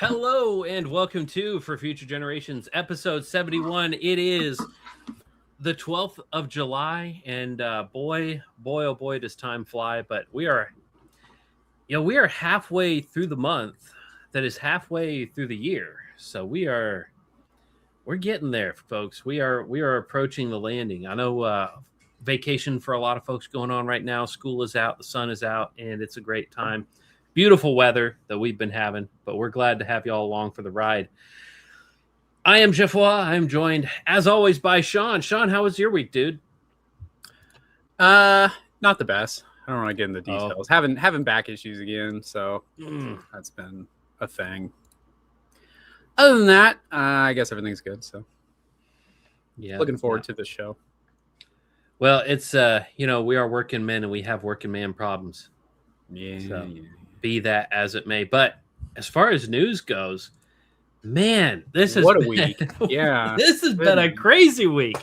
Hello and welcome to For Future Generations, episode 71. It is the 12th of July, and boy, oh boy, does time fly. But we are halfway through the month that is halfway through the year. So we're getting there, folks. We are approaching the landing. I know vacation for a lot of folks going on right now. School is out, the sun is out, and it's a great time. Beautiful weather that we've been having, but we're glad to have you all along for the ride. I am Geoffroy. I'm joined, as always, by Sean. Sean, how was your week, dude? Not the best. I don't want to get into details. Having back issues again, so that's been a thing. Other than that, I guess everything's good. So, yeah, looking forward to the show. Well, it's we are working men and we have working man problems. Yeah. Be that as it may, but as far as news goes, man, this has what a week. Yeah, this has been a crazy week.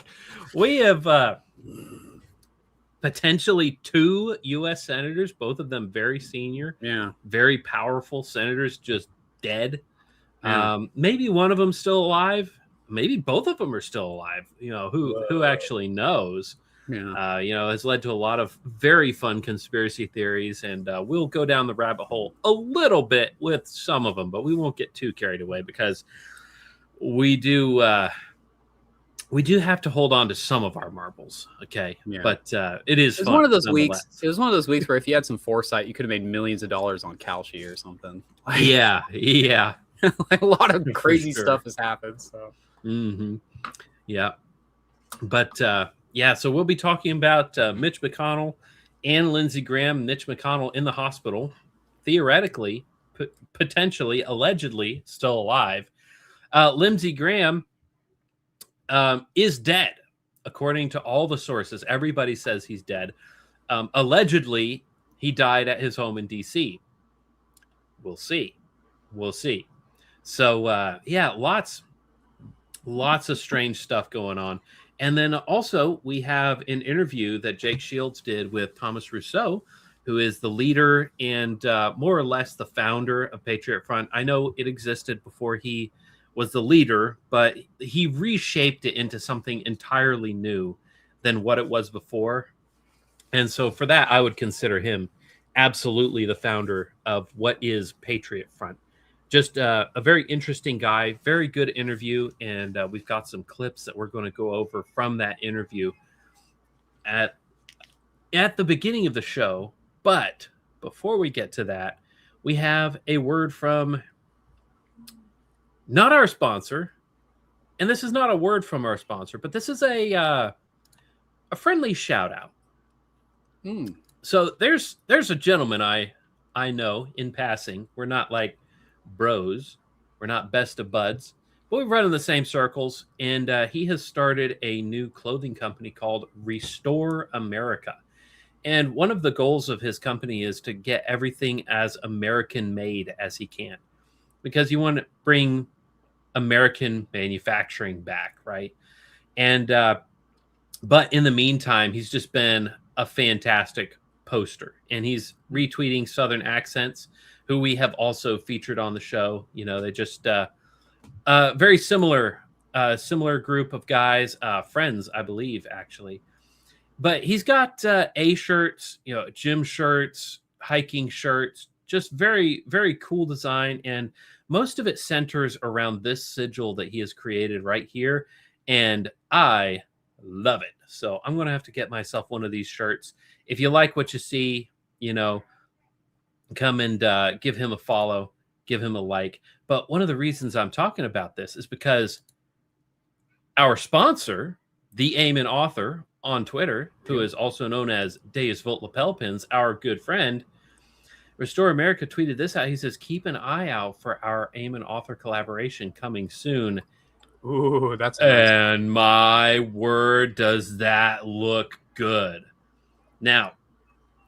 We have potentially 2 U.S. senators, both of them very senior, very powerful senators, just dead. Maybe one of them still alive. Maybe both of them are still alive. Who actually knows? Has led to a lot of very fun conspiracy theories, and we'll go down the rabbit hole a little bit with some of them, but we won't get too carried away because we do have to hold on to some of our marbles. Okay. Yeah. But it was fun, one of those weeks. It was one of those weeks where if you had some foresight, you could have made millions of dollars on Kalshi or something. Yeah. Like a lot of crazy stuff has happened. So. Yeah. But so we'll be talking about Mitch McConnell and Lindsey Graham. Mitch McConnell in the hospital, theoretically, potentially, allegedly still alive. Lindsey Graham is dead, according to all the sources. Everybody says he's dead. Allegedly, he died at his home in D.C. We'll see. So, lots of strange stuff going on. And then also we have an interview that Jake Shields did with Thomas Rhousseau, who is the leader and more or less the founder of Patriot Front. I know it existed before he was the leader, but he reshaped it into something entirely new than what it was before. And so for that, I would consider him absolutely the founder of what is Patriot Front. Just a very interesting guy, very good interview, and we've got some clips that we're going to go over from that interview at the beginning of the show. But before we get to that, we have a word from not our sponsor, and this is not a word from our sponsor, but this is a friendly shout out. So there's a gentleman I know in passing. We're not like bros, we're not best of buds, but we run in the same circles, and he has started a new clothing company called Restore America. And one of the goals of his company is to get everything as American made as he can, because you want to bring American manufacturing back, right? And but in the meantime, he's just been a fantastic poster, and he's retweeting Southern Accents, who we have also featured on the show. They just very similar group of guys, friends, I believe, actually. But he's got A shirts, gym shirts, hiking shirts, just very, very cool design. And most of it centers around this sigil that he has created right here. And I love it. So I'm going to have to get myself one of these shirts. If you like what you see, come and give him a follow, give him a like. But one of the reasons I'm talking about this is because our sponsor, the Amen Author on Twitter, who is also known as Deus Volt Lapel Pins, our good friend, Restore America tweeted this out. He says, keep an eye out for our Amen Author collaboration coming soon. Ooh, that's nice. And my word, does that look good. Now,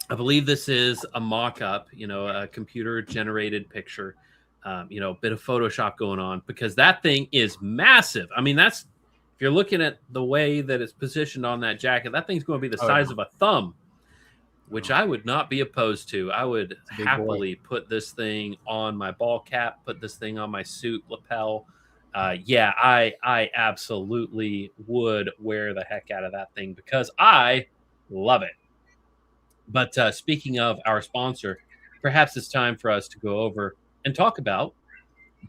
I believe this is a mock-up, a computer-generated picture, a bit of Photoshop going on, because that thing is massive. I mean, if you're looking at the way that it's positioned on that jacket, that thing's going to be the size of a thumb. which I would not be opposed to. I would happily put this thing on my ball cap, put this thing on my suit lapel. I absolutely would wear the heck out of that thing because I love it. But speaking of our sponsor, perhaps it's time for us to go over and talk about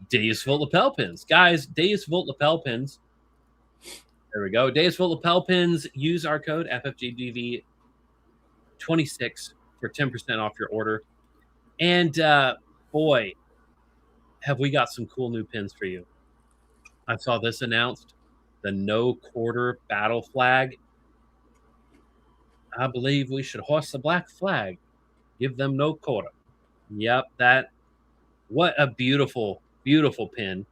Deus Vult lapel pins. Guys, Deus Vult lapel pins. There we go. Deus Vult lapel pins. Use our code FFGDV26 for 10% off your order. And boy, have we got some cool new pins for you. I saw this announced. The no quarter battle flag. I believe we should hoist the black flag. Give them no quarter. Yep, what a beautiful, beautiful pin.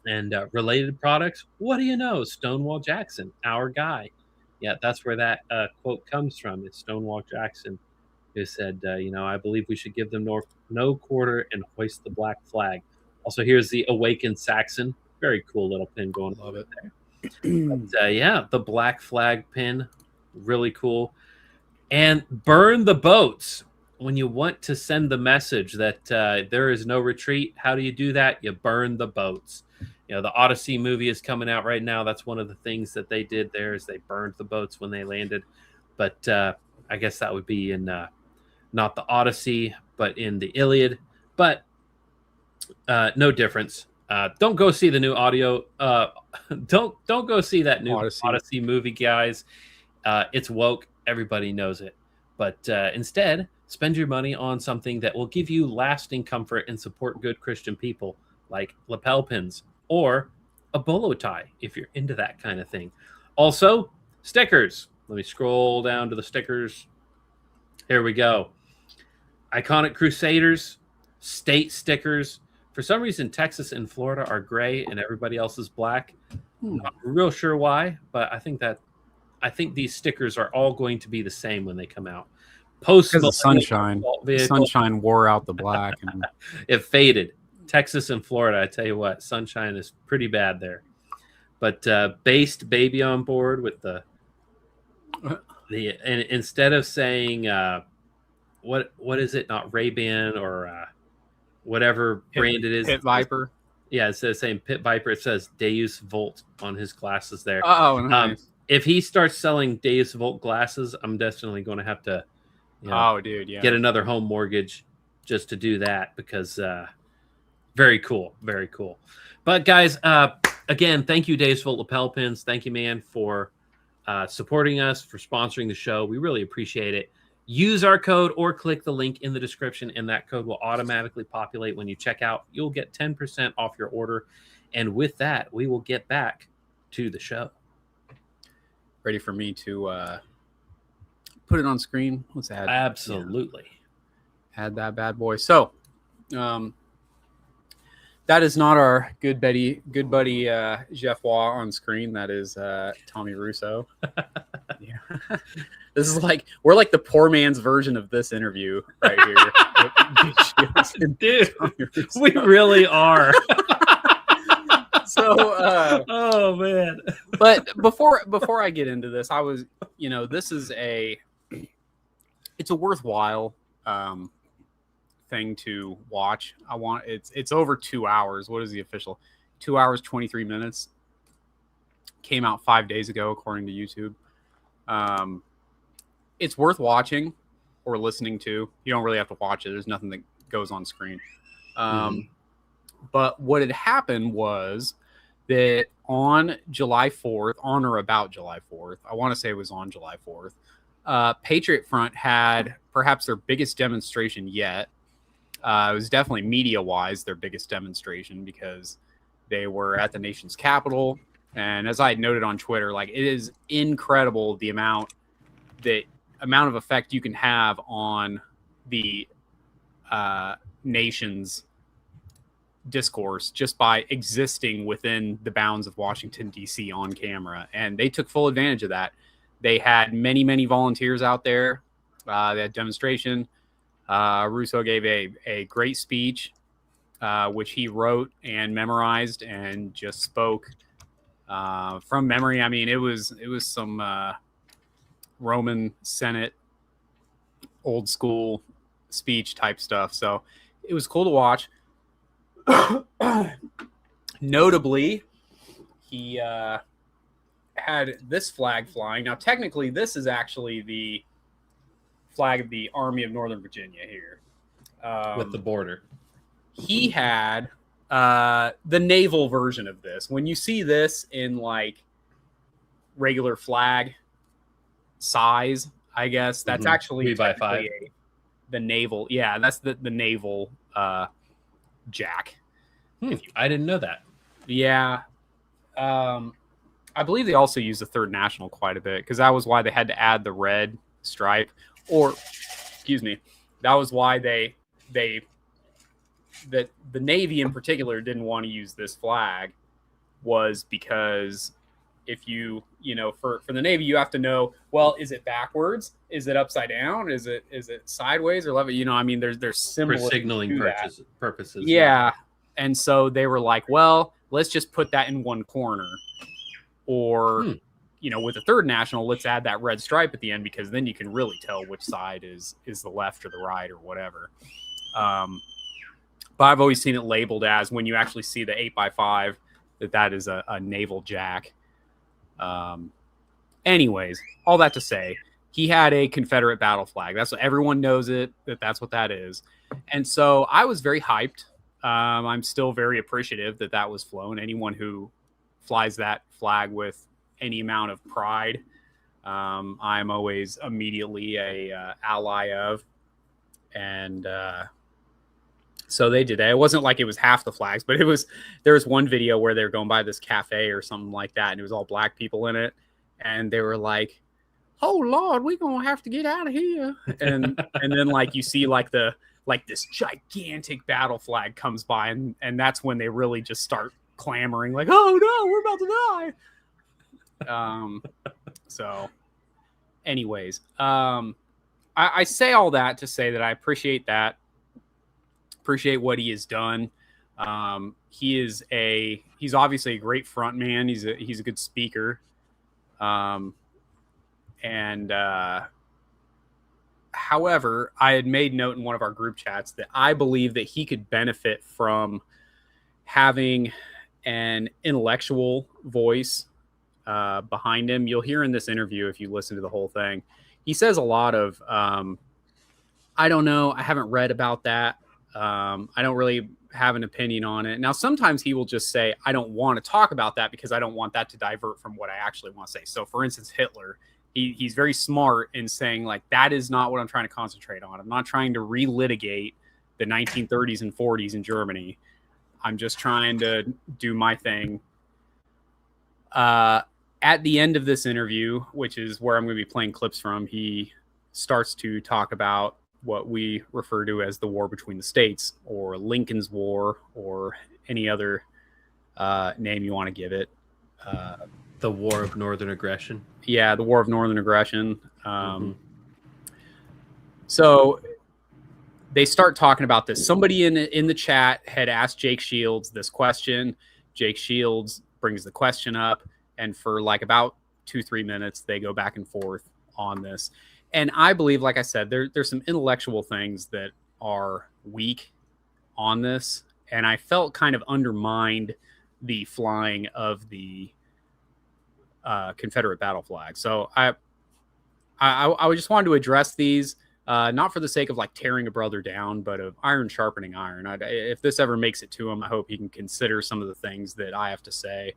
And related products, what do you know? Stonewall Jackson, our guy. Yeah, that's where that quote comes from. It's Stonewall Jackson who said, I believe we should give them no quarter and hoist the black flag. Also, here's the Awakened Saxon. Very cool little pin going on there. But, the black flag pin, really cool. And burn the boats. When you want to send the message that there is no retreat, how do you do that? You burn the boats. The Odyssey movie is coming out right now. That's one of the things that they did there is they burned the boats when they landed. But I guess that would be in not the Odyssey, but in the Iliad. But no difference. Don't go see the new audio. Don't go see that new Odyssey movie, guys. It's woke. Everybody knows it. But instead, spend your money on something that will give you lasting comfort and support good Christian people, like lapel pins or a bolo tie, if you're into that kind of thing. Also, stickers. Let me scroll down to the stickers. Here we go. Iconic Crusaders, state stickers. For some reason, Texas and Florida are gray and everybody else is black. Not real sure why, but I think these stickers are all going to be the same when they come out. Because the sunshine wore out the black and it faded. Texas and Florida, I tell you what, sunshine is pretty bad there. But based baby on board with the and instead of saying what is it? Not Ray-Ban or whatever brand it is. Pit Viper. Yeah, instead of saying Pit Viper, it says Deus Vult on his glasses there. Oh, nice. If he starts selling Deus Vult glasses, I'm definitely going to have to get another home mortgage just to do that because very cool. Very cool. But guys, again, thank you, Deus Vult lapel pins. Thank you, man, for supporting us, for sponsoring the show. We really appreciate it. Use our code or click the link in the description, and that code will automatically populate when you check out. You'll get 10% off your order. And with that, we will get back to the show. Ready for me to put it on screen? Let's add. Absolutely. Add that bad boy. So, that is not our good buddy Jeff Waugh on screen. That is Tommy Rhousseau. Yeah. This is we're like the poor man's version of this interview right here. Dude, we really are. So, oh man. But before I get into this, I was, this is it's a worthwhile thing to watch. It's over 2 hours. What is the official? 2 hours, 23 minutes. Came out 5 days ago, according to YouTube. It's worth watching or listening to. You don't really have to watch it. There's nothing that goes on screen. But what had happened was that on July 4th, on or about July 4th, I want to say it was on July 4th, Patriot Front had perhaps their biggest demonstration yet. It was definitely media-wise their biggest demonstration because they were at the nation's capital. And as I had noted on Twitter, it is incredible the amount of effect you can have on the nation's discourse just by existing within the bounds of Washington, D.C. on camera. And they took full advantage of that. They had many, many volunteers out there. They had demonstration. Rhousseau gave a great speech, which he wrote and memorized and just spoke from memory. I mean, it was some Roman Senate old school speech type stuff. So it was cool to watch. Notably, he had this flag flying. Now, technically, this is actually the flag of the Army of Northern Virginia here. With the border. He had the naval version of this. When you see this in like regular flag size, I guess that's actually 3x5. The naval. Yeah, that's the naval jack. I didn't know that. Yeah. I believe they also use the Third National quite a bit because that was why they had to add the red stripe. Or, excuse me, that was why that the Navy in particular didn't want to use this flag, was because if you for the Navy, you have to know, well, is it backwards? Is it upside down? Is it sideways or level? I mean, there's symbols for signaling purposes. Yeah. And so they were like, well, let's just put that in one corner. Or, with the Third National, let's add that red stripe at the end, because then you can really tell which side is the left or the right or whatever. But I've always seen it labeled as, when you actually see the 8x5, that is a naval jack. Anyways, all that to say, he had a Confederate battle flag. That's what everyone knows that's what that is. And so I was very hyped. I'm still very appreciative that was flown. Anyone who flies that flag with any amount of pride, I'm always immediately a ally of. And so they did that. It wasn't like it was half the flags, but there was one video where they were going by this cafe or something like that, and it was all black people in it, and they were like, "Oh Lord, we're gonna have to get out of here." And then like you see this gigantic battle flag comes by, and that's when they really just start clamoring, like, "Oh no, we're about to die." So anyways, I say all that to say that I appreciate what he has done. He's obviously a great front man. He's a good speaker. However, I had made note in one of our group chats that I believe that he could benefit from having an intellectual voice behind him. You'll hear in this interview, if you listen to the whole thing, he says a lot of, I don't know, I haven't read about that. I don't really have an opinion on it. Now, sometimes he will just say, I don't want to talk about that because I don't want that to divert from what I actually want to say. So, for instance, Hitler, he's very smart in saying, like, that is not what I'm trying to concentrate on. I'm not trying to relitigate the 1930s and 40s in Germany. I'm just trying to do my thing. At the end of this interview, which is where I'm going to be playing clips from, he starts to talk about what we refer to as the war between the states, or Lincoln's War, or any other name you want to give it. The War of Northern Aggression. Yeah, the War of Northern Aggression. So they start talking about this. Somebody in the chat had asked Jake Shields this question. Jake Shields brings the question up, and for like about 2-3 minutes, they go back and forth on this. And I believe, like I said, there's some intellectual things that are weak on this, and I felt kind of undermined the flying of the Confederate battle flag. So I just wanted to address these, not for the sake of like tearing a brother down, but of iron sharpening iron. If this ever makes it to him, I hope he can consider some of the things that I have to say,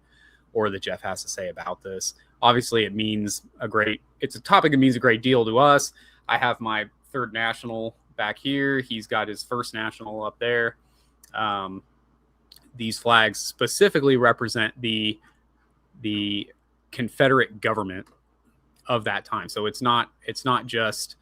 or that Jeff has to say about this. Obviously, it's a topic that means a great deal to us. I have my Third National back here. He's got his First National up there. These flags specifically represent the Confederate government of that time. So it's not just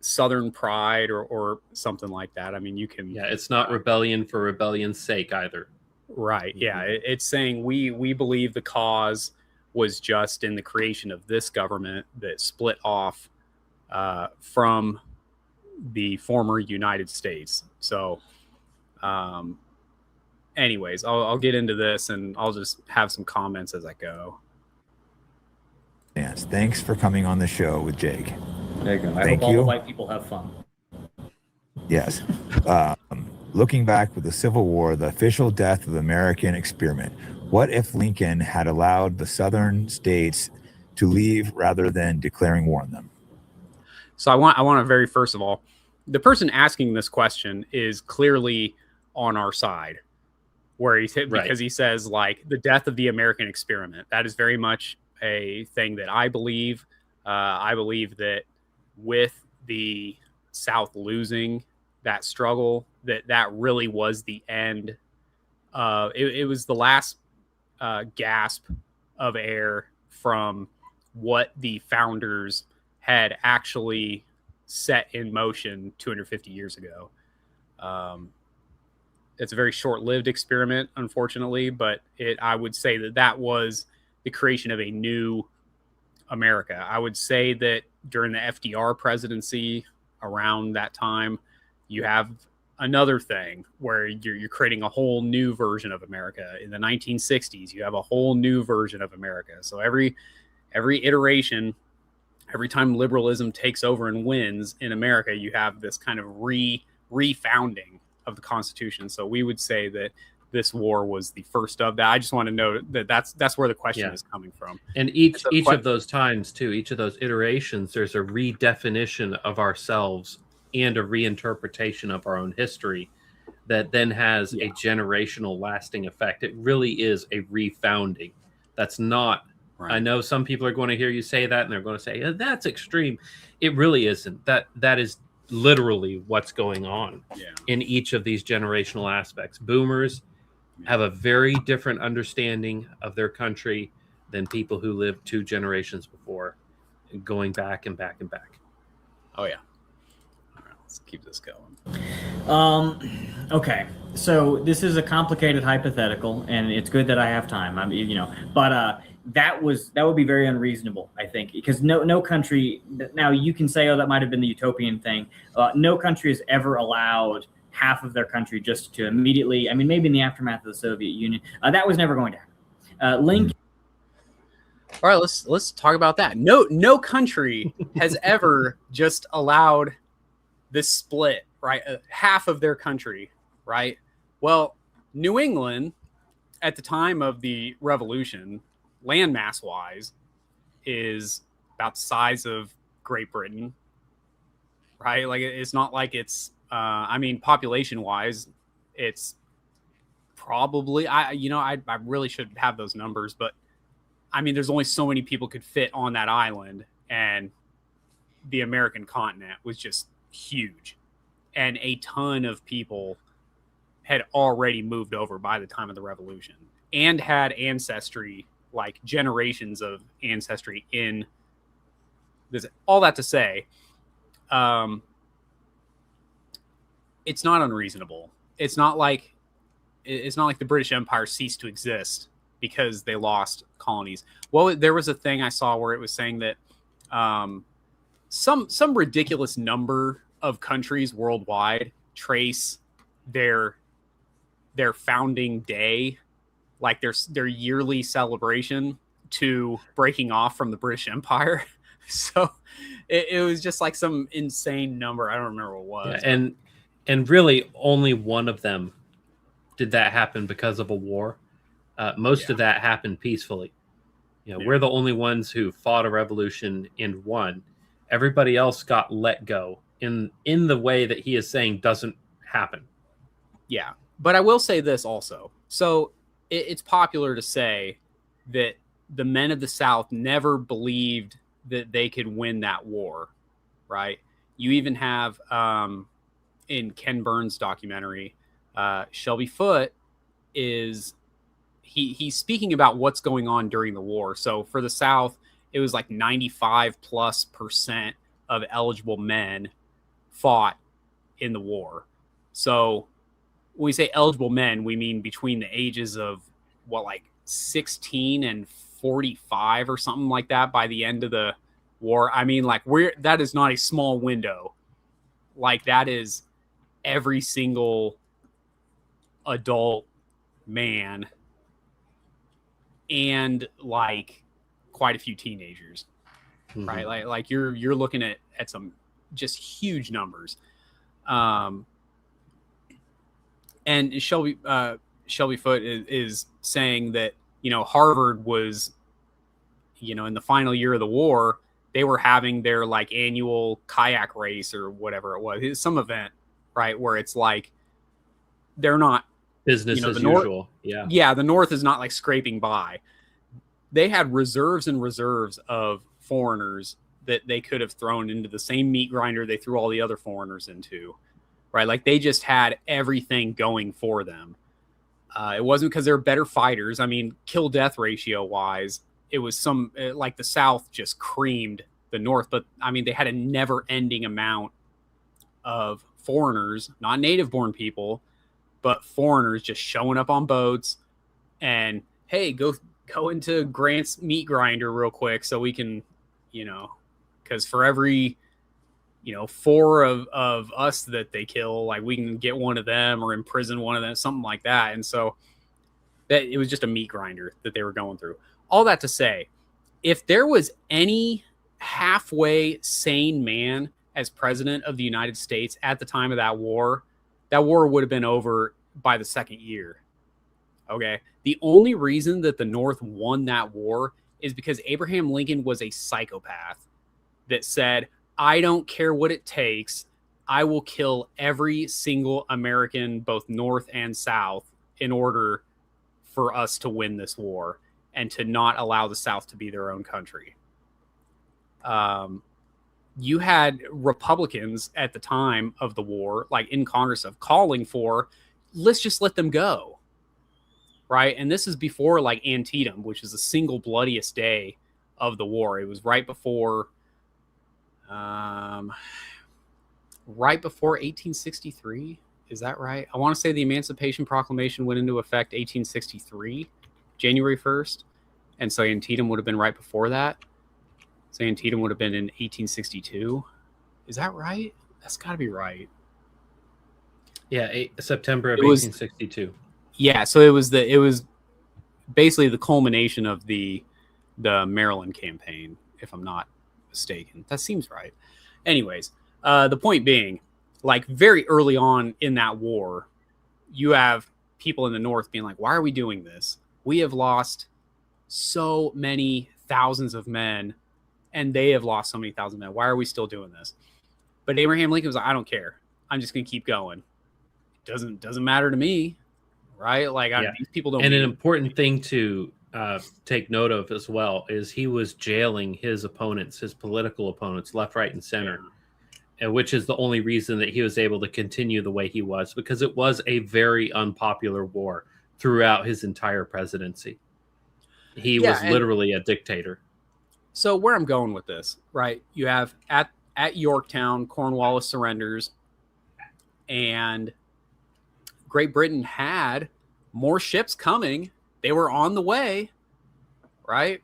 Southern pride or something like that. I mean, you can... Yeah, it's not rebellion for rebellion's sake either. Right. Yeah. It's saying we believe the cause was just in the creation of this government that split off from the former United States. So anyways, I'll get into this, and I'll just have some comments as I go. Thanks for coming on the show with Jake. There you go. I hope all the white people have fun. Yes. Looking back with the Civil War, the official death of the American experiment. What if Lincoln had allowed the southern states to leave rather than declaring war on them? So I want to very first of all, the person asking this question is clearly on our side, where he's hit because he says like the death of the American experiment. That is very much a thing that I believe. I believe that with the South losing that struggle, that really was the end. It was the last gasp of air from what the founders had actually set in motion 250 years ago. It's a very short-lived experiment, unfortunately, but I would say that was the creation of a new America. I would say that during the FDR presidency, around that time, you have another thing where you're creating a whole new version of America. In the 1960s, you have a whole new version of America. So every iteration, every time liberalism takes over and wins in America, you have this kind of refounding of the Constitution. So we would say that this war was the first of that. I just want to note that that's where the question is coming from. And each of those times too, each of those iterations, there's a redefinition of ourselves and a reinterpretation of our own history that then has a generational lasting effect. It really is a refounding. That's not, I know some people are going to hear you say that and they're going to say, that's extreme. It really isn't. That is literally what's going on in each of these generational aspects. Boomers have a very different understanding of their country than people who lived 2 generations before, going back and back and back. Oh yeah. All right, let's keep this going. Okay, so this is a complicated hypothetical, and it's good that I have time. I mean, but that would be very unreasonable, I think, because no country. Now you can say, oh, that might have been the utopian thing. No country has ever allowed half of their country just to immediately. I mean, maybe in the aftermath of the Soviet Union, that was never going to happen. Lincoln. All right, let's talk about that. No country has ever just allowed this split, right? Half of their country, right? Well, New England at the time of the Revolution, landmass wise, is about the size of Great Britain, right? Like it's not like it's I mean, population wise, it's probably I really should have those numbers, but I mean, there's only so many people could fit on that island, and the American continent was just huge, and a ton of people had already moved over by the time of the Revolution and had ancestry, like generations of ancestry in this. All that to say, it's not unreasonable. It's not like the British Empire ceased to exist because they lost colonies. Well, there was a thing I saw where it was saying that some ridiculous number of countries worldwide trace their founding day, like their yearly celebration, to breaking off from the British Empire. So it was just like some insane number. I don't remember what it was. Yeah, and really only one of them did that happen because of a war. Most of that happened peacefully. We're the only ones who fought a revolution and won. Everybody else got let go in the way that he is saying doesn't happen. Yeah. But I will say this also. So it's popular to say that the men of the South never believed that they could win that war, right? You even have in Ken Burns' documentary, Shelby Foote is he's speaking about what's going on during the war. So for the South, it was like 95+% of eligible men fought in the war. So when we say eligible men, we mean between the ages of 16 and 45 or something like that by the end of the war. I mean, like that is not a small window. Like that is every single adult man and like quite a few teenagers. right? Like you're looking at some just huge numbers. And Shelby Foote is saying that, Harvard was, in the final year of the war, they were having their like annual kayak race or whatever it was. It's some event, right, where it's like they're not business as North, usual. Yeah. Yeah, the North is not like scraping by. They had reserves and reserves of foreigners that they could have thrown into the same meat grinder they threw all the other foreigners into, right? Like they just had everything going for them. It wasn't because they're better fighters. I mean, kill death ratio wise, it was like the South just creamed the North, but I mean, they had a never ending amount of foreigners, not native born people, but foreigners just showing up on boats and, hey, go into Grant's meat grinder real quick so we can, because for every, 4 of us that they kill, like we can get one of them or imprison one of them, something like that. And so that it was just a meat grinder that they were going through. All that to say, if there was any halfway sane man as president of the United States at the time of that war would have been over by the second year. Okay. The only reason that the North won that war is because Abraham Lincoln was a psychopath that said, I don't care what it takes. I will kill every single American, both North and South, in order for us to win this war and to not allow the South to be their own country. You had Republicans at the time of the war, like in Congress, of calling for, let's just let them go. Right. And this is before like Antietam, which is the single bloodiest day of the war. It was right before 1863. Is that right? I want to say the Emancipation Proclamation went into effect 1863, January 1st. And so Antietam would have been right before that. So Antietam would have been in 1862. Is that right? That's got to be right. Yeah, September of 1862. Yeah, so it was basically the culmination of the Maryland campaign, if I'm not mistaken. That seems right. Anyways, the point being, like very early on in that war, you have people in the North being like, why are we doing this? We have lost so many thousands of men, and they have lost so many thousand men. Why are we still doing this? But Abraham Lincoln was like, I don't care. I'm just going to keep going. It doesn't matter to me, right? Like these people don't. And an important thing to take note of as well is he was jailing his opponents, his political opponents, left, right, and center, and which is the only reason that he was able to continue the way he was, because it was a very unpopular war throughout his entire presidency. He was literally a dictator. So where I'm going with this, right? You have at Yorktown, Cornwallis surrenders, and Great Britain had more ships coming. They were on the way, right?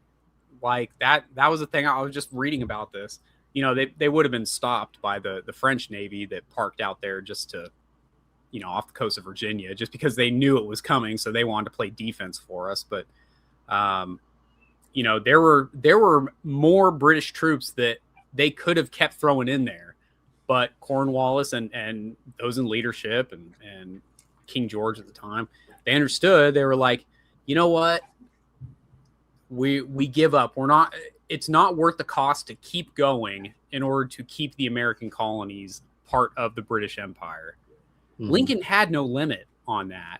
Like that was the thing. I was just reading about this. They would have been stopped by the French Navy that parked out there just to, off the coast of Virginia, just because they knew it was coming. So they wanted to play defense for us. But, there were more British troops that they could have kept throwing in there. But Cornwallis and those in leadership and King George at the time, they understood. They were like, you know what? We give up. It's not worth the cost to keep going in order to keep the American colonies part of the British Empire. Mm-hmm. Lincoln had no limit on that.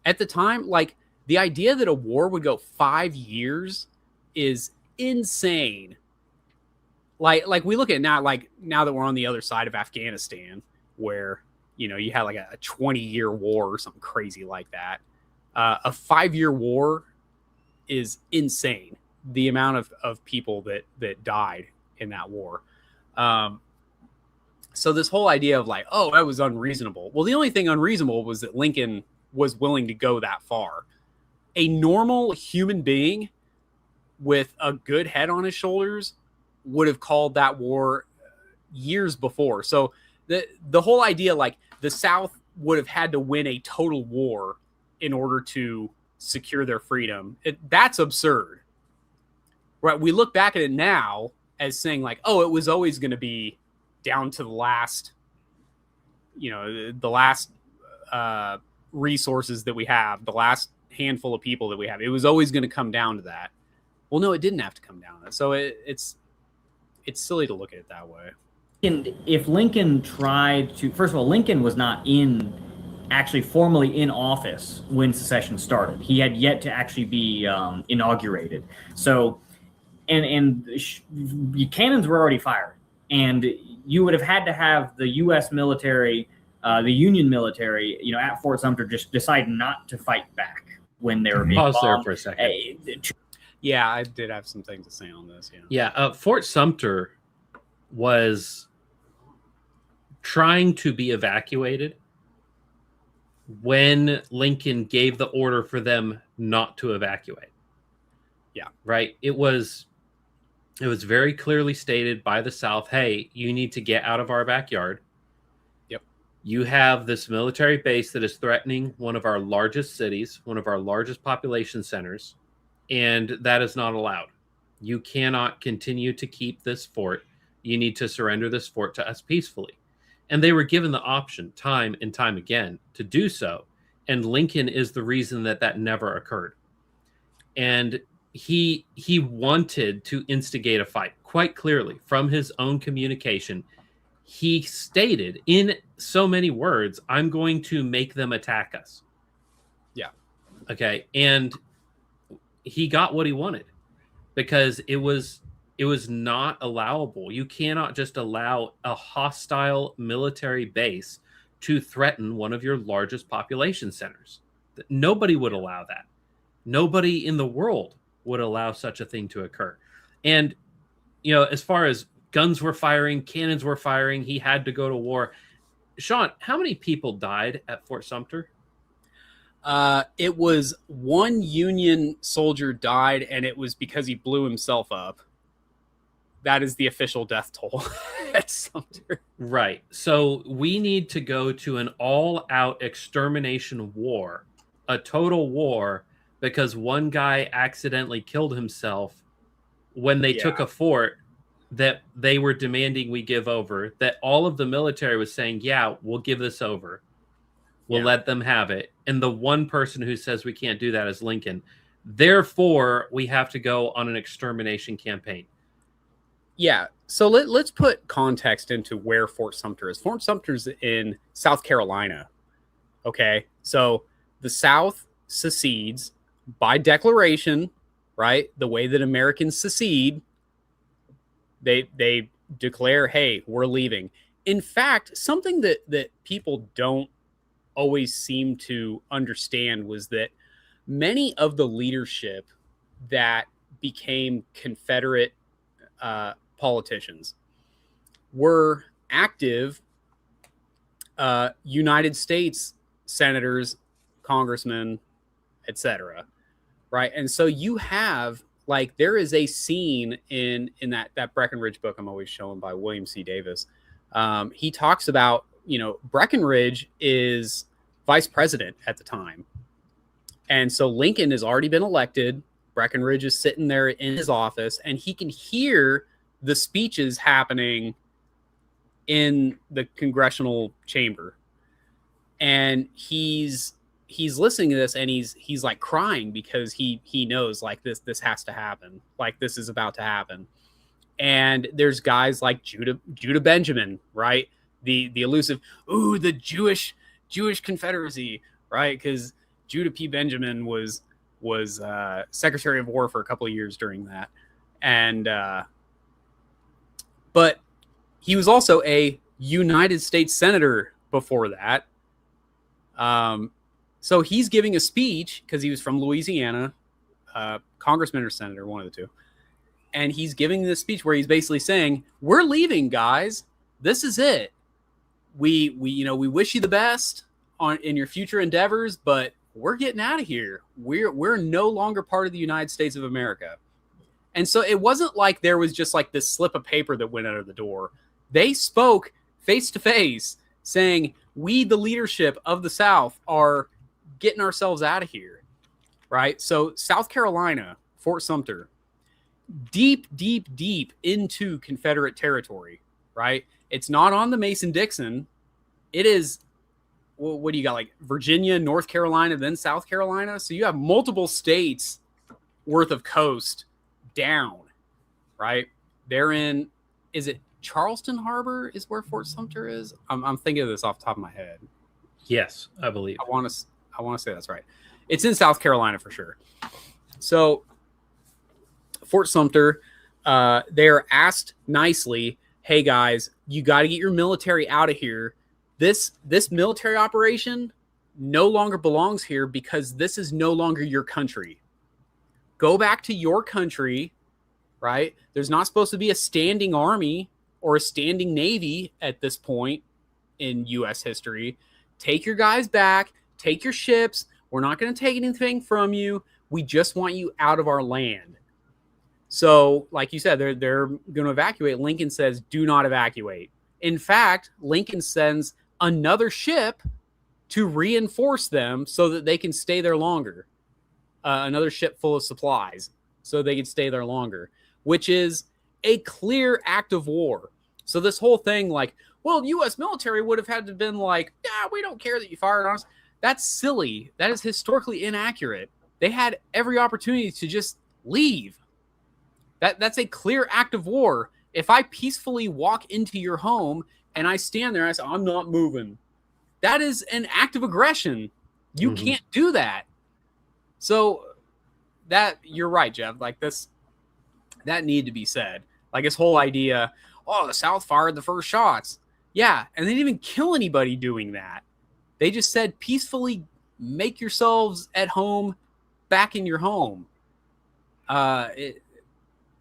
At the time, like the idea that a war would go 5 years is insane. Like we look at now, like now that we're on the other side of Afghanistan, where you had like a 20-year war or something crazy like that. A 5-year war is insane. The amount of people that died in that war. So this whole idea of like, oh, that was unreasonable. Well, the only thing unreasonable was that Lincoln was willing to go that far. A normal human being with a good head on his shoulders would have called that war years before. So the whole idea, like the South would have had to win a total war in order to secure their freedom. That's absurd. right? We look back at it now as saying like, oh, it was always going to be down to the last, the last resources that we have, the last handful of people that we have. It was always going to come down to that. Well, no, it didn't have to come down to that. So it's silly to look at it that way. And if Lincoln tried to, first of all, Lincoln was not actually formally in office when secession started. He had yet to actually be inaugurated. So, and cannons were already fired, and you would have had to have the U.S. military, the Union military, at Fort Sumter, just decide not to fight back when they were being Pause there bombed. for a second. Yeah, I did have some things to say on this. Fort Sumter was trying to be evacuated when Lincoln gave the order for them not to evacuate. Yeah. Right. It was very clearly stated by the South, hey, you need to get out of our backyard. Yep. You have this military base that is threatening one of our largest cities, one of our largest population centers, and that is not allowed. You cannot continue to keep this fort. You need to surrender this fort to us peacefully. And they were given the option time and time again to do so. And Lincoln is the reason that never occurred. And he wanted to instigate a fight quite clearly from his own communication. He stated in so many words, I'm going to make them attack us. Yeah. Okay. And he got what he wanted because it was not allowable. You cannot just allow a hostile military base to threaten one of your largest population centers. Nobody would allow that. Nobody in the world would allow such a thing to occur. And, as far as guns were firing, cannons were firing, he had to go to war. Sean, how many people died at Fort Sumter? It was one Union soldier died, and it was because he blew himself up. That is the official death toll at Sumter. Right. So we need to go to an all-out extermination war, a total war, because one guy accidentally killed himself when they took a fort that they were demanding we give over, that all of the military was saying, yeah, we'll give this over. We'll let them have it. And the one person who says we can't do that is Lincoln. Therefore, we have to go on an extermination campaign. Yeah. So let's put context into where Fort Sumter is. Fort Sumter's in South Carolina. Okay. So the South secedes by declaration, right? The way that Americans secede, they declare, hey, we're leaving. In fact, something that people don't always seem to understand was that many of the leadership that became Confederate politicians were active United States senators, congressmen, etc. Right. And so you have there is a scene in that Breckinridge book I'm always showing by William C. Davis. He talks about, Breckinridge is vice president at the time. And so Lincoln has already been elected. Breckinridge is sitting there in his office, and he can hear the speeches happening in the congressional chamber. And he's listening to this, and he's like crying because he knows this has to happen. This is about to happen. And there's guys like Judah Benjamin, right? The elusive, the Jewish Confederacy, right? Because Judah P. Benjamin was Secretary of War for a couple of years during that. And but he was also a United States Senator before that. So he's giving a speech because he was from Louisiana, congressman or senator, one of the two. And he's giving this speech where he's basically saying, we're leaving, guys. This is it. We wish you the best in your future endeavors, but we're getting out of here. We're no longer part of the United States of America. And so it wasn't like there was just this slip of paper that went out of the door. They spoke face to face saying, we, the leadership of the South, are getting ourselves out of here. Right. So South Carolina, Fort Sumter, deep, deep, deep into Confederate territory, right? It's not on the Mason-Dixon. It is, well, what do you got? Like Virginia, North Carolina, then South Carolina. So you have multiple states worth of coast down, right? They're in, is it Charleston Harbor is where Fort Sumter is? I'm thinking of this off the top of my head. Yes, I believe. I want to say that's right. It's in South Carolina for sure. So Fort Sumter, they're asked nicely, hey guys, you got to get your military out of here. This military operation no longer belongs here because this is no longer your country. Go back to your country, right? There's not supposed to be a standing army or a standing navy at this point in U.S. history. Take your guys back. Take your ships. We're not going to take anything from you. We just want you out of our land. So, like you said, they're going to evacuate. Lincoln says, do not evacuate. In fact, Lincoln sends another ship to reinforce them so that they can stay there longer. Another ship full of supplies so they can stay there longer, which is a clear act of war. So this whole thing like, well, the U.S. military would have had to have been like, yeah, we don't care that you fired on us. That's silly. That is historically inaccurate. They had every opportunity to just leave. That's a clear act of war. If I peacefully walk into your home and I stand there and I say, I'm not moving, that is an act of aggression. You can't do that. So that you're right, Jeff. Like this, that need to be said. Like this whole idea, oh, the South fired the first shots. Yeah, and they didn't even kill anybody doing that. They just said peacefully make yourselves at home back in your home.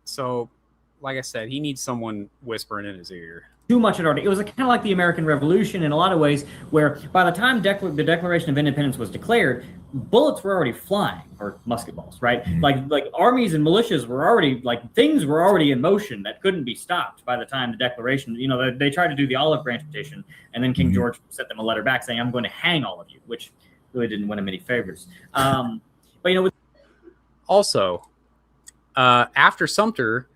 So, like I said, he needs someone whispering in his ear. Too much had already. It was kind of like the American Revolution in a lot of ways, where by the time the Declaration of Independence was declared, bullets were already flying, or musket balls, right? Like armies and militias were already, like things were already in motion that couldn't be stopped by the time the Declaration. You know, they tried to do the olive branch petition, and then King George sent them a letter back saying, "I'm going to hang all of you," which really didn't win him any favors. But you know, also after Sumter,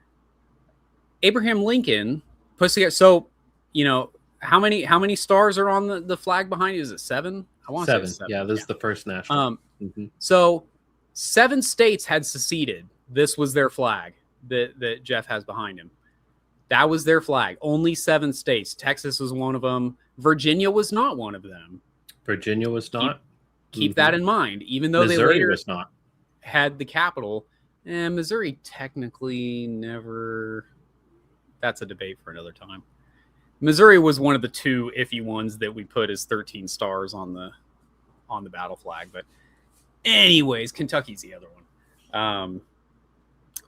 Abraham Lincoln puts together. So, you know, how many stars are on the flag behind you? Is it 7? I want to say 7. Yeah, this is the first national. So 7 states had seceded. This was their flag that Jeff has behind him. That was their flag. Only 7 states. Texas was one of them. Virginia was not one of them. Virginia was not. Keep that in mind. Even though Missouri they later was not. had the capital, and Missouri technically never. That's a debate for another time. Missouri was one of the 2 iffy ones that we put as 13 stars on the battle flag. But anyways, Kentucky's the other one.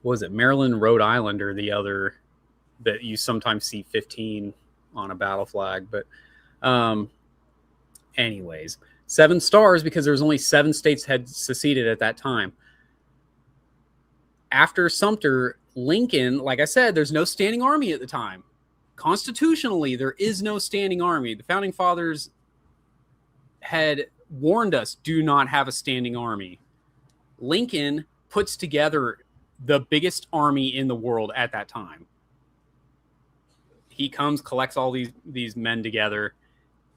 What was it? Maryland, Rhode Island are the other that you sometimes see 15 on a battle flag. But anyways, 7 stars because there was only 7 states had seceded at that time. After Sumter, Lincoln, like I said, there's no standing army at the time. Constitutionally, there is no standing army. The Founding Fathers had warned us, do not have a standing army. Lincoln puts together the biggest army in the world at that time. He comes, collects all these men together,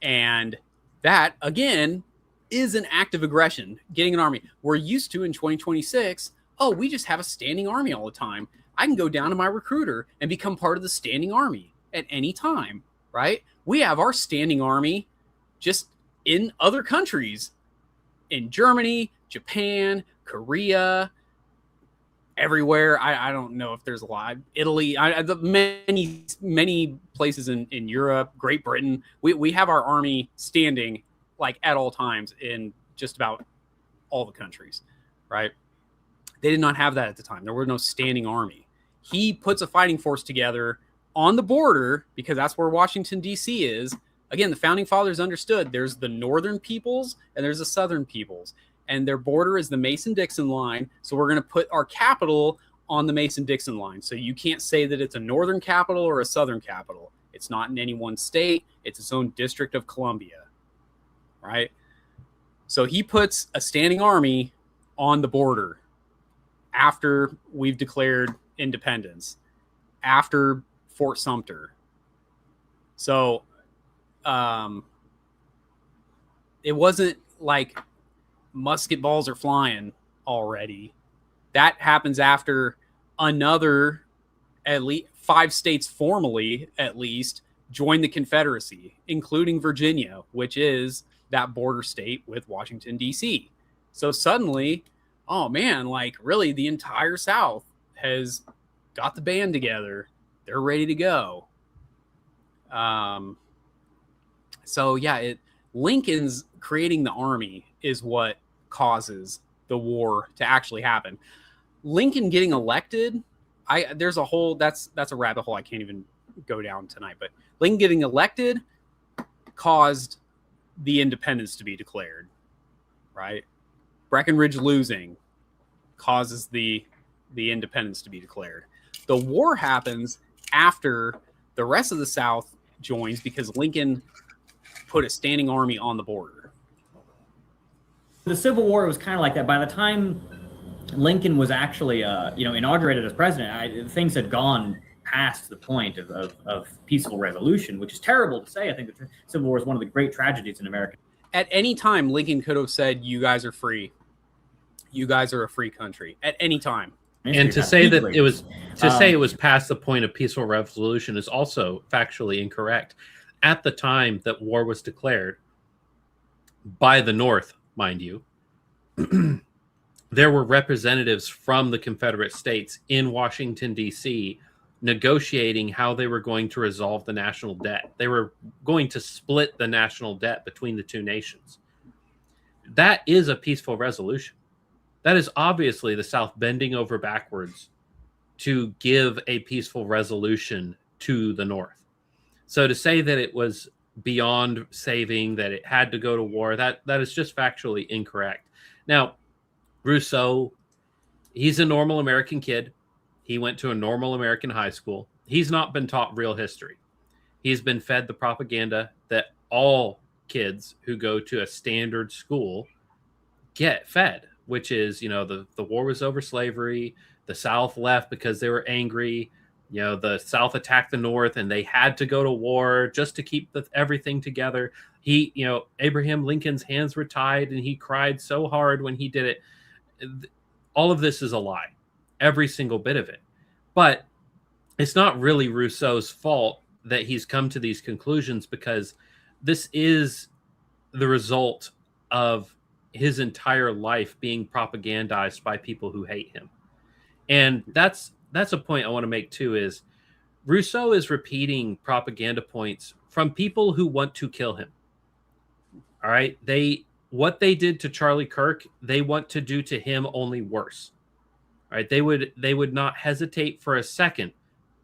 and that, again, is an act of aggression, getting an army. We're used to in 2026, oh, we just have a standing army all the time. I can go down to my recruiter and become part of the standing army at any time, right? We have our standing army just in other countries, in Germany, Japan, Korea, everywhere. I don't know if there's a lot. Italy, many places in Europe, Great Britain. We have our army standing like at all times in just about all the countries, right? They did not have that at the time. There was no standing army. He puts a fighting force together on the border because that's where Washington, D.C. is. Again, the Founding Fathers understood there's the northern peoples and there's the southern peoples. And their border is the Mason-Dixon line. So we're going to put our capital on the Mason-Dixon line. So you can't say that it's a northern capital or a southern capital. It's not in any one state. It's its own District of Columbia, right? So he puts a standing army on the border after we've declared independence after Fort Sumter. So it wasn't like musket balls are flying already. That happens after another, at least 5 states formally, at least, joined the Confederacy, including Virginia, which is that border state with Washington, D.C. So suddenly, oh man, like really the entire South has got the band together. They're ready to go. So yeah, Lincoln's creating the army is what causes the war to actually happen. Lincoln getting elected, there's a whole that's a rabbit hole I can't even go down tonight. But Lincoln getting elected caused the independence to be declared, right? Breckinridge losing causes the independence to be declared. The war happens after the rest of the South joins because Lincoln put a standing army on the border. The Civil War was kind of like that. By the time Lincoln was actually, inaugurated as president, things had gone past the point of peaceful resolution, which is terrible to say. I think the Civil War is one of the great tragedies in America. At any time, Lincoln could have said, "You guys are free. You guys are a free country." At any time. And to say that it was say it was past the point of peaceful resolution is also factually incorrect. At the time that war was declared by the North, mind you, there were representatives from the Confederate States in Washington, D.C., negotiating how they were going to resolve the national debt. They were going to split the national debt between the two nations. That is a peaceful resolution. That is obviously the South bending over backwards to give a peaceful resolution to the North. So to say that it was beyond saving, that it had to go to war, that is just factually incorrect. Now, Rhousseau, he's a normal American kid. He went to a normal American high school. He's not been taught real history. He's been fed the propaganda that all kids who go to a standard school get fed, which is, the war was over slavery. The South left because they were angry. The South attacked the North and they had to go to war just to keep everything together. Abraham Lincoln's hands were tied and he cried so hard when he did it. All of this is a lie. Every single bit of it. But it's not really Rousseau's fault that he's come to these conclusions, because this is the result of his entire life being propagandized by people who hate him. And that's a point I want to make too, is Rousseau is repeating propaganda points from people who want to kill him. All right. What they did to Charlie Kirk, they want to do to him, only worse. All right. They would not hesitate for a second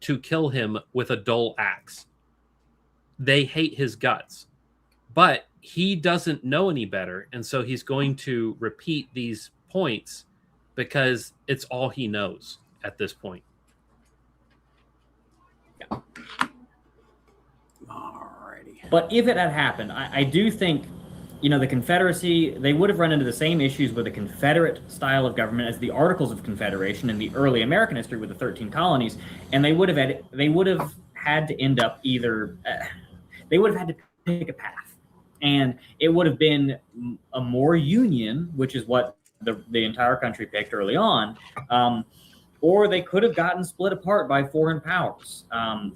to kill him with a dull axe. They hate his guts, but he doesn't know any better. And so he's going to repeat these points because it's all he knows at this point. Yeah. Alrighty. But if it had happened, I do think, the Confederacy, they would have run into the same issues with a Confederate style of government as the Articles of Confederation in the early American history with the 13 colonies, and they would have had to end up either they would have had to pick a path, and it would have been a more union, which is what the entire country picked early on, or they could have gotten split apart by foreign powers.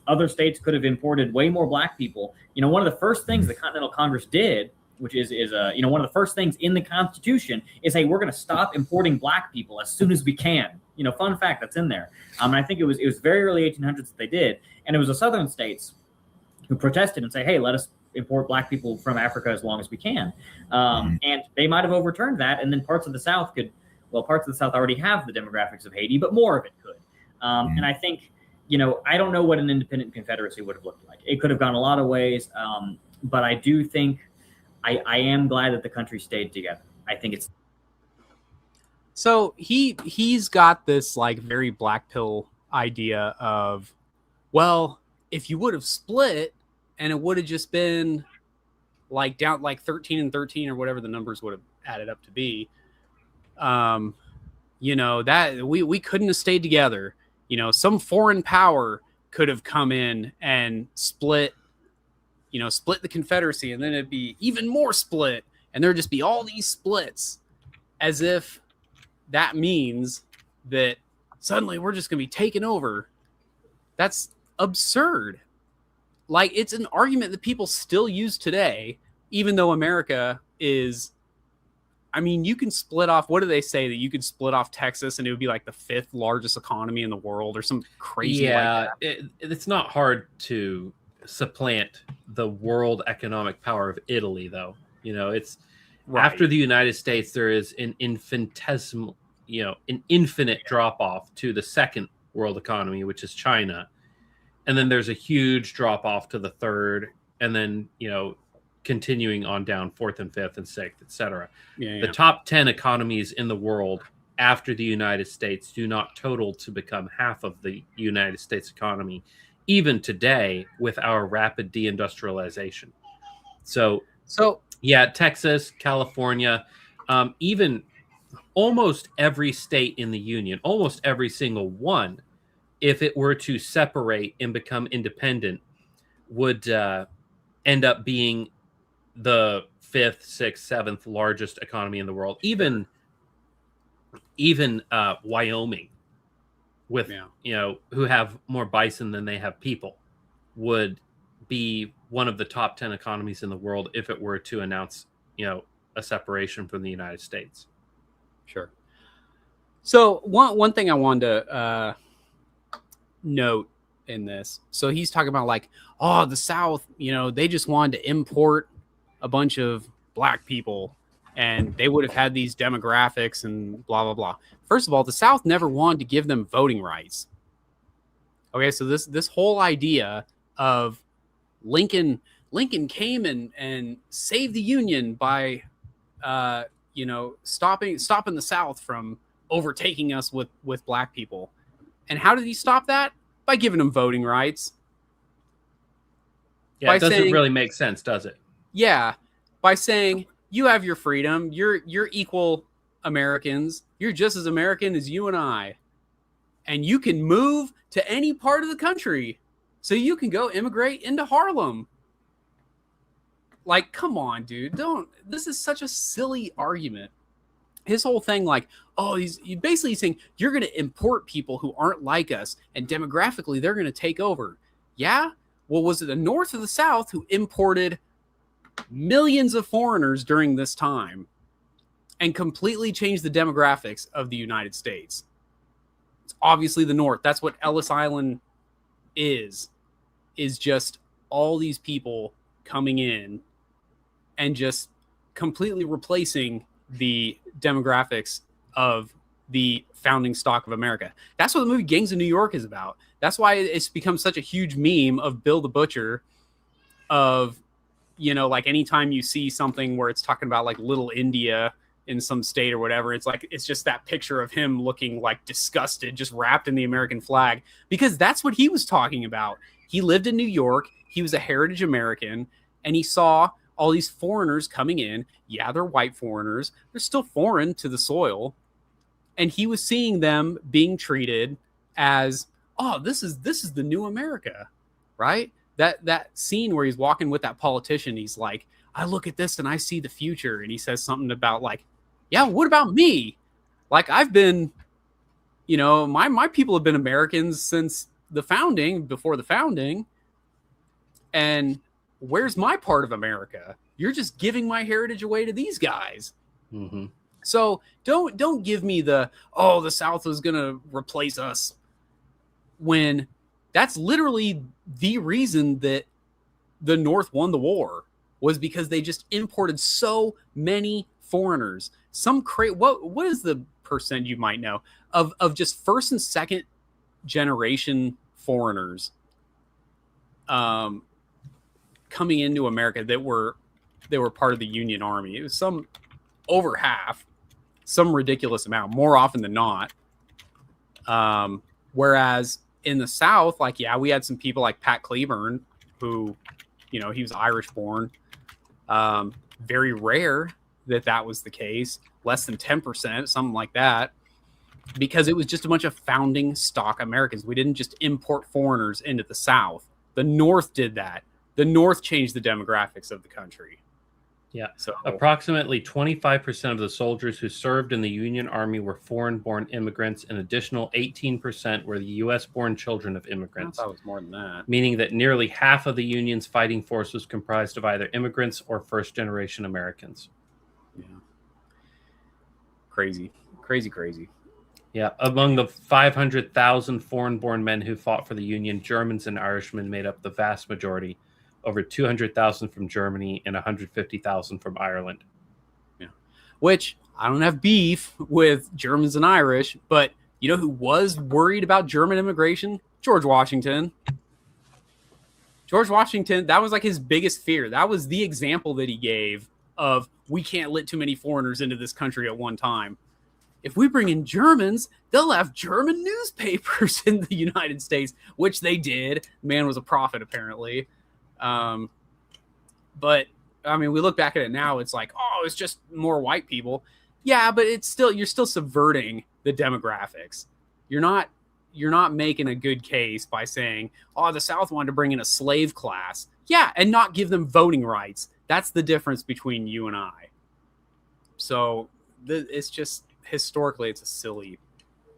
Other states could have imported way more black people. One of the first things the Continental Congress did, which is one of the first things in the Constitution, is, hey, we're going to stop importing black people as soon as we can. Fun fact, that's in there. And I think it was very early 1800s that they did, and it was the southern states who protested and say, hey, let us import black people from Africa as long as we can. And they might have overturned that, and then parts of the South already have the demographics of Haiti, but more of it could. And I think, I don't know what an independent Confederacy would have looked like. It could have gone a lot of ways, but I do think I am glad that the country stayed together. I think it's... So he's got this like very black pill idea of, well, if you would have split and it would have just been like down like 13 and 13 or whatever the numbers would have added up to be, that we couldn't have stayed together. some foreign power could have come in and split the Confederacy, and then it'd be even more split, and there'd just be all these splits, as if that means that suddenly we're just going to be taken over. That's absurd. Like, it's an argument that people still use today, even though America is, you can split off, what do they say, that you could split off Texas and it would be like the 5th largest economy in the world or some crazy like that. It's not hard to supplant the world economic power of Italy, though. It's right. After the United States, there is an infinitesimal, an infinite drop off to the 2nd world economy, which is China. And then there's a huge drop off to the 3rd, and then, continuing on down 4th and 5th and 6th, etc. The top 10 economies in the world after the United States do not total to become half of the United States economy, even today with our rapid deindustrialization. So yeah, Texas, California, even almost every state in the union, almost every single one, if it were to separate and become independent, would end up being the 5th, 6th, 7th largest economy in the world. Even Wyoming, with who have more bison than they have people, would be one of the top 10 economies in the world if it were to announce a separation from the United States. Sure. So one thing I wanted to note in this, so he's talking about like, the South, they just wanted to import a bunch of black people and they would have had these demographics and blah blah blah. First of all, the South never wanted to give them voting rights. Okay, so this whole idea of Lincoln came and saved the Union by stopping the South from overtaking us with black people. And how did he stop that? By giving them voting rights. Yeah, it doesn't really make sense, does it? Yeah, by saying you have your freedom, you're equal Americans, you're just as American as you and I, and you can move to any part of the country, so you can go immigrate into Harlem. Like, come on, dude, this is such a silly argument. His whole thing, like, he's basically saying you're going to import people who aren't like us, and demographically they're going to take over. Yeah? Well, was it the North or the South who imported millions of foreigners during this time and completely changed the demographics of the United States? It's obviously the North. That's what Ellis Island is just all these people coming in and just completely replacing the demographics of the founding stock of America. That's what the movie Gangs of New York is about. That's why it's become such a huge meme of Bill the Butcher, of, like anytime you see something where it's talking about like Little India in some state or whatever, it's like, it's just that picture of him looking like disgusted, just wrapped in the American flag, because that's what he was talking about. He lived in New York. He was a heritage American, and he saw all these foreigners coming in. Yeah, they're white foreigners. They're still foreign to the soil. And he was seeing them being treated as, this is the new America, right? That scene where he's walking with that politician, he's like, I look at this and I see the future. And he says something about like, yeah, what about me? Like, I've been, my people have been Americans since the founding, before the founding. And where's my part of America? You're just giving my heritage away to these guys. Mm-hmm. So don't give me the South is going to replace us, when that's literally the reason that the North won the war, was because they just imported so many foreigners. What is the percent, you might know, of just first and second generation foreigners coming into America that were part of the Union Army? It was some over half, some ridiculous amount, more often than not. Whereas in the South, like, yeah, we had some people like Pat Cleburne, who, he was Irish born. Very rare that was the case. Less than 10%, something like that. because it was just a bunch of founding stock Americans. We didn't just import foreigners into the South. The North did that. The North changed the demographics of the country. Yeah. So approximately 25% of the soldiers who served in the Union Army were foreign-born immigrants. An additional 18% were the U.S.-born children of immigrants. I thought it was more than that. Meaning that nearly half of the Union's fighting force was comprised of either immigrants or first-generation Americans. Yeah. Crazy. Yeah. Among the 500,000 foreign-born men who fought for the Union, Germans and Irishmen made up the vast majority. Over 200,000 from Germany and 150,000 from Ireland. Yeah. Which, I don't have beef with Germans and Irish, but you know who was worried about German immigration? George Washington. George Washington, that was like his biggest fear. That was the example that he gave of, we can't let too many foreigners into this country at one time. If we bring in Germans, they'll have German newspapers in the United States, which they did. Man was a prophet, apparently. But I mean, we look back at it now, it's like, oh, it's just more white people. Yeah, but it's still, you're still subverting the demographics. You're not making a good case by saying, oh, the South wanted to bring in a slave class. Yeah, and not give them voting rights. That's the difference between you and I. So it's just, historically, it's a silly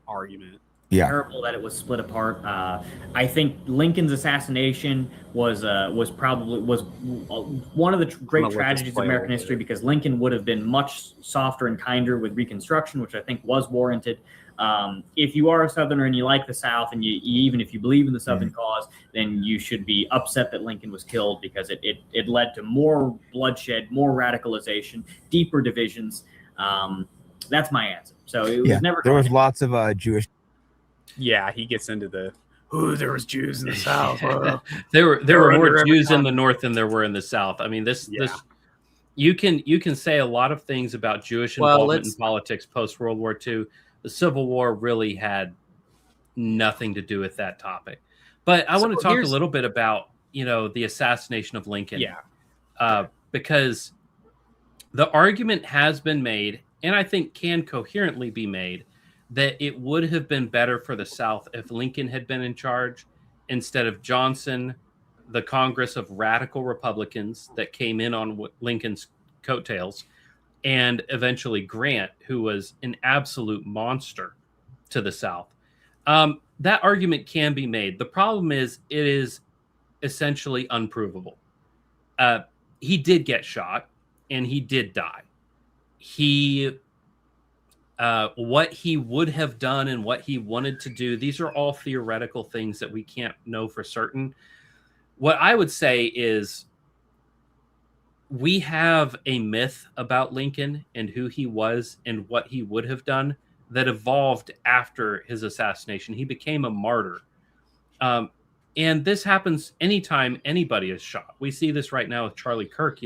argument. Yeah. Terrible that it was split apart. I think Lincoln's assassination was one of the great tragedies of American history, because Lincoln would have been much softer and kinder with Reconstruction, which I think was warranted. If you are a Southerner and you like the South, and even if you believe in the Southern cause, then you should be upset that Lincoln was killed, because it led to more bloodshed, more radicalization, deeper divisions. That's my answer. So it was never. There was lots of Jewish. Yeah, he gets into there was Jews in the South. there were more Jews in the North than there were in the South. I mean, this you can say a lot of things about Jewish involvement in politics post World War II. The Civil War really had nothing to do with that topic. But I want to talk a little bit about, the assassination of Lincoln. Yeah. Because the argument has been made, and I think can coherently be made, that it would have been better for the South if Lincoln had been in charge instead of Johnson, the Congress of radical Republicans that came in on Lincoln's coattails, and eventually Grant, who was an absolute monster to the South. That argument can be made. The problem is it is essentially unprovable. He did get shot, and he did die. What he would have done and what he wanted to do, these are all theoretical things that we can't know for certain. What I would say is we have a myth about Lincoln and who he was and what he would have done that evolved after his assassination. He became a martyr. And this happens anytime anybody is shot. We see this right now with Charlie Kirk,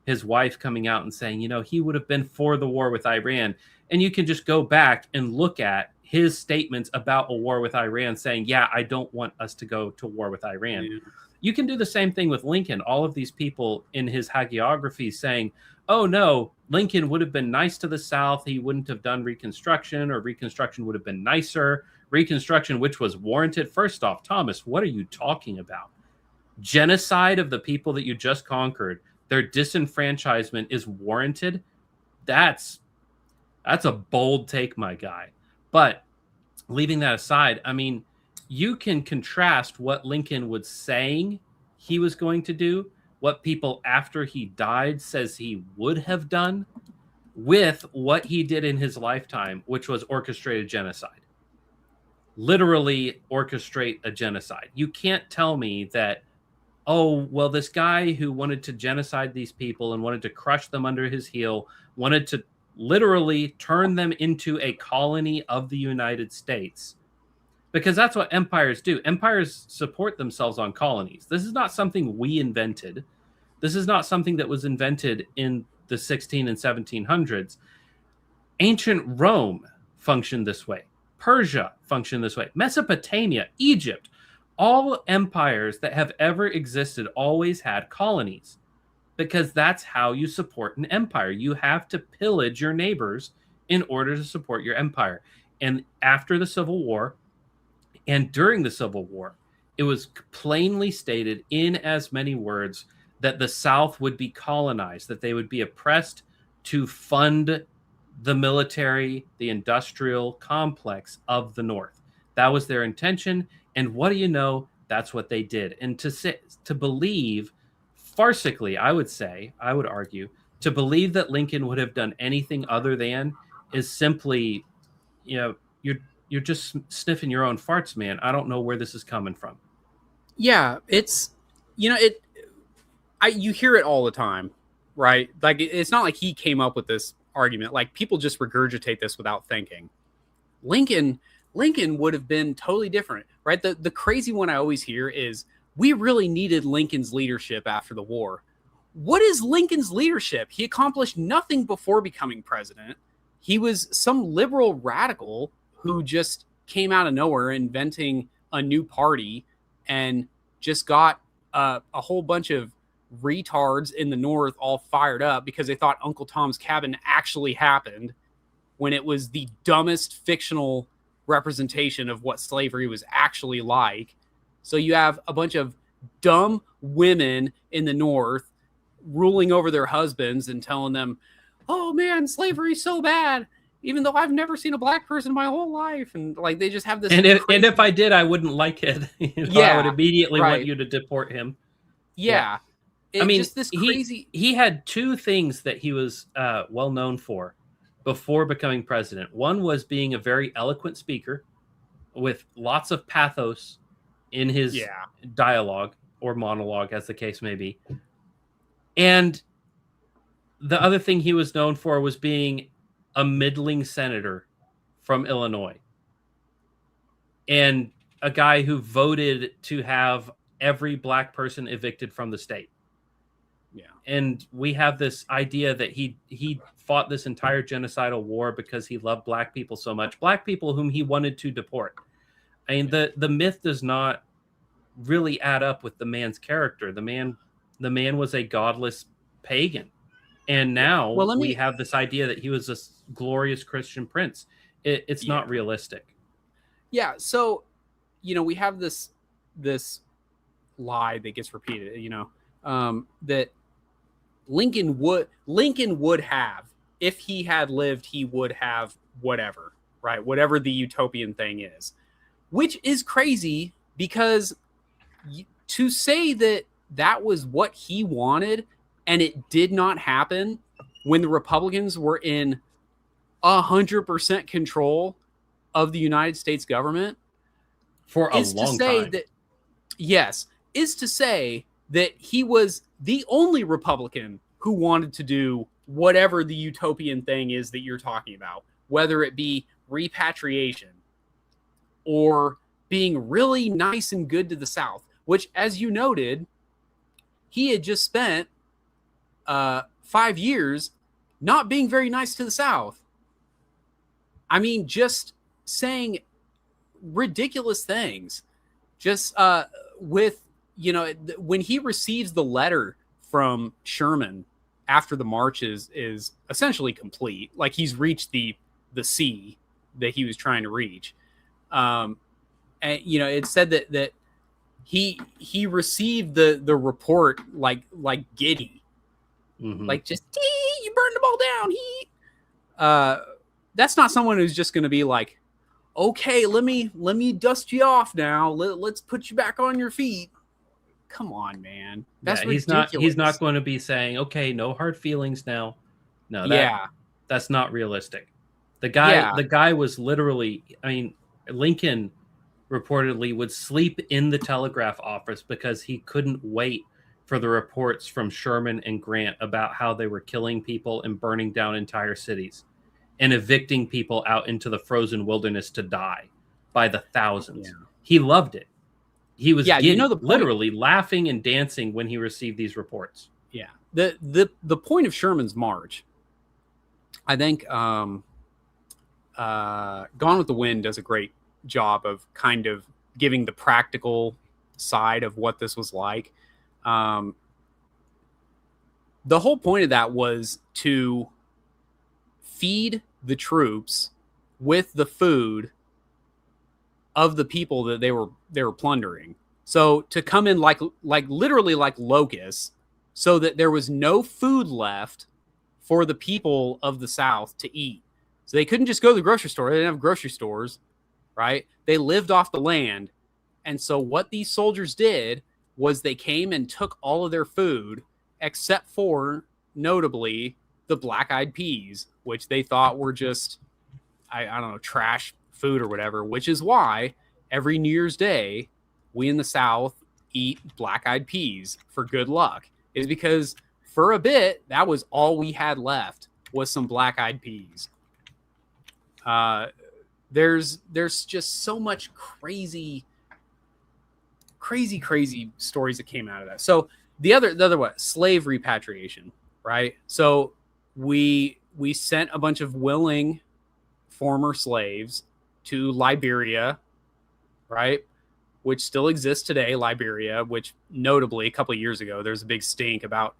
his wife coming out and saying, he would have been for the war with Iran. And you can just go back and look at his statements about a war with Iran saying, yeah, I don't want us to go to war with Iran. Yeah. You can do the same thing with Lincoln. All of these people in his hagiography saying, oh, no, Lincoln would have been nice to the South. He wouldn't have done Reconstruction, or Reconstruction would have been nicer. Reconstruction, which was warranted. First off, Thomas, what are you talking about? Genocide of the people that you just conquered, their disenfranchisement is warranted? That's a bold take, my guy. But leaving that aside, I mean, you can contrast what Lincoln was saying he was going to do, what people after he died says he would have done, with what he did in his lifetime, which was orchestrated genocide. Literally orchestrate a genocide. You can't tell me that, oh, well, this guy who wanted to genocide these people and wanted to crush them under his heel, wanted to literally turn them into a colony of the United States. Because that's what empires do. Empires support themselves on colonies. This is not something we invented. This is not something that was invented in the 16 and 1700s. Ancient Rome functioned this way. Persia functioned this way. Mesopotamia, Egypt, all empires that have ever existed always had colonies, because that's how you support an empire. You have to pillage your neighbors in order to support your empire. And after the Civil War and during the Civil War, it was plainly stated in as many words that the South would be colonized, that they would be oppressed to fund the military, the industrial complex of the North. That was their intention. And what do you know? That's what they did. And to believe, farcically, I would argue, to believe that Lincoln would have done anything other than is simply, you're just sniffing your own farts, man. I don't know where this is coming from. Yeah, it's, you hear it all the time, right? Like, it's not like he came up with this argument. Like, people just regurgitate this without thinking. Lincoln would have been totally different, right? The crazy one I always hear is, we really needed Lincoln's leadership after the war. What is Lincoln's leadership? He accomplished nothing before becoming president. He was some liberal radical who just came out of nowhere inventing a new party and just got a whole bunch of retards in the North all fired up because they thought Uncle Tom's Cabin actually happened, when it was the dumbest fictional representation of what slavery was actually like. So you have a bunch of dumb women in the North ruling over their husbands and telling them, oh man, slavery's so bad, even though I've never seen a black person in my whole life. And like, they just have this. And if I did, I wouldn't like it. I would immediately want you to deport him. Yeah. I mean, just this crazy. He had two things that he was well known for before becoming president. One was being a very eloquent speaker with lots of pathos in his dialogue or monologue, as the case may be. And the other thing he was known for was being a middling senator from Illinois, and a guy who voted to have every black person evicted from the state. Yeah. And we have this idea that he fought this entire genocidal war because he loved black people so much, black people whom he wanted to deport. I mean, the myth does not really add up with the man's character. The man was a godless pagan. And now we have this idea that he was a glorious Christian prince. It's not realistic. Yeah. So, we have this lie that gets repeated, that Lincoln would have, if he had lived, he would have whatever, right? Whatever the utopian thing is, which is crazy, because to say that was what he wanted and it did not happen when the Republicans were in 100% control of the United States government for a long time. Is to say that he was the only Republican who wanted to do whatever the utopian thing is that you're talking about, whether it be repatriation or being really nice and good to the South, which, as you noted, he had just spent 5 years not being very nice to the South. I mean, just saying ridiculous things. Just with, when he receives the letter from Sherman after the march is essentially complete, like he's reached the sea that he was trying to reach. And, it said that he received the report like giddy. Mm-hmm. Like, just, you burned them all down. That's not someone who's just going to be like, okay, let me dust you off now. Let's put you back on your feet. Come on, man. That's ridiculous. He's not going to be saying, okay, no hard feelings now. No, that's not realistic. The guy was literally, I mean, Lincoln reportedly would sleep in the telegraph office because he couldn't wait for the reports from Sherman and Grant about how they were killing people and burning down entire cities and evicting people out into the frozen wilderness to die by the thousands. Yeah. He loved it. He was literally laughing and dancing when he received these reports. Yeah. The point of Sherman's march, I think Gone with the Wind does a great job of kind of giving the practical side of what this was like. The whole point of that was to feed the troops with the food of the people that they were plundering. So to come in like literally like locusts, so that there was no food left for the people of the South to eat. So they couldn't just go to the grocery store. They didn't have grocery stores, right? They lived off the land. And so what these soldiers did was they came and took all of their food, except for, notably, the black-eyed peas, which they thought were just, I don't know, trash food or whatever, which is why every New Year's Day, we in the South eat black-eyed peas for good luck. Is because for a bit, that was all we had left was some black-eyed peas. There's just so much crazy stories that came out of that. So the other what? Slave repatriation, right? So we sent a bunch of willing former slaves to Liberia, right? Which still exists today, Liberia, which notably a couple of years ago, there's a big stink about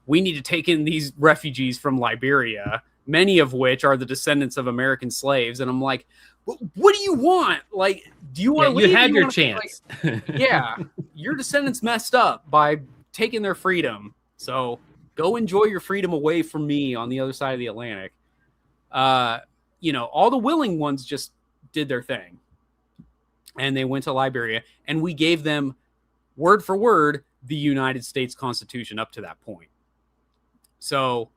we need to take in these refugees from Liberia, many of which are the descendants of American slaves. And I'm like, what do you want? Like, do you want to leave? You had your chance. Like, yeah, your descendants messed up by taking their freedom. So go enjoy your freedom away from me on the other side of the Atlantic. All the willing ones just did their thing. And they went to Liberia, and we gave them, word for word, the United States Constitution up to that point. So,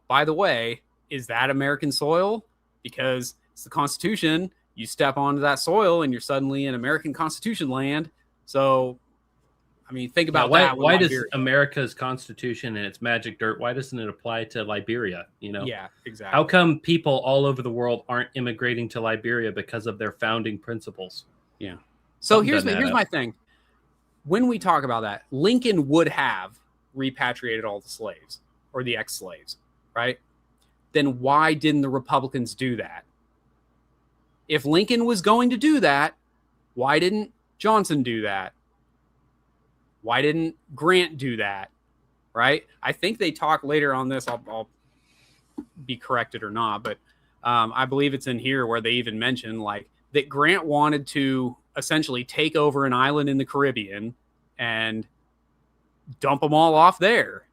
by the way, is that American soil? Because it's the Constitution. You step onto that soil, and you're suddenly in American Constitution land. So, I mean, think about that. Why does America's Constitution and its magic dirt, why doesn't it apply to Liberia? Yeah, exactly. How come people all over the world aren't immigrating to Liberia because of their founding principles? Yeah. So here's my thing. When we talk about that, Lincoln would have repatriated all the slaves or the ex-slaves, right? Then why didn't the Republicans do that? If Lincoln was going to do that, why didn't Johnson do that? Why didn't Grant do that? Right? I think they talk later on this. I'll be corrected or not, but I believe it's in here where they even mention like that Grant wanted to essentially take over an island in the Caribbean and dump them all off there.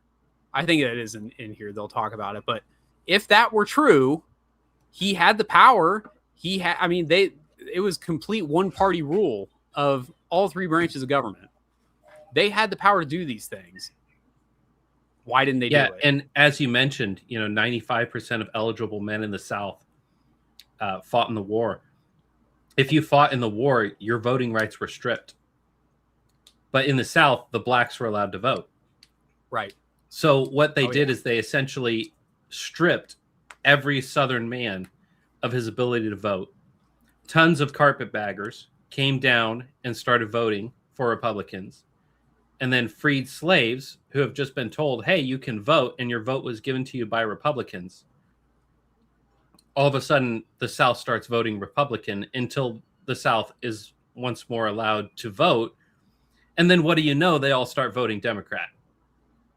I think that is in here. They'll talk about it. But if that were true, he had the power. It was complete one-party rule of all three branches of government. They had the power to do these things. Why didn't they do it? And as you mentioned, 95% of eligible men in the South fought in the war. If you fought in the war, your voting rights were stripped. But in the South, the blacks were allowed to vote. Right. So what they did is they essentially stripped every Southern man of his ability to vote. Tons of carpetbaggers came down and started voting for Republicans. And then freed slaves who have just been told, hey, you can vote, and your vote was given to you by Republicans. All of a sudden, the South starts voting Republican until the South is once more allowed to vote. And then what do you know? They all start voting Democrat.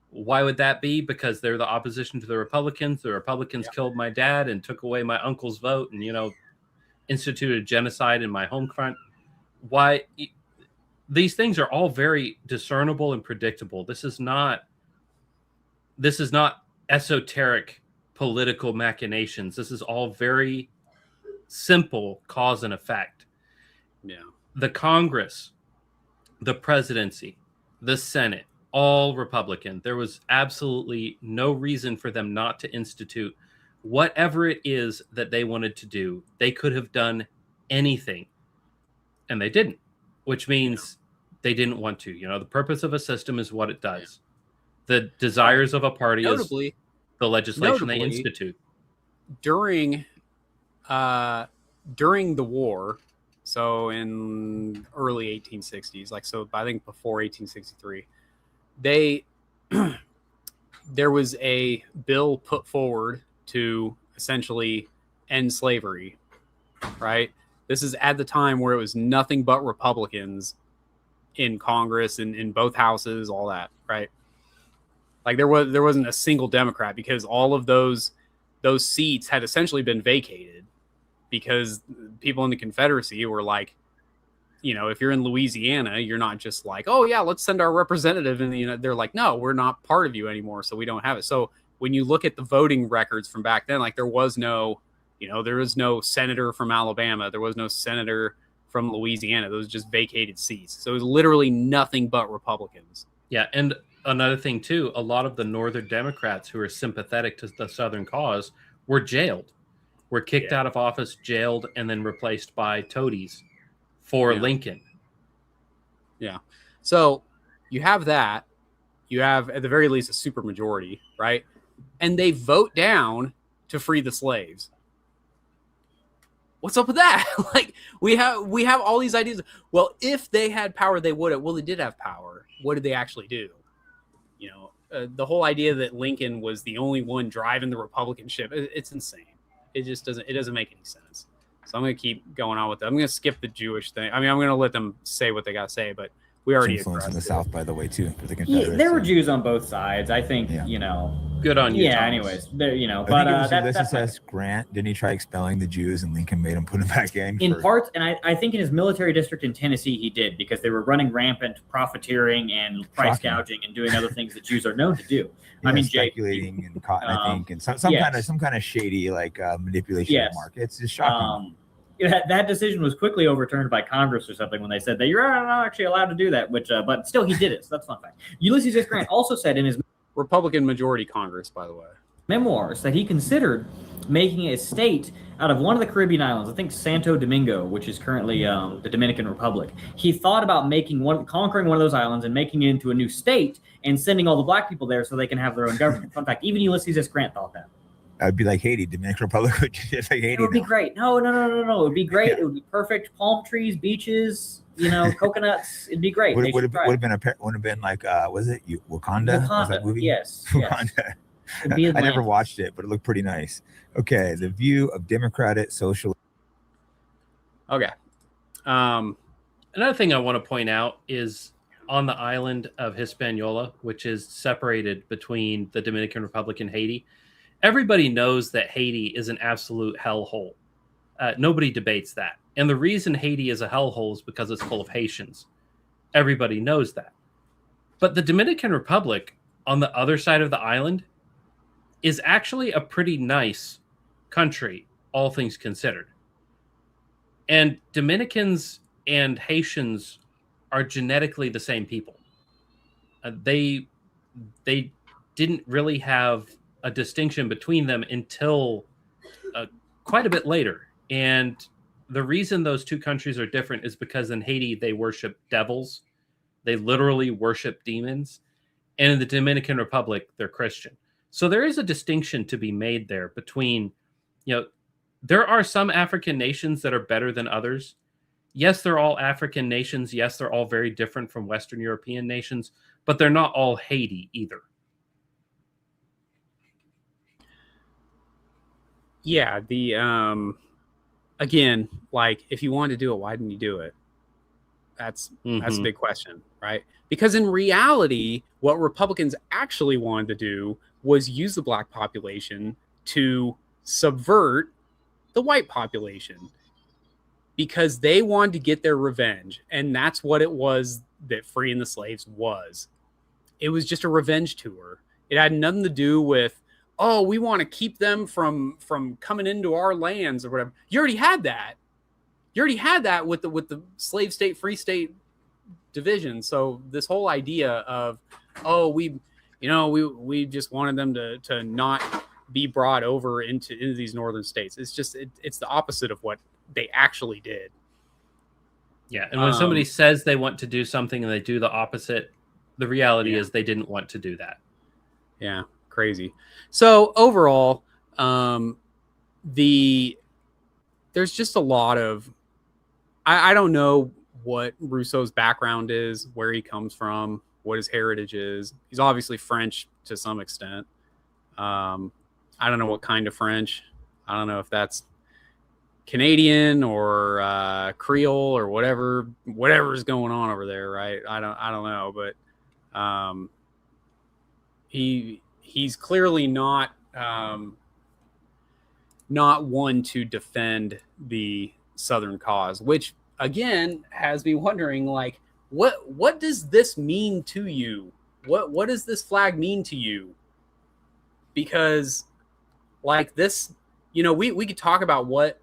Why would that be? Because they're the opposition to the Republicans. The Republicans killed my dad and took away my uncle's vote and, instituted genocide in my home front. Why? These things are all very discernible and predictable. This is not esoteric political machinations. This is all very simple cause and effect. Yeah. The Congress, the presidency, the Senate, all Republican. There was absolutely no reason for them not to institute whatever it is that they wanted to do. They could have done anything, and they didn't. Which means they didn't want to. The purpose of a system is what it does. The desires of a party is the legislation they institute. During the war, so in early 1860s, I think before 1863, there was a bill put forward to essentially end slavery, right? This is at the time where it was nothing but Republicans in Congress and in both houses, all that, right? Like there wasn't a single Democrat because all of those seats had essentially been vacated because people in the Confederacy were like, if you're in Louisiana, you're not just like, oh yeah, let's send our representative. And they're like, no, we're not part of you anymore, so we don't have it. So when you look at the voting records from back then, like there was no senator from Alabama, there was no senator from Louisiana. Those just vacated seats. So it was literally nothing but Republicans. Yeah, and another thing too, a lot of the Northern Democrats who are sympathetic to the Southern cause were jailed, were kicked out of office, jailed, and then replaced by toadies for Lincoln. Yeah. So you have that. You have, at the very least, a supermajority, right? And they vote down to free the slaves. What's up with that? Like we have all these ideas. Well, if they had power, they would have. Well, they did have power. What did they actually do? The whole idea that Lincoln was the only one driving the Republican ship, it's insane. It just doesn't make any sense. So I'm going to keep going on with that. I'm going to skip the Jewish thing. I mean, I'm going to let them say what they got to say, but we already influence in the South, by the way, too, for the Confederates. Yeah, there were Jews on both sides. I think, good on you. Yeah. Thomas. Anyways, there, I think it was Ulysses S. Grant. Didn't he try expelling the Jews, and Lincoln made him put them back in? In parts, and I think in his military district in Tennessee, he did, because they were running rampant profiteering and price gouging and doing other things that Jews are known to do. Yeah, I mean, speculating and cotton, I think, and some kind of shady manipulation of markets. It's shocking. That decision was quickly overturned by Congress or something when they said that you're not actually allowed to do that, but still he did it. So that's a fun fact. Ulysses S. Grant also said in his Republican majority Congress, by the way, memoirs that he considered making a state out of one of the Caribbean islands, I think Santo Domingo, which is currently the Dominican Republic. He thought about conquering one of those islands and making it into a new state and sending all the black people there so they can have their own government. Fun fact, even Ulysses S. Grant thought that. I'd be like Haiti, Dominican Republic would just like Haiti. It would be great. No. It would be great. Yeah. It would be perfect. Palm trees, beaches, coconuts. It'd be great. Would have been like was it Wakanda? Was that movie? Yes. Wakanda. Yes. I never watched it, but it looked pretty nice. Okay, the view of democratic social. Okay. Another thing I want to point out is on the island of Hispaniola, which is separated between the Dominican Republic and Haiti. Everybody knows that Haiti is an absolute hellhole. Nobody debates that. And the reason Haiti is a hellhole is because it's full of Haitians. Everybody knows that. But the Dominican Republic, on the other side of the island, is actually a pretty nice country, all things considered. And Dominicans and Haitians are genetically the same people. They didn't really have a distinction between them until quite a bit later. And the reason those two countries are different is because in Haiti, they worship devils. They literally worship demons. And in the Dominican Republic, they're Christian. So there is a distinction to be made there between, there are some African nations that are better than others. Yes, they're all African nations. Yes, they're all very different from Western European nations, but they're not all Haiti either. Yeah, again, like if you wanted to do it, why didn't you do it? That's a big question, right? Because in reality, what Republicans actually wanted to do was use the black population to subvert the white population, because they wanted to get their revenge. And that's what it was that freeing the slaves was. It was just a revenge tour. It had nothing to do with, oh, we want to keep them from coming into our lands or whatever. You already had that. You already had that with the slave state, free state division. So this whole idea of, oh, we just wanted them to not be brought over into these northern states. It's just it's the opposite of what they actually did. Yeah, and when somebody says they want to do something and they do the opposite, the reality is they didn't want to do that. Yeah. Crazy. So overall, there's just a lot of, I don't know what Rhousseau's background is, where he comes from, what his heritage is. He's obviously French to some extent. I don't know what kind of French. I don't know if that's Canadian or Creole or whatever's going on over there, right? I don't know, but he's clearly not not one to defend the Southern cause, which again has me wondering, like, what does this mean to you? What does this flag mean to you? Because like this, we could talk about what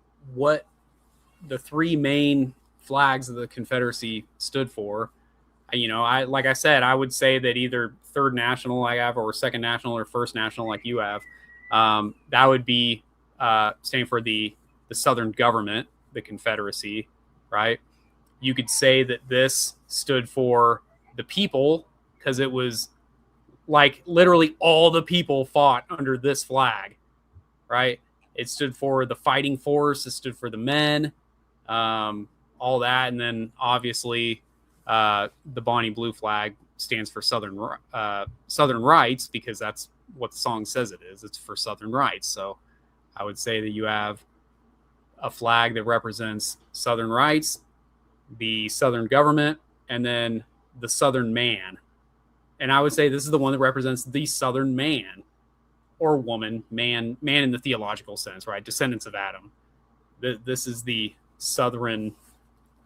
the three main flags of the Confederacy stood for. Like I said, I would say that either Third National like I have, or Second National, or First National like you have, that would be standing for the Southern government, the Confederacy, right? You could say that this stood for the people, because it was like literally all the people fought under this flag, right? It stood for the fighting force. It stood for the men, all that. And then obviously the Bonnie Blue flag stands for Southern rights, because that's what the song says it is. It's for Southern rights. So I would say that you have a flag that represents Southern rights, the Southern government, and then the Southern man. And I would say this is the one that represents the Southern man or woman, man in the theological sense, right? Descendants of Adam. This is the Southern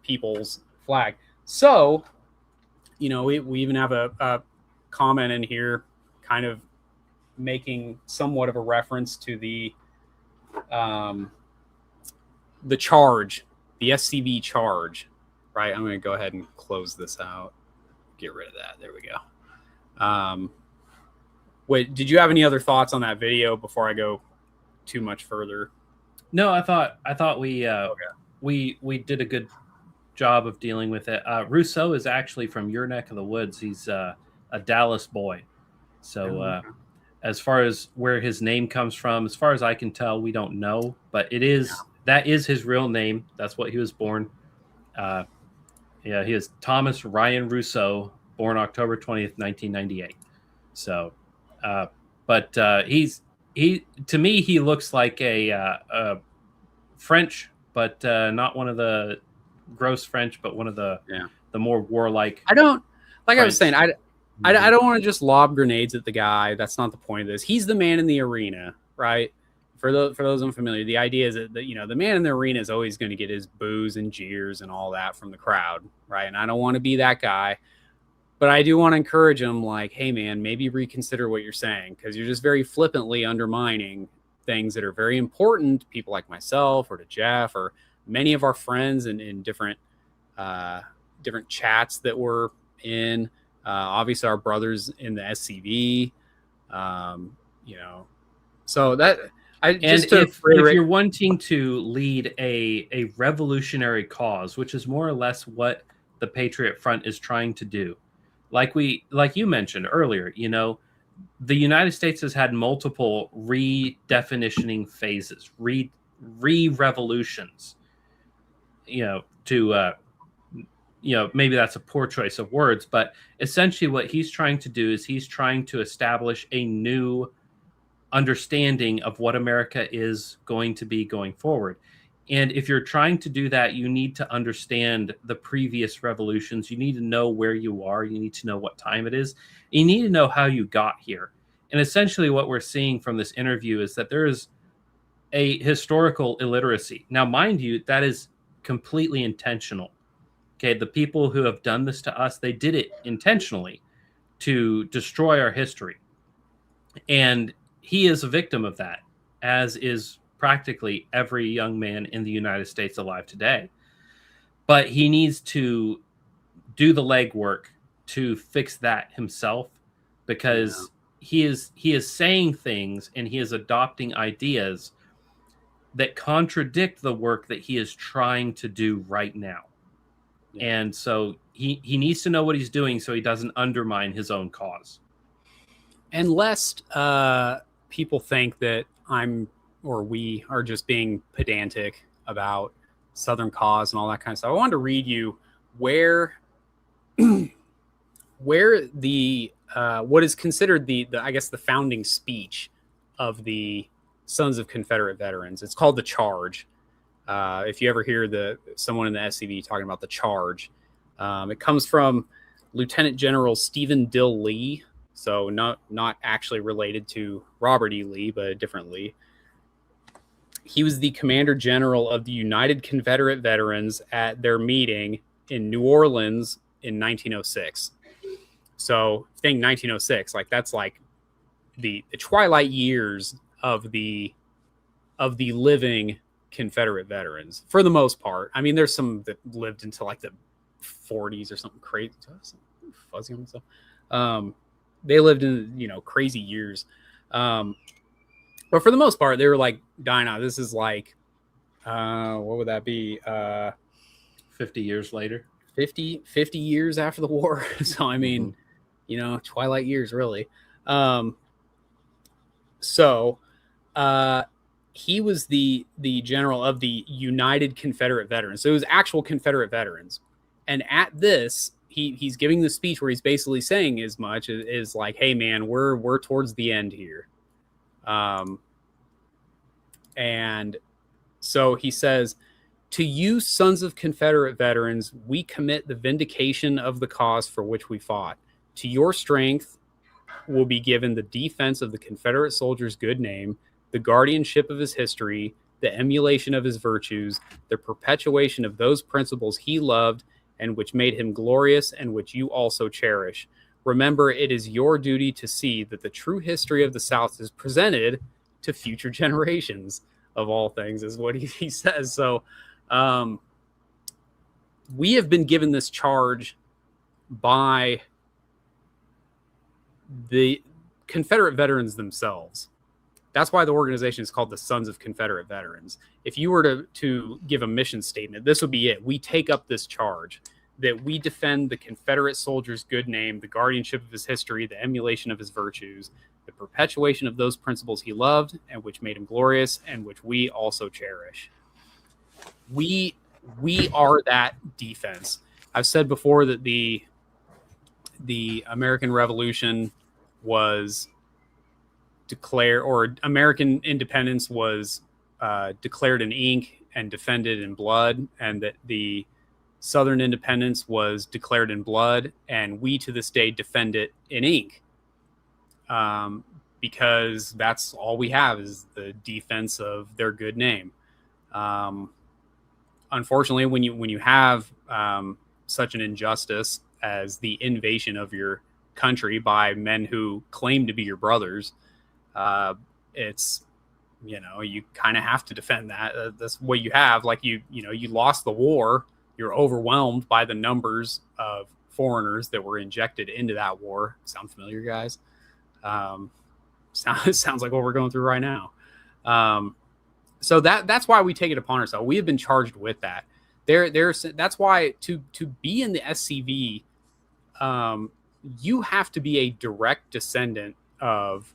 people's flag. So, we even have a comment in here kind of making somewhat of a reference to the charge, the SCV charge, right? I'm going to go ahead and close this out. Get rid of that. There we go. Wait, did you have any other thoughts on that video before I go too much further? No, I thought we did a good job of dealing with it. Rhousseau is actually from your neck of the woods. He's a Dallas boy. So as far as where his name comes from, as far as I can tell, we don't know, but that is his real name. That's what he was born. He is Thomas Ryan Rhousseau, born October 20th, 1998. So, to me, he looks like a French, but not one of the gross French, but one of the more warlike. I don't, like French. I was saying, I don't want to just lob grenades at the guy. That's not the point of this. He's the man in the arena, right? For those unfamiliar, the idea is that the man in the arena is always going to get his boos and jeers and all that from the crowd, right? And I don't want to be that guy, but I do want to encourage him, like, hey man, maybe reconsider what you're saying, because you're just very flippantly undermining things that are very important to people like myself, or to Jeff, or many of our friends in different chats that we're in. Obviously, our brothers in the SCV, so that. If you're wanting to lead a revolutionary cause, which is more or less what the Patriot Front is trying to do, like you mentioned earlier, the United States has had multiple redefinitioning phases, re-revolutions. Maybe that's a poor choice of words, but essentially what he's trying to do is he's trying to establish a new understanding of what America is going to be going forward. And if you're trying to do that, you need to understand the previous revolutions. You need to know where you are. You need to know what time it is. You need to know how you got here. And essentially what we're seeing from this interview is that there is a historical illiteracy. Now, mind you, that is completely intentional. Okay, the people who have done this to us, they did it intentionally to destroy our history. And he is a victim of that, as is practically every young man in the United States alive today. But he needs to do the legwork to fix that himself, because he is saying things and he is adopting ideas that contradict the work that he is trying to do right now. Yeah. And so he needs to know what he's doing so he doesn't undermine his own cause. And lest people think that we are just being pedantic about Southern cause and all that kind of stuff, I wanted to read you where the what is considered the I guess the founding speech of the Sons of Confederate Veterans. It's called The Charge. If you ever hear someone in the SCV talking about the charge, it comes from Lieutenant General Stephen Dill Lee. So not actually related to Robert E. Lee, but a different Lee. he was the commander general of the United Confederate Veterans at their meeting in New Orleans in 1906. So think 1906, like that's like the twilight years of the living Confederate veterans for the most part. I mean, there's some that lived until like the 40s or something crazy. Fuzzy on myself. They lived in, crazy years. But for the most part, they were like dying out. This is like, what would that be? 50 years later. 50 years after the war. So, I mean, twilight years, really. He was the general of the United Confederate Veterans. So it was actual Confederate veterans. And at this, he's giving the speech where he's basically saying as much is like, hey man, we're towards the end here. And so he says, to you sons of Confederate veterans, we commit the vindication of the cause for which we fought. To your strength will be given the defense of the Confederate soldier's good name, the guardianship of his history, the emulation of his virtues, the perpetuation of those principles he loved and which made him glorious and which you also cherish. Remember, it is your duty to see that the true history of the South is presented to future generations, of all things, is what he says. So we have been given this charge by the Confederate veterans themselves. That's why the organization is called the Sons of Confederate Veterans. If you were to give a mission statement, this would be it. We take up this charge that we defend the Confederate soldier's good name, the guardianship of his history, the emulation of his virtues, the perpetuation of those principles he loved and which made him glorious and which we also cherish. We are that defense. I've said before that the American Revolution was declared, or American independence was declared in ink and defended in blood, and that the Southern independence was declared in blood, and we to this day defend it in ink, because that's all we have is the defense of their good name. Unfortunately, when you have such an injustice as the invasion of your country by men who claim to be your brothers, it's, you kind of have to defend that. That's what you have. Like you lost the war. You're overwhelmed by the numbers of foreigners that were injected into that war. Sound familiar, guys? Sounds like what we're going through right now. So that's why we take it upon ourselves. We have been charged with that. That's why to be in the SCV, you have to be a direct descendant of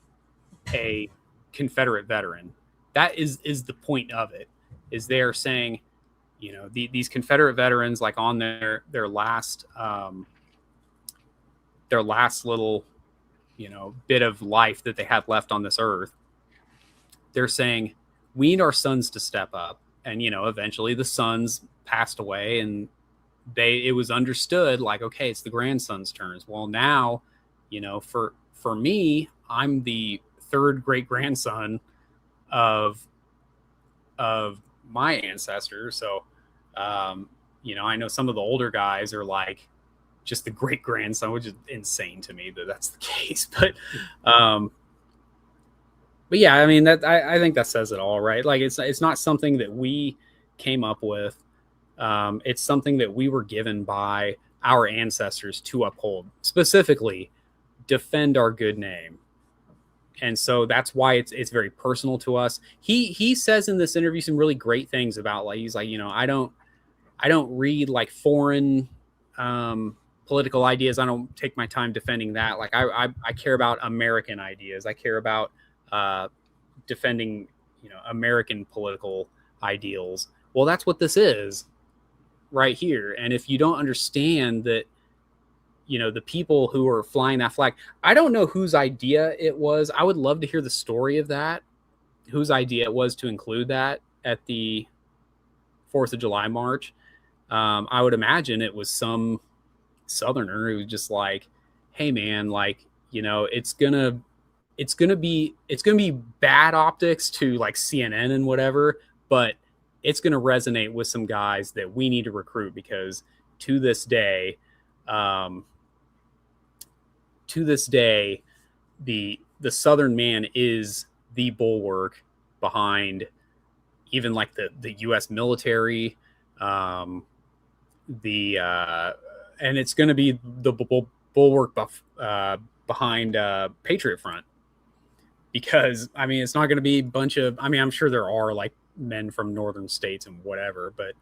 a Confederate veteran. That is the point of it. Is they're saying, these Confederate veterans, like on their last little, bit of life that they had left on this earth, they're saying we need our sons to step up. And eventually the sons passed away, and it was understood like, okay, it's the grandson's turns. Well, now, for me, I'm the third great grandson of my ancestors. So, I know some of the older guys are like just the great grandson, which is insane to me that that's the case. But yeah, I mean, that I think that says it all, right? Like it's not something that we came up with. It's something that we were given by our ancestors to uphold, specifically defend our good name. And so that's why it's very personal to us. He says in this interview some really great things about, like, he's like, I don't read like foreign political ideas. I don't take my time defending that. Like I care about American ideas. I care about defending, American political ideals. Well, that's what this is right here. And if you don't understand that, the people who are flying that flag, I don't know whose idea it was. I would love to hear the story of that, whose idea it was to include that at the 4th of July march. I would imagine it was some Southerner who was just like, hey man, like, it's gonna it's gonna be bad optics to like CNN and whatever, but it's gonna resonate with some guys that we need to recruit, because to this day, the Southern man is the bulwark behind even like the U.S. military, and it's going to be the bulwark behind Patriot Front, because I mean it's not going to be a bunch of, I mean I'm sure there are like men from northern states and whatever, but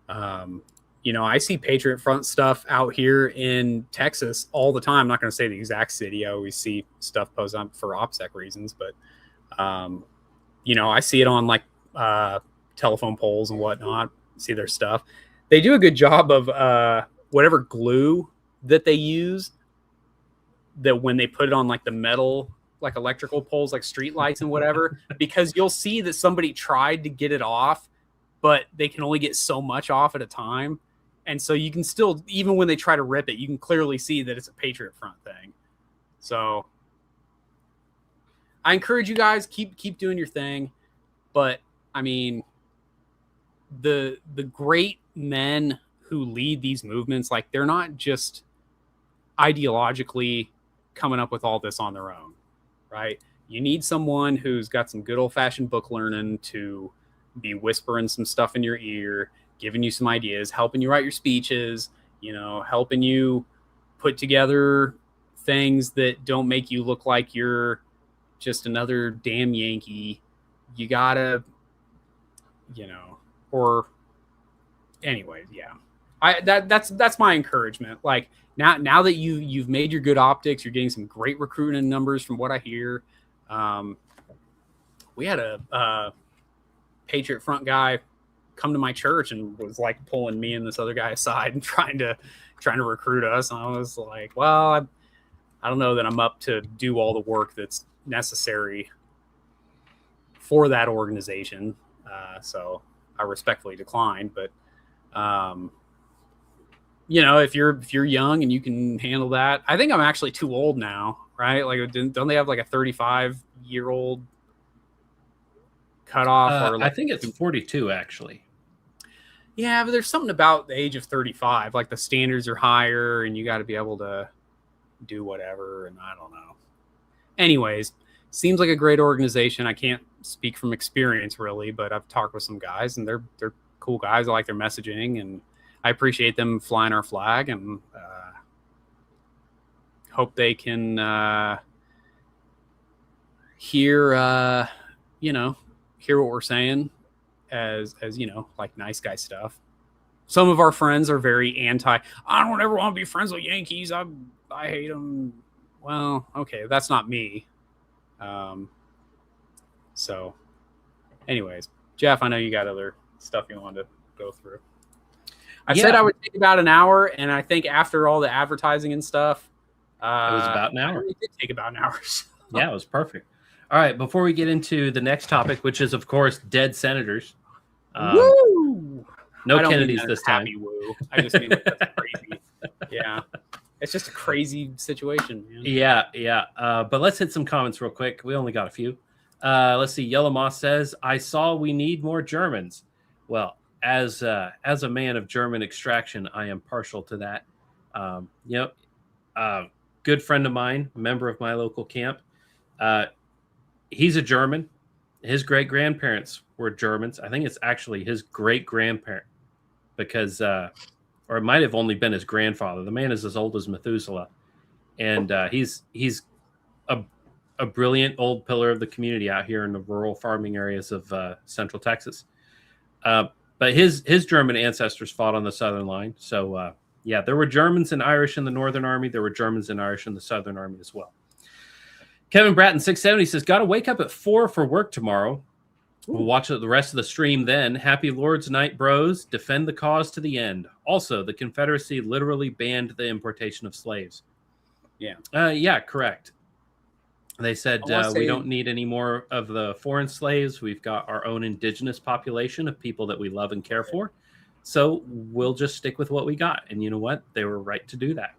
I see Patriot Front stuff out here in Texas all the time. I'm not going to say the exact city. I always see stuff posted on for OPSEC reasons, but I see it on like telephone poles and whatnot. See their stuff. They do a good job of whatever glue that they use, that when they put it on like the metal, like electrical poles, like street lights and whatever, because you'll see that somebody tried to get it off, but they can only get so much off at a time. And so you can still, even when they try to rip it, you can clearly see that it's a Patriot Front thing. So I encourage you guys, keep doing your thing. But I mean, the great men who lead these movements, like they're not just ideologically coming up with all this on their own, right? You need someone who's got some good old-fashioned book learning to be whispering some stuff in your ear, giving you some ideas, helping you write your speeches, helping you put together things that don't make you look like you're just another damn Yankee. You gotta, or anyways, yeah. That's my encouragement. Like now that you've made your good optics, you're getting some great recruiting numbers from what I hear. We had a Patriot Front guy come to my church and was like pulling me and this other guy aside and trying to recruit us. And I was like, well, I don't know that I'm up to do all the work that's necessary for that organization. So I respectfully declined, but if you're young and you can handle that, I think I'm actually too old now, right? Like, don't they have like a 35-year-old cutoff? Or like, I think it's 42 actually. Yeah, but there's something about the age of 35. Like the standards are higher and you got to be able to do whatever. And I don't know. Anyways, seems like a great organization. I can't speak from experience really, but I've talked with some guys and they're cool guys. I like their messaging and I appreciate them flying our flag, and hope they can hear what we're saying as like nice guy stuff. Some of our friends are very anti. I don't ever want to be friends with Yankees. I hate them. Well, okay, that's not me. So, anyways, Jeff, I know you got other stuff you wanted to go through. I said I would take about an hour, and I think after all the advertising and stuff, it was about an hour. It did take about an hour. So. Yeah, it was perfect. All right, before we get into the next topic, which is, of course, dead senators. Woo! No Kennedys this time. Woo. I just mean like, that's crazy. Yeah. It's just a crazy situation, man. Yeah. But let's hit some comments real quick. We only got a few. Let's see. Yellow Moss says, I saw we need more Germans. Well, as a man of German extraction, I am partial to that. Good friend of mine, member of my local camp. He's a German. His great-grandparents were Germans. I think it's actually his great-grandparent because, or it might have only been his grandfather. The man is as old as Methuselah. And he's a brilliant old pillar of the community out here in the rural farming areas of central Texas. But his German ancestors fought on the Southern line. So, there were Germans and Irish in the Northern Army. There were Germans and Irish in the Southern Army as well. Kevin Bratton, 670, says, got to wake up at 4 for work tomorrow. Ooh. We'll watch the rest of the stream then. Happy Lord's Night, bros. Defend the cause to the end. Also, the Confederacy literally banned the importation of slaves. Yeah, correct. They said we don't need any more of the foreign slaves. We've got our own indigenous population of people that we love and care for. So we'll just stick with what we got. And you know what? They were right to do that.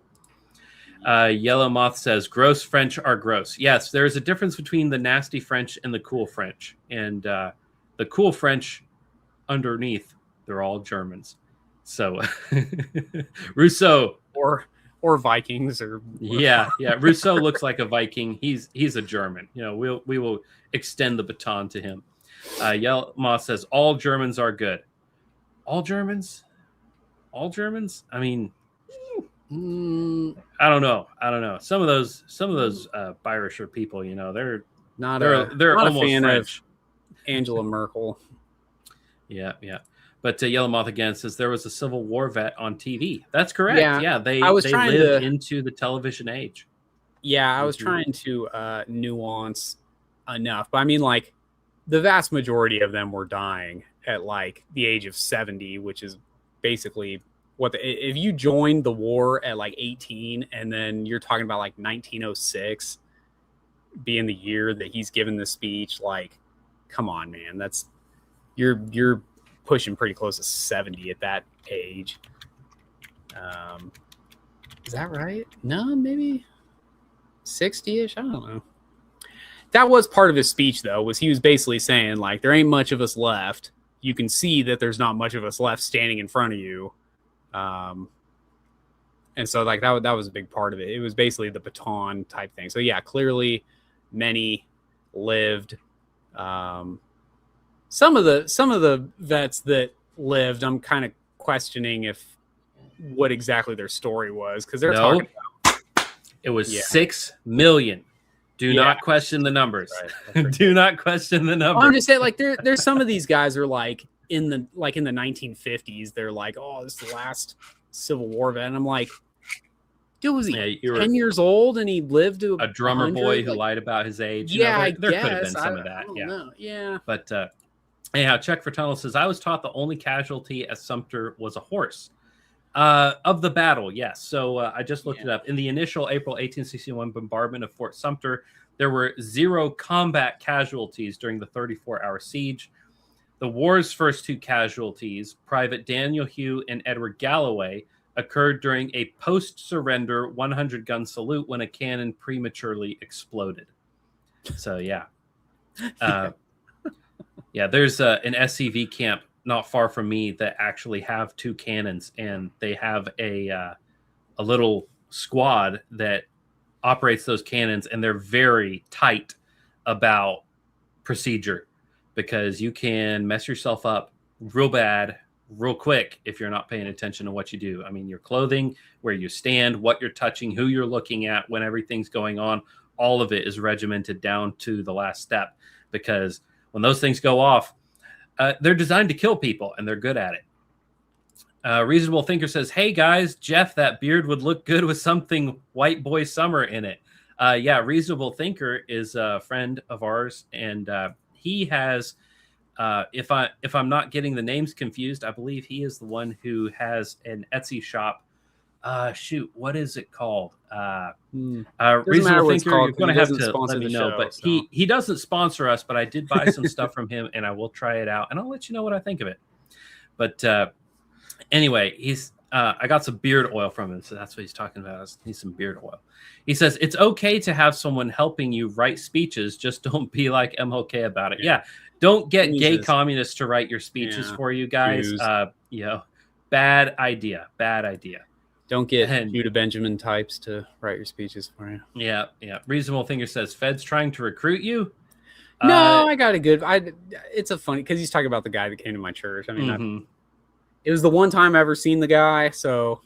Yellow Moth says, gross French are gross. Yes, there's a difference between the nasty French and the cool French. And the cool French underneath, they're all Germans. So Rhousseau. Or Vikings or yeah. Rhousseau looks like a Viking. He's a German. We will extend the baton to him. Yellow Moth says, all Germans are good. All Germans? All Germans? I mean, I don't know. Some of those Bairischer people, they're not they're not almost a fan French. of Angela Merkel. Yeah. But Yellow Moth again says there was a Civil War vet on TV. That's correct. Yeah, they lived into the television age. Yeah, I was trying to nuance enough, but I mean, like, the vast majority of them were dying at like the age of 70, which is basically if you joined the war at like 18, and then you're talking about like 1906 being the year that he's given the speech, like, come on, man, that's you're pushing pretty close to 70 at that age. Is that right? No, maybe 60-ish. I don't know. That was part of his speech, though, was he was basically saying, like, there ain't much of us left. You can see that there's not much of us left standing in front of you. And so, like, that was a big part of it. It was basically the baton type thing. So, yeah, clearly many lived. Some of the vets that lived, I'm kind of questioning what exactly their story was, because they're talking about it was 6 million. Do not question the numbers. Right. Do not question the numbers. I'm just saying, like, there's some of these guys are like in the 1950s. They're like, oh, this is the last Civil War vet, and I'm like, dude, was he 10 years old and he lived to a drummer 100? Boy who lied about his age? There could have been some of that. Yeah. But anyhow, Check for Tunnel says, I was taught the only casualty at Sumter was a horse. Of the battle, yes. So I just looked it up. In the initial April 1861 bombardment of Fort Sumter, there were 0 combat casualties during the 34-hour siege. The war's first 2 casualties, Private Daniel Hugh and Edward Galloway, occurred during a post-surrender 100-gun salute when a cannon prematurely exploded. So, yeah. There's an SCV camp not far from me that actually have 2 cannons, and they have a little squad that operates those cannons, and they're very tight about procedure, because you can mess yourself up real bad real quick if you're not paying attention to what you do. I mean, your clothing, where you stand, what you're touching, who you're looking at, when everything's going on, all of it is regimented down to the last step, because when those things go off, they're designed to kill people, and they're good at it. Reasonable Thinker says, hey, guys, Jeff, that beard would look good with something White Boy Summer in it. Reasonable Thinker is a friend of ours, and he has, if I'm not getting the names confused, I believe he is the one who has an Etsy shop. What is it called? Reasonable Thinker, you're going to have to let me know. But he doesn't sponsor us, but I did buy some stuff from him, and I will try it out, and I'll let you know what I think of it. But anyway, I got some beard oil from him, so that's what he's talking about. He's some beard oil. He says, it's okay to have someone helping you write speeches, just don't be like MLK about it. Yeah, don't get gay communists to write your speeches for you guys. Bad idea. Don't get Judah Benjamin types to write your speeches for you. Yeah. Reasonable Thinker says, Fed's trying to recruit you? No, I got a good... it's a funny... Because he's talking about the guy that came to my church. I mean, it was the one time I ever seen the guy, so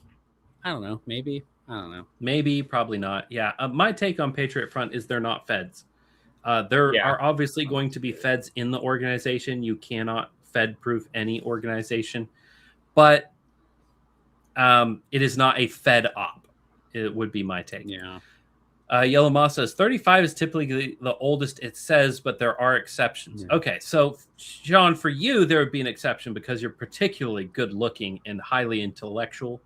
I don't know. Maybe. I don't know. Maybe, probably not. Yeah. My take on Patriot Front is they're not feds. There are obviously going to be feds in the organization. You cannot Fed-proof any organization. But... it is not a Fed op. It would be my take. Yeah. Yellow Moss says 35 is typically the oldest it says, but there are exceptions. Yeah. Okay, so Sean, for you, there would be an exception because you're particularly good looking and highly intellectual,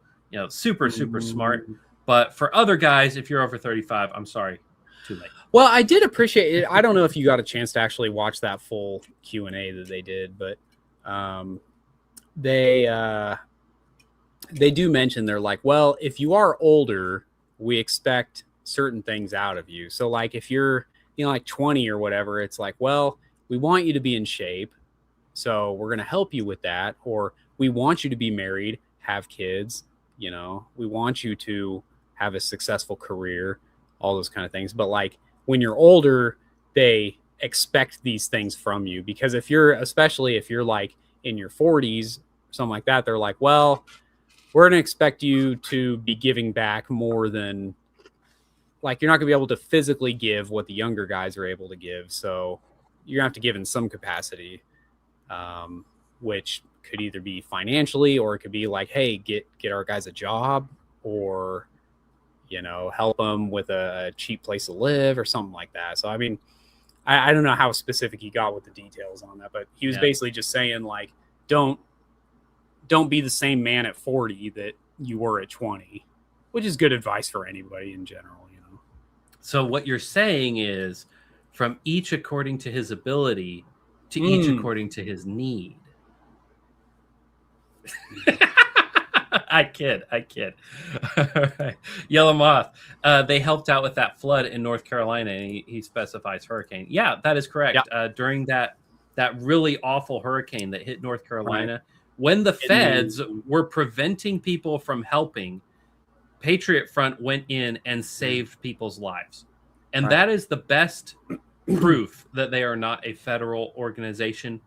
super smart. But for other guys, if you're over 35, I'm sorry, too late. Well, I did appreciate it. I don't know if you got a chance to actually watch that full Q&A that they did, but they do mention, they're like, well, if you are older, we expect certain things out of you. So like if you're, like 20 or whatever, it's like, well, we want you to be in shape, so we're going to help you with that. Or we want you to be married, have kids, we want you to have a successful career, all those kind of things. But like when you're older, they expect these things from you, because especially if you're like in your 40s, something like that, they're like, well, we're going to expect you to be giving back more than, like, you're not going to be able to physically give what the younger guys are able to give. So you're going to have to give in some capacity, which could either be financially, or it could be like, hey, get our guys a job, or, help them with a cheap place to live or something like that. So, I mean, I don't know how specific he got with the details on that, but he was basically just saying, like, don't be the same man at 40 that you were at 20, which is good advice for anybody in general, So what you're saying is, from each according to his ability, to each according to his need. I kid. Yellow Moth. They helped out with that flood in North Carolina, and he specifies hurricane. Yeah, that is correct. Yep. During that really awful hurricane that hit North Carolina, when the feds were preventing people from helping, Patriot Front went in and saved people's lives. And that is the best proof that they are not a federal organization,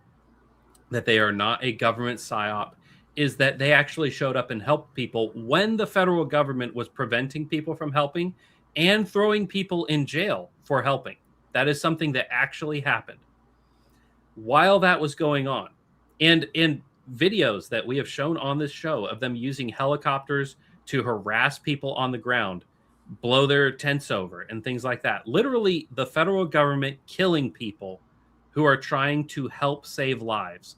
that they are not a government psyop, is that they actually showed up and helped people when the federal government was preventing people from helping and throwing people in jail for helping. That is something that actually happened while that was going on. And in videos that we have shown on this show of them using helicopters to harass people on the ground, blow their tents over, and things like that. Literally, the federal government killing people who are trying to help save lives.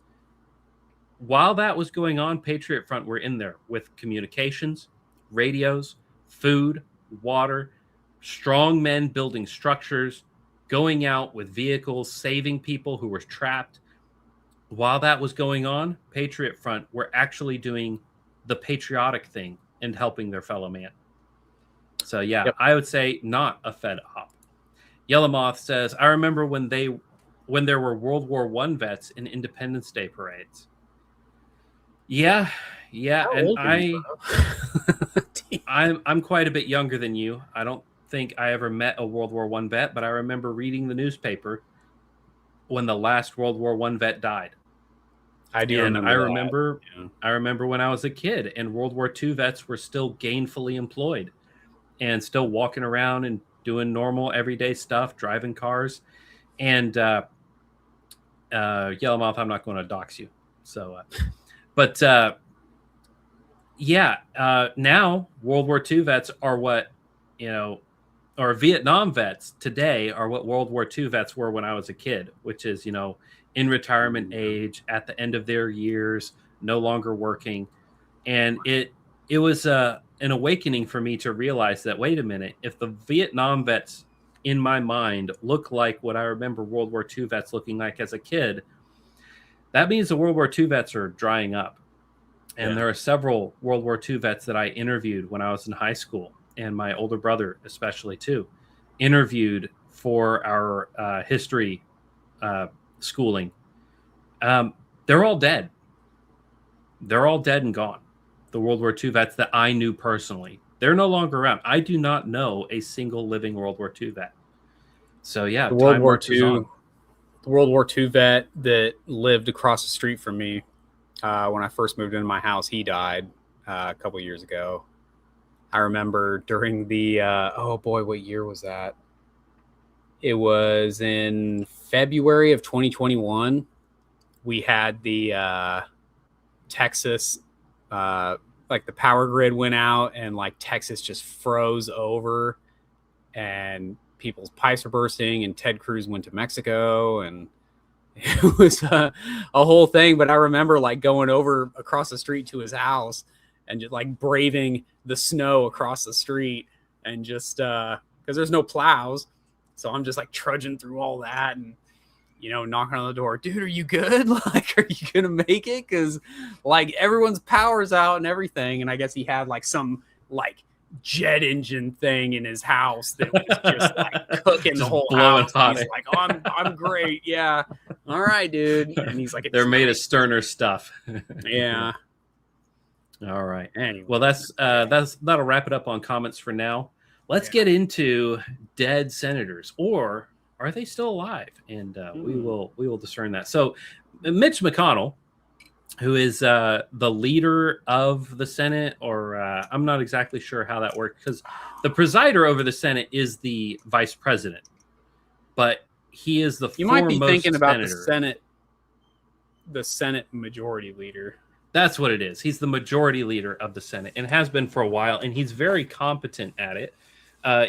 While that was going on, Patriot Front were in there with communications, radios, food, water, strong men building structures, going out with vehicles, saving people who were trapped. While that was going on, Patriot Front were actually doing the patriotic thing and helping their fellow man. So, yeah, I would say not a Fed op. Yellow Moth says, I remember when there were World War I vets in Independence Day parades. Yeah, and I'm quite a bit younger than you. I don't think I ever met a World War I vet, but I remember reading the newspaper when the last World War I vet died. I do remember. I remember when I was a kid and World War II vets were still gainfully employed and still walking around and doing normal everyday stuff, driving cars. And Yellow Mouth, I'm not going to dox you. So, now World War II vets are what, or Vietnam vets today are what World War II vets were when I was a kid, which is, in retirement age, at the end of their years, no longer working. And it was an awakening for me to realize that, wait a minute, if the Vietnam vets in my mind look like what I remember World War II vets looking like as a kid, that means the World War II vets are drying up. And there are several World War II vets that I interviewed when I was in high school, and my older brother especially too, interviewed for our history schooling. They're all dead. They're all dead and gone. The World War II vets that I knew personally, they're no longer around. I do not know a single living World War II vet. So yeah, the World War II vet that lived across the street from me when I first moved into my house, he died a couple years ago. I remember during the what year was that? It was in February of 2021. We had the Texas, like the power grid went out and like Texas just froze over and people's pipes were bursting, and Ted Cruz went to Mexico, and it was a whole thing. But I remember like going over across the street to his house and just like braving the snow across the street, and just because there's no plows. So I'm just like trudging through all that and, knocking on the door. Dude, are you good? Like, are you going to make it? Because like everyone's power's out and everything. And I guess he had like some like jet engine thing in his house that was just like cooking the Just whole blowing house. hot. He's like, oh, I'm great. Yeah. All right, dude. And he's like, they're made of sterner stuff. Yeah. All right. Anyway. Well, that'll wrap it up on comments for now. Let's get into dead senators, or are they still alive? And we will discern that. So, Mitch McConnell, who is the leader of the Senate, or I'm not exactly sure how that works, because the presider over the Senate is the vice president, but he is the you might be thinking about senator. the Senate majority leader. That's what it is. He's the majority leader of the Senate and has been for a while, and he's very competent at it.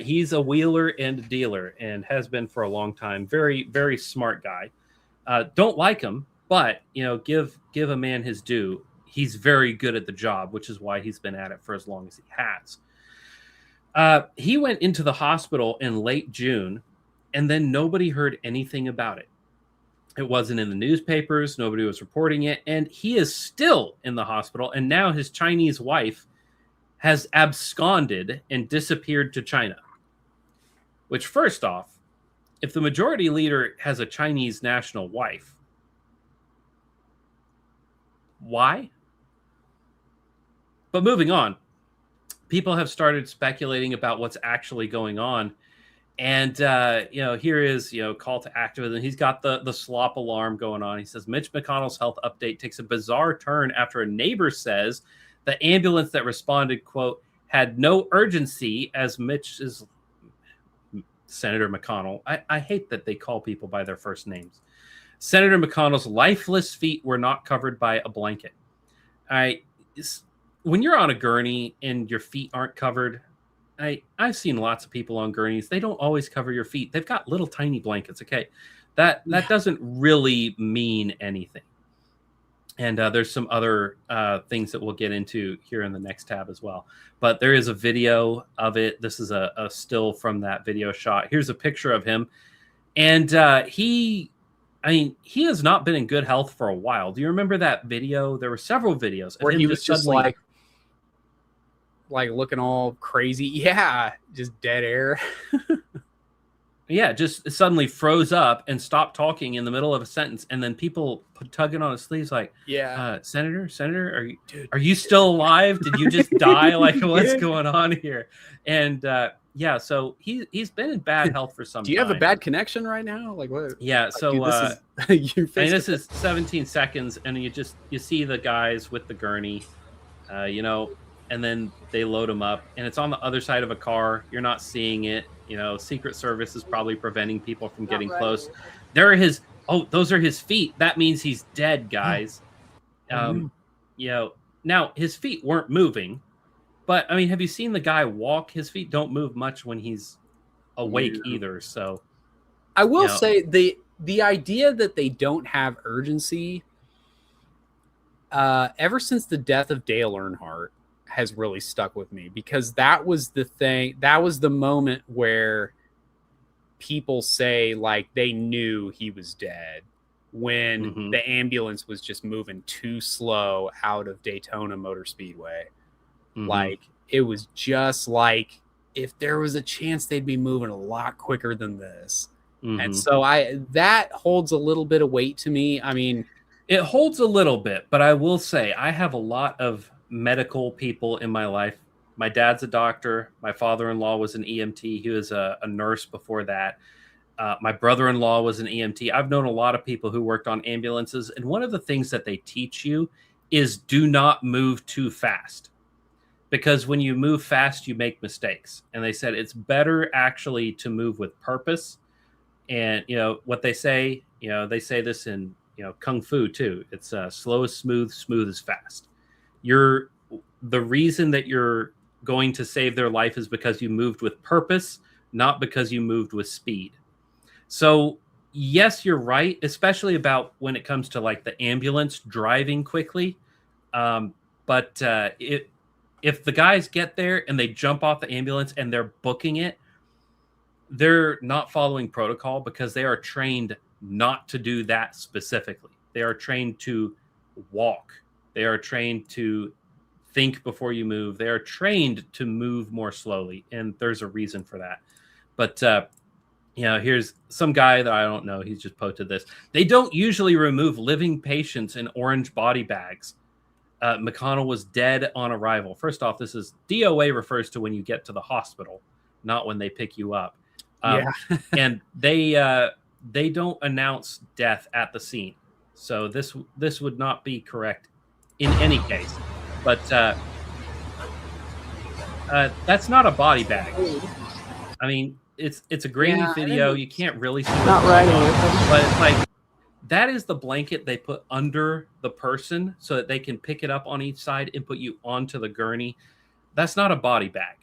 He's a wheeler and a dealer and has been for a long time. Very, very smart guy. Don't like him, but give a man his due. He's very good at the job, which is why he's been at it for as long as he has. He went into the hospital in late June, and then nobody heard anything about it. It wasn't in the newspapers. Nobody was reporting it. And he is still in the hospital. And now his Chinese wife has absconded and disappeared to China. Which, first off, if the majority leader has a Chinese national wife, why? But moving on, people have started speculating about what's actually going on. And, here is, call to activism. He's got the slop alarm going on. He says, Mitch McConnell's health update takes a bizarre turn after a neighbor says the ambulance that responded, quote, had no urgency as Senator McConnell. I hate that they call people by their first names. Senator McConnell's lifeless feet were not covered by a blanket. When you're on a gurney and your feet aren't covered, I've seen lots of people on gurneys. They don't always cover your feet. They've got little tiny blankets. Okay. That doesn't really mean anything. And there's some other things that we'll get into here in the next tab as well. But there is a video of it. This is a still from that video shot. Here's a picture of him. And he has not been in good health for a while. Do you remember that video? There were several videos where he was just like looking all crazy. Yeah, just dead air. Yeah, just suddenly froze up and stopped talking in the middle of a sentence, and then people tugging on his sleeves like, yeah, Senator, are you still alive? Did you just die? Like, what's going on here? And so he's been in bad health for some time. Do you have a bad connection right now? Like what? Yeah, so this is 17 seconds, and you see the guys with the gurney, and then they load him up, and it's on the other side of a car. You're not seeing it. Secret Service is probably preventing people from getting close. Those are his feet. That means he's dead, guys. Now his feet weren't moving, but have you seen the guy walk? His feet don't move much when he's awake either. So I will say the idea that they don't have urgency, ever since the death of Dale Earnhardt, has really stuck with me, because that was the thing. That was the moment where people say like they knew he was dead when the ambulance was just moving too slow out of Daytona Motor Speedway. Like it was just like, if there was a chance they'd be moving a lot quicker than this. And so that holds a little bit of weight to me. It holds a little bit, but I will say I have a lot of medical people in my life. My dad's a doctor. My father-in-law was an EMT. He was a nurse before that. My brother-in-law was an EMT. I've known a lot of people who worked on ambulances. And one of the things that they teach you is do not move too fast, because when you move fast, you make mistakes. And they said it's better actually to move with purpose. And, what they say, they say this in, Kung Fu too. It's slow is smooth, smooth is fast. The reason that you're going to save their life is because you moved with purpose, not because you moved with speed. So yes, you're right, especially about when it comes to like the ambulance driving quickly. But if the guys get there and they jump off the ambulance and they're booking it, they're not following protocol, because they are trained not to do that specifically. They are trained to walk. They are trained to think before you move. They are trained to move more slowly, and there's a reason for that. But here's some guy that I don't know. He's just posted this. They don't usually remove living patients in orange body bags. McConnell was dead on arrival. First off, this is DOA refers to when you get to the hospital, not when they pick you up. And they don't announce death at the scene. So this would not be correct in any case. But that's not a body bag. I mean, it's a grainy video. You can't really see not writing it, but it's like that is the blanket they put under the person so that they can pick it up on each side and put you onto the gurney. That's not a body bag.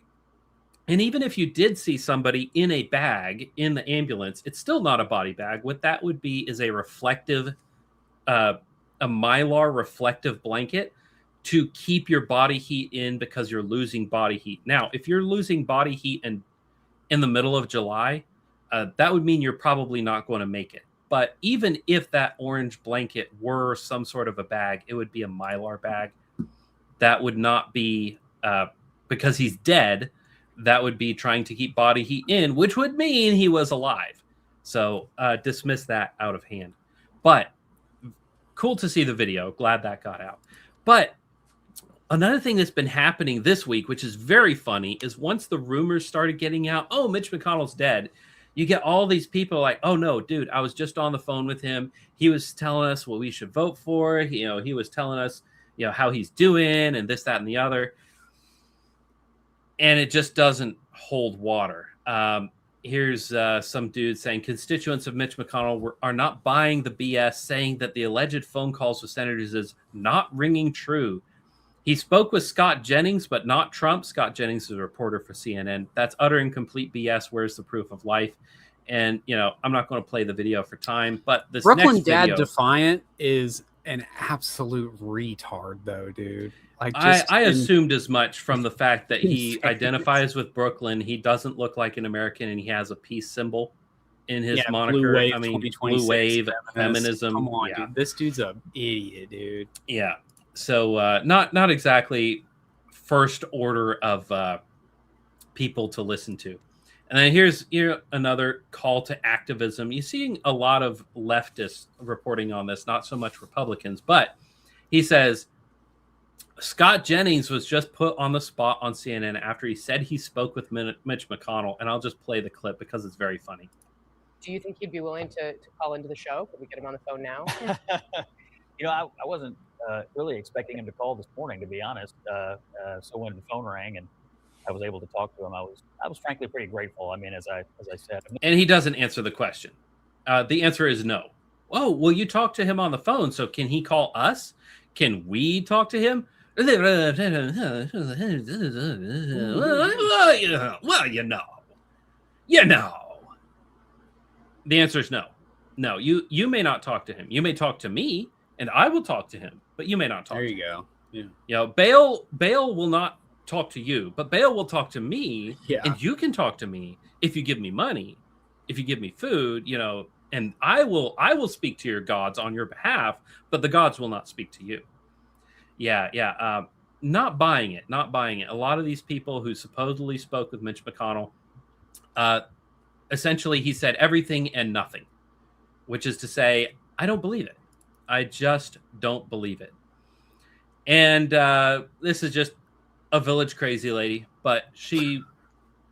And even if you did see somebody in a bag in the ambulance, it's still not a body bag. What that would be is a reflective, a Mylar reflective blanket to keep your body heat in because you're losing body heat. Now, if you're losing body heat in the middle of July, that would mean you're probably not going to make it. But even if that orange blanket were some sort of a bag, it would be a Mylar bag. That would not be because he's dead. That would be trying to keep body heat in, which would mean he was alive. So dismiss that out of hand. But cool to see the video. Glad that got out. But another thing that's been happening this week, which is very funny, is once the rumors started getting out, oh, Mitch McConnell's dead, you get all these people like, oh, no, dude, I was just on the phone with him. He was telling us what we should vote for. He was telling us, how he's doing and this, that, and the other. And it just doesn't hold water. Here's some dude saying constituents of Mitch McConnell are not buying the BS, saying that the alleged phone calls with senators is not ringing true. He spoke with Scott Jennings, but not Trump. Scott Jennings is a reporter for CNN. That's utter and complete BS. Where's the proof of life? And, I'm not going to play the video for time, but this Brooklyn next Dad video, Defiant is an absolute retard, though, dude. Like, I assumed as much from the fact that he identifies with Brooklyn. He doesn't look like an American, and he has a peace symbol in his moniker. Blue Wave, Blue Wave, feminism. Come on, dude. This dude's an idiot, dude. Yeah. So not exactly first order of people to listen to. And then here's another call to activism. You're seeing a lot of leftists reporting on this, not so much Republicans. But he says, Scott Jennings was just put on the spot on CNN after he said he spoke with Mitch McConnell. And I'll just play the clip because it's very funny. Do you think he'd be willing to call into the show? Could we get him on the phone now? I wasn't really expecting him to call this morning, to be honest. So when the phone rang and I was able to talk to him, I was frankly pretty grateful. I mean, as I said, and he doesn't answer the question. The answer is no. Oh, well, you talk to him on the phone, so can he call us? Can we talk to him? Well, The answer is no. No, you may not talk to him. You may talk to me, and I will talk to him, but you may not talk. There to you him. go. Yeah. Bail will not talk to you, but Bail will talk to me, and you can talk to me if you give me money, if you give me food, and I will speak to your gods on your behalf, but the gods will not speak to you. Not buying it. A lot of these people who supposedly spoke with Mitch McConnell, essentially he said everything and nothing, which is to say, I don't believe it. I just don't believe it. And this is just a village crazy lady, but she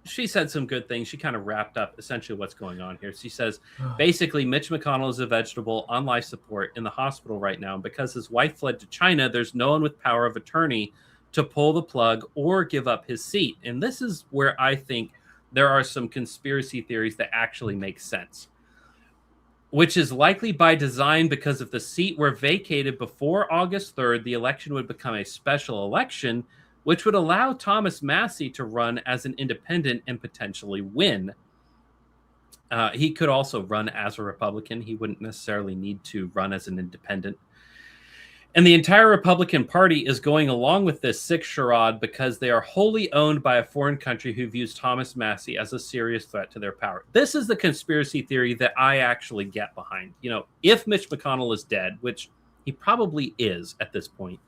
said some good things. She kind of wrapped up essentially what's going on here. She says, basically, Mitch McConnell is a vegetable on life support in the hospital right now. And because his wife fled to China, there's no one with power of attorney to pull the plug or give up his seat. And this is where I think there are some conspiracy theories that actually make sense, which is likely by design, because if the seat were vacated before August 3rd, the election would become a special election, which would allow Thomas Massey to run as an independent and potentially win. He could also run as a Republican. He wouldn't necessarily need to run as an independent. And the entire Republican Party is going along with this sick charade because they are wholly owned by a foreign country who views Thomas Massey as a serious threat to their power. This is the conspiracy theory that I actually get behind. If Mitch McConnell is dead, which he probably is at this point,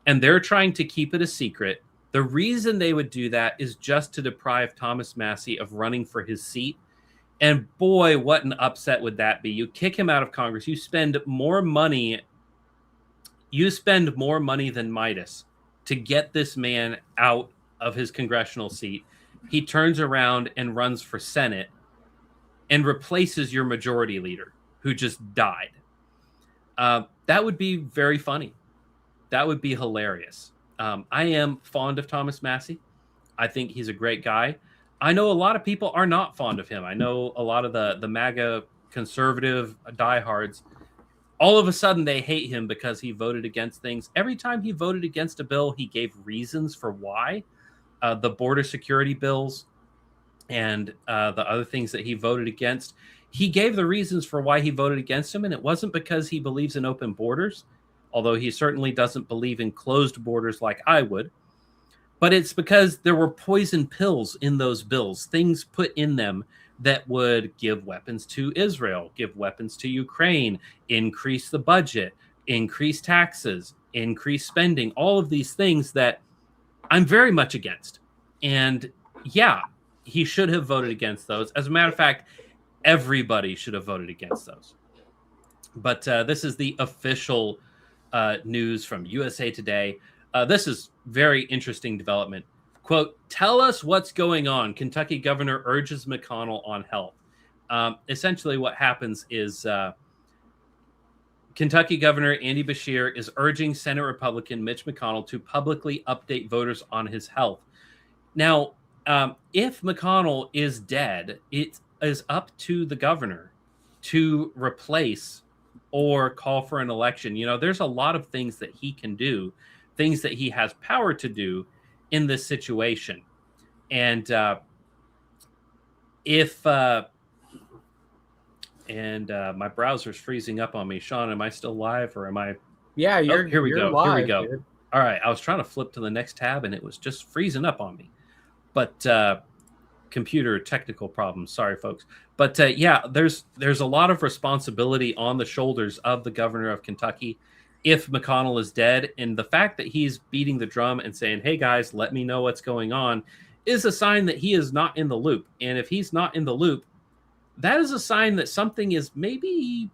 and they're trying to keep it a secret. The reason they would do that is just to deprive Thomas Massie of running for his seat. And boy, what an upset would that be? You kick him out of Congress. You spend more money. You spend more money than Midas to get this man out of his congressional seat. He turns around and runs for Senate and replaces your majority leader who just died. That would be very funny. That would be hilarious. I am fond of Thomas Massie. I think he's a great guy. I know a lot of people are not fond of him. I know a lot of the MAGA conservative diehards, all of a sudden they hate him because he voted against things. Every time he voted against a bill, he gave reasons for why. The border security bills and the other things that he voted against, he gave the reasons for why he voted against him, and it wasn't because he believes in open borders, although he certainly doesn't believe in closed borders like I would. But it's because there were poison pills in those bills, things put in them that would give weapons to Israel, give weapons to Ukraine, increase the budget, increase taxes, increase spending, all of these things that I'm very much against. And yeah, he should have voted against those. As a matter of fact, everybody should have voted against those. But this is the official news from USA Today. This is very interesting development. Quote, tell us what's going on. Kentucky governor urges McConnell on health. Essentially what happens is Kentucky Governor Andy Beshear is urging Senate Republican Mitch McConnell to publicly update voters on his health. Now, if McConnell is dead, it is up to the governor to replace or call for an election. You know, there's a lot of things that he can do, things that he has power to do in this situation. And my browser's freezing up on me. Sean, am I still live or am I? Yeah, here we go. Live, here we go. Dude. All right. I was trying to flip to the next tab and it was just freezing up on me. But computer technical problems. Sorry, folks. But yeah, there's a lot of responsibility on the shoulders of the governor of Kentucky if McConnell is dead. And the fact that he's beating the drum and saying, hey, guys, let me know what's going on is a sign that he is not in the loop. And if he's not in the loop, that is a sign that something is maybe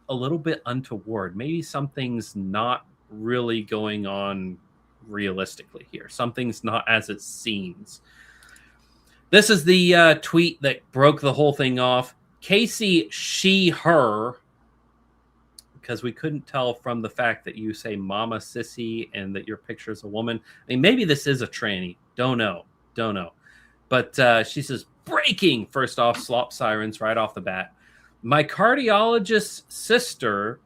a little bit untoward. Maybe something's not really going on realistically here. Something's not as it seems. This is the tweet that broke the whole thing off. Casey, she, her, because we couldn't tell from the fact that you say mama sissy and that your picture is a woman. I mean, maybe this is a tranny. Don't know. But she says, breaking, first off, slop sirens right off the bat. My cardiologist's sister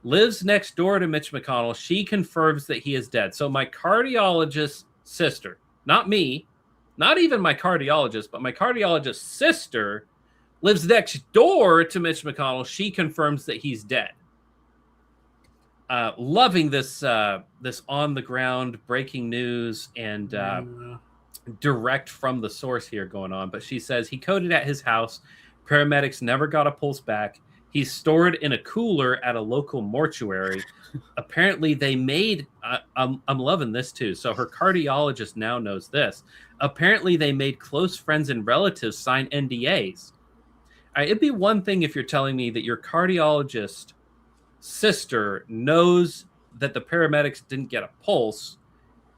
lives next door to Mitch McConnell. She confirms that he is dead. So my cardiologist's sister, not me, not even my cardiologist, but my cardiologist's sister lives next door to Mitch McConnell. She confirms that he's dead. Loving this this on the ground breaking news and direct from the source here going on. But she says he coded at his house. Paramedics never got a pulse back. He's stored in a cooler at a local mortuary. Apparently they made I'm loving this too. So her cardiologist now knows this. Apparently they made close friends and relatives sign NDAs. It'd be one thing if you're telling me that your cardiologist sister knows that the paramedics didn't get a pulse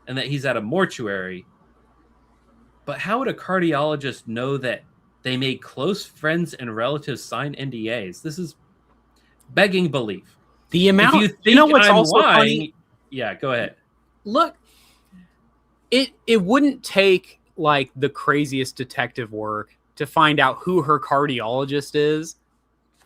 and that he's at a mortuary. But how would a cardiologist know that they made close friends and relatives sign NDAs? This is begging belief. The amount, if you think know what's I'm also lying, funny? Yeah, go ahead. Look, it wouldn't take like the craziest detective work to find out who her cardiologist is,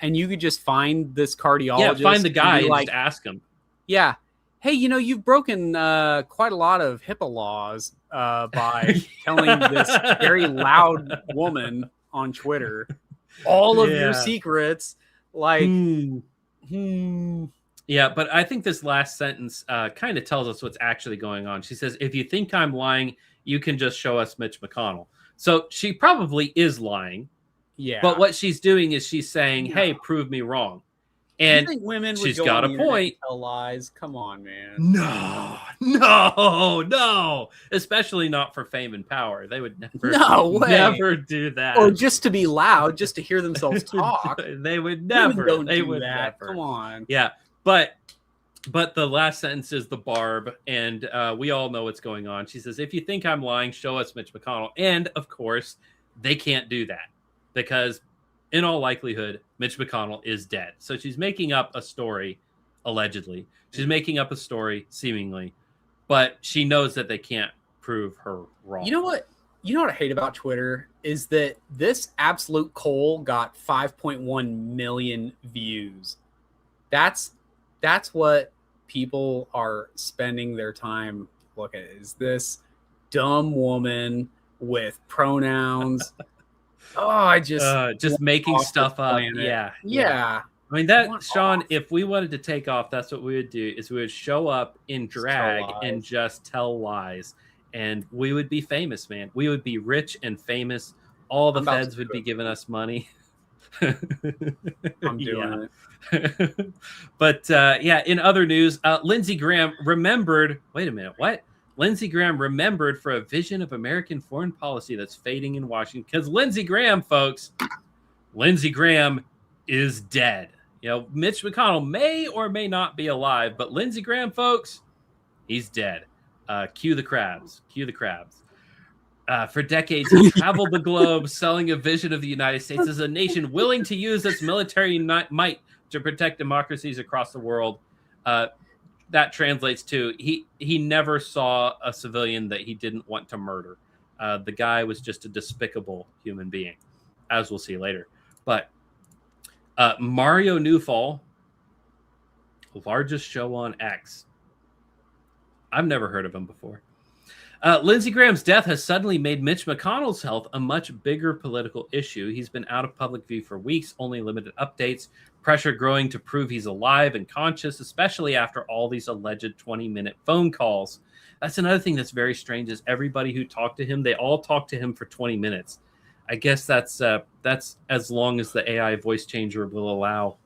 and you could just find this cardiologist. Yeah, find the guy and like, just ask him. Yeah, hey, you know, you've broken quite a lot of HIPAA laws by telling this very loud woman on Twitter all of your secrets. Like, Yeah, but I think this last sentence kind of tells us what's actually going on. She says, if you think I'm lying, you can just show us Mitch McConnell. So she probably is lying. Yeah. But what she's doing is she's saying, hey, prove me wrong. And you think women would she's go got on a the internet point. and tell lies? Come on, man. No. Especially not for fame and power. They would never do that. Or just to be loud, just to hear themselves talk. They would never. Women don't they do would that. never. Come on. Yeah, but the last sentence is the barb, and we all know what's going on. She says, if you think I'm lying, show us Mitch McConnell. And, of course, they can't do that because, in all likelihood, Mitch McConnell is dead. So she's making up a story, allegedly. She's making up a story, seemingly. But she knows that they can't prove her wrong. You know what? You know what I hate about Twitter is that this absolute Cole got 5.1 million views. That's what people are spending their time looking at. Is this dumb woman with pronouns? I just making stuff up. Yeah. I mean, that, Sean, if we wanted to take off, that's what we would do, is we would show up in drag and just tell lies. And we would be famous, man. We would be rich and famous. All the feds would be giving us money. I'm doing it. But in other news, Lindsey Graham remembered. Wait a minute, what? Lindsey Graham remembered for a vision of American foreign policy that's fading in Washington. Because Lindsey Graham, folks, Lindsey Graham is dead. You know, Mitch McConnell may or may not be alive, but Lindsey Graham, folks, he's dead. Cue the crabs. Cue the crabs. For decades, he traveled the globe selling a vision of the United States as a nation willing to use its military might to protect democracies across the world. That translates to he never saw a civilian that he didn't want to murder. The guy was just a despicable human being, as we'll see later. But Mario Newfall, largest show on X. I've never heard of him before. Lindsey Graham's death has suddenly made Mitch McConnell's health a much bigger political issue. He's been out of public view for weeks, only limited updates, pressure growing to prove he's alive and conscious, especially after all these alleged 20-minute phone calls. That's another thing that's very strange is everybody who talked to him, they all talked to him for 20 minutes. I guess that's as long as the AI voice changer will allow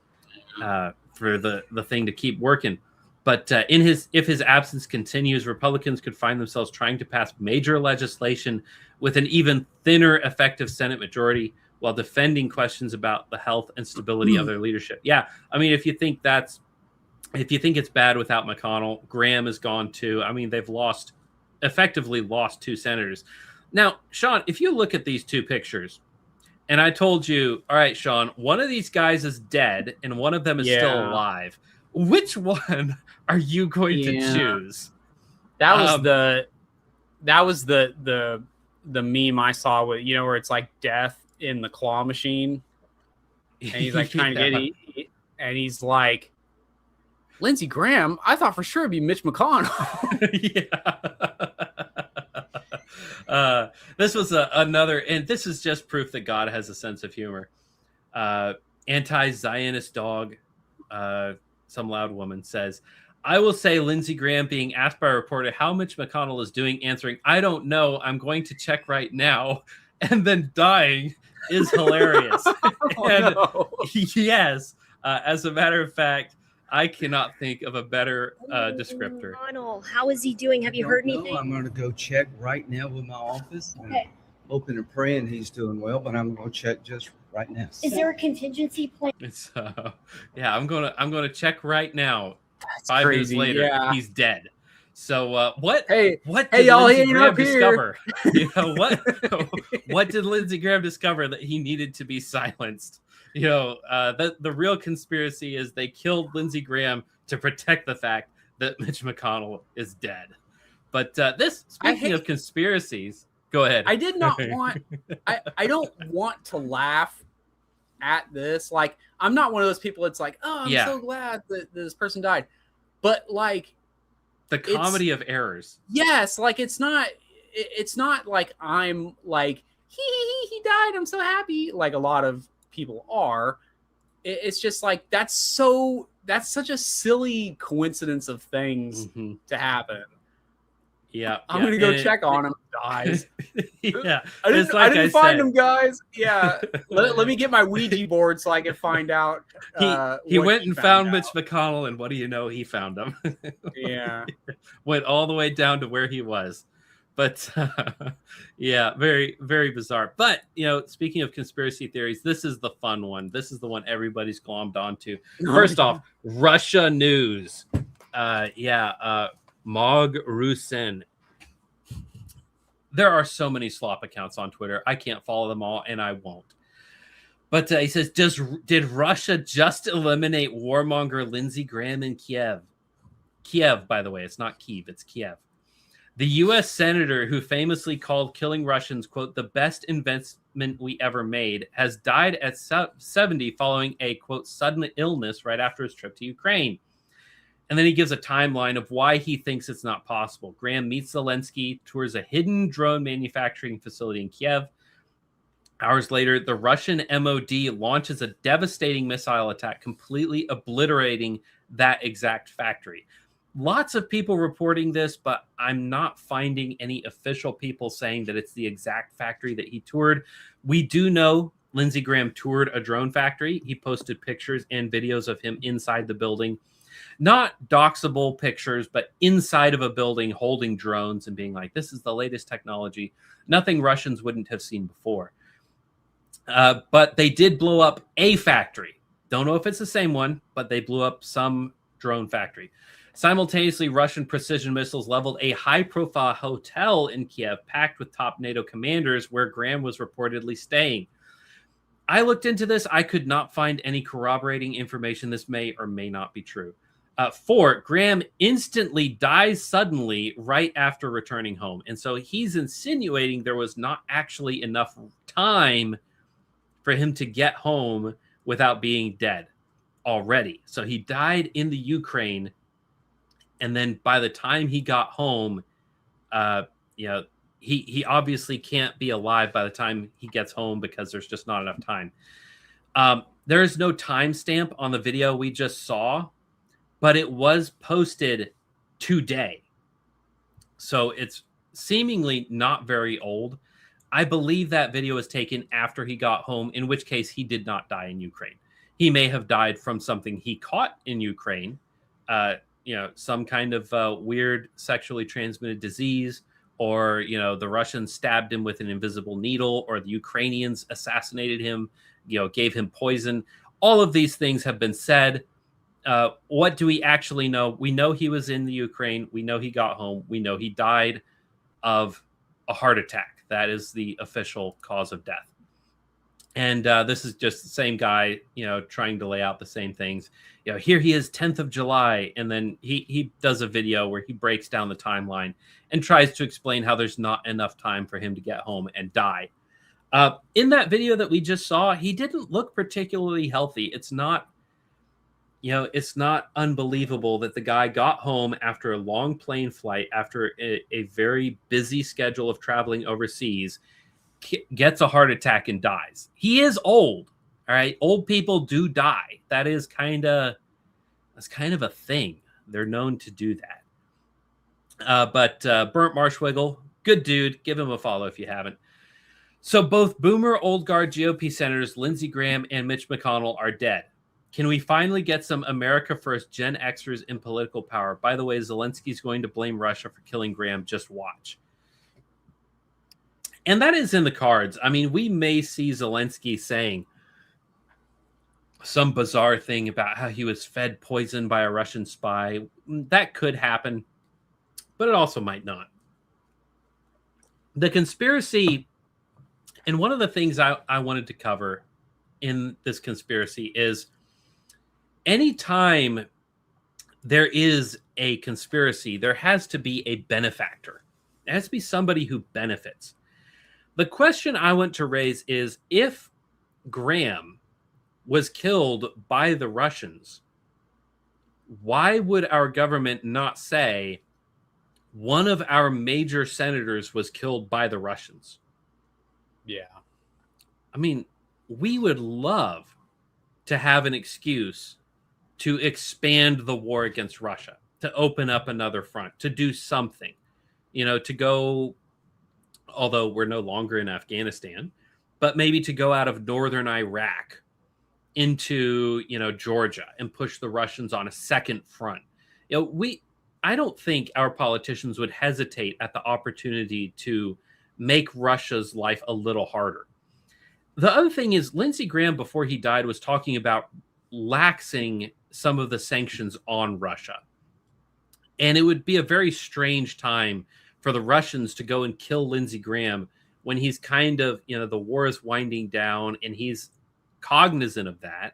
for the thing to keep working. But if his absence continues, Republicans could find themselves trying to pass major legislation with an even thinner effective Senate majority while defending questions about the health and stability of their leadership. Yeah, I mean, if you think it's bad without McConnell, Graham is gone too. I mean, they've effectively lost two senators. Now, Sean, if you look at these two pictures, and I told you, all right, Sean, one of these guys is dead and one of them is still alive. Which one are you going to choose? That was the meme I saw with, where it's like death in the claw machine. And he's like trying to get and he's like, Lindsey Graham, I thought for sure it'd be Mitch McConnell. This was another, and this is just proof that God has a sense of humor. Anti-Zionist dog, some loud woman says, I will say Lindsey Graham being asked by a reporter how Mitch McConnell is doing, answering, I don't know, I'm going to check right now, and then dying is hilarious. Yes, as a matter of fact, I cannot think of a better descriptor. McConnell, how is he doing? Have you heard anything? I'm going to go check right now with my office. Okay. Hoping and praying he's doing well, but I'm going to check just right now. Is there a contingency plan? It's I'm gonna check right now. That's 5 crazy. minutes later, he's dead. So what did y'all, Lindsey Graham discover? What did Lindsey Graham discover that he needed to be silenced? The real conspiracy is they killed Lindsey Graham to protect the fact that Mitch McConnell is dead. But speaking of conspiracies, go ahead. I did not want. I don't want to laugh at this. Like, I'm not one of those people that's like, oh, I'm so glad that this person died. But like, the comedy of errors. Yes, like it's not like I'm like he died. I'm so happy. Like a lot of people are. It's just like that's such a silly coincidence of things to happen. Yeah, I'm gonna go check on him. Dies. Yeah, I it's didn't, like I didn't I find said. him, guys. Yeah, let me get my Ouija board so I can find out. He what went and found out. Mitch McConnell, and what do you know? He found him. Yeah, Went all the way down to where he was. But yeah, very, very bizarre. But, speaking of conspiracy theories, this is the fun one. This is the one everybody's glommed onto. First off, Russia news. Mog Rusin. There are so many slop accounts on Twitter. I can't follow them all, and I won't. But he says, did Russia just eliminate warmonger Lindsey Graham in Kiev? Kiev, by the way, it's not Kyiv, it's Kiev. The U.S. senator who famously called killing Russians, quote, the best investment we ever made, has died at 70 following a, quote, sudden illness right after his trip to Ukraine. And then he gives a timeline of why he thinks it's not possible. Graham meets Zelensky, tours a hidden drone manufacturing facility in Kiev. Hours later, the Russian MOD launches a devastating missile attack, completely obliterating that exact factory. Lots of people reporting this, but I'm not finding any official people saying that it's the exact factory that he toured. We do know Lindsey Graham toured a drone factory. He posted pictures and videos of him inside the building. Not doxable pictures, but inside of a building holding drones and being like, this is the latest technology. Nothing Russians wouldn't have seen before. But they did blow up a factory. Don't know if it's the same one, but they blew up some drone factory. Simultaneously, Russian precision missiles leveled a high-profile hotel in Kiev packed with top NATO commanders where Graham was reportedly staying. I looked into this. I could not find any corroborating information. This may or may not be true. 4, Graham instantly dies suddenly right after returning home. And so he's insinuating there was not actually enough time for him to get home without being dead already. So he died in the Ukraine. And then by the time he got home, he obviously can't be alive by the time he gets home because there's just not enough time. There is no timestamp on the video we just saw, but it was posted today. So it's seemingly not very old. I believe that video was taken after he got home, in which case he did not die in Ukraine. He may have died from something he caught in Ukraine, some kind of weird sexually transmitted disease, or, the Russians stabbed him with an invisible needle, or the Ukrainians assassinated him, gave him poison. All of these things have been said. What do we actually know? We know he was in the Ukraine. We know he got home. We know he died of a heart attack. That is the official cause of death. And this is just the same guy, trying to lay out the same things. Here he is, 10th of July. And then he does a video where he breaks down the timeline and tries to explain how there's not enough time for him to get home and die. In that video that we just saw, he didn't look particularly healthy. It's not unbelievable that the guy got home after a long plane flight, after a very busy schedule of traveling overseas, gets a heart attack and dies. He is old. All right. Old people do die. That's kind of a thing. They're known to do that. But Burnt Marshwiggle, good dude. Give him a follow if you haven't. So both boomer old guard GOP senators Lindsey Graham and Mitch McConnell are dead. Can we finally get some America First Gen Xers in political power? By the way, Zelensky's going to blame Russia for killing Graham. Just watch. And that is in the cards. I mean, we may see Zelensky saying some bizarre thing about how he was fed poison by a Russian spy. That could happen, but it also might not. The conspiracy, and one of the things I wanted to cover in this conspiracy is anytime there is a conspiracy, there has to be a benefactor. There has to be somebody who benefits. The question I want to raise is, if Graham was killed by the Russians, why would our government not say one of our major senators was killed by the Russians? Yeah. I mean, we would love to have an excuse to expand the war against Russia, to open up another front, to do something. to go, although we're no longer in Afghanistan, but maybe to go out of northern Iraq into, Georgia and push the Russians on a second front. I don't think our politicians would hesitate at the opportunity to make Russia's life a little harder. The other thing is, Lindsey Graham, before he died, was talking about laxing some of the sanctions on Russia. And it would be a very strange time for the Russians to go and kill Lindsey Graham when he's kind of, the war is winding down and he's cognizant of that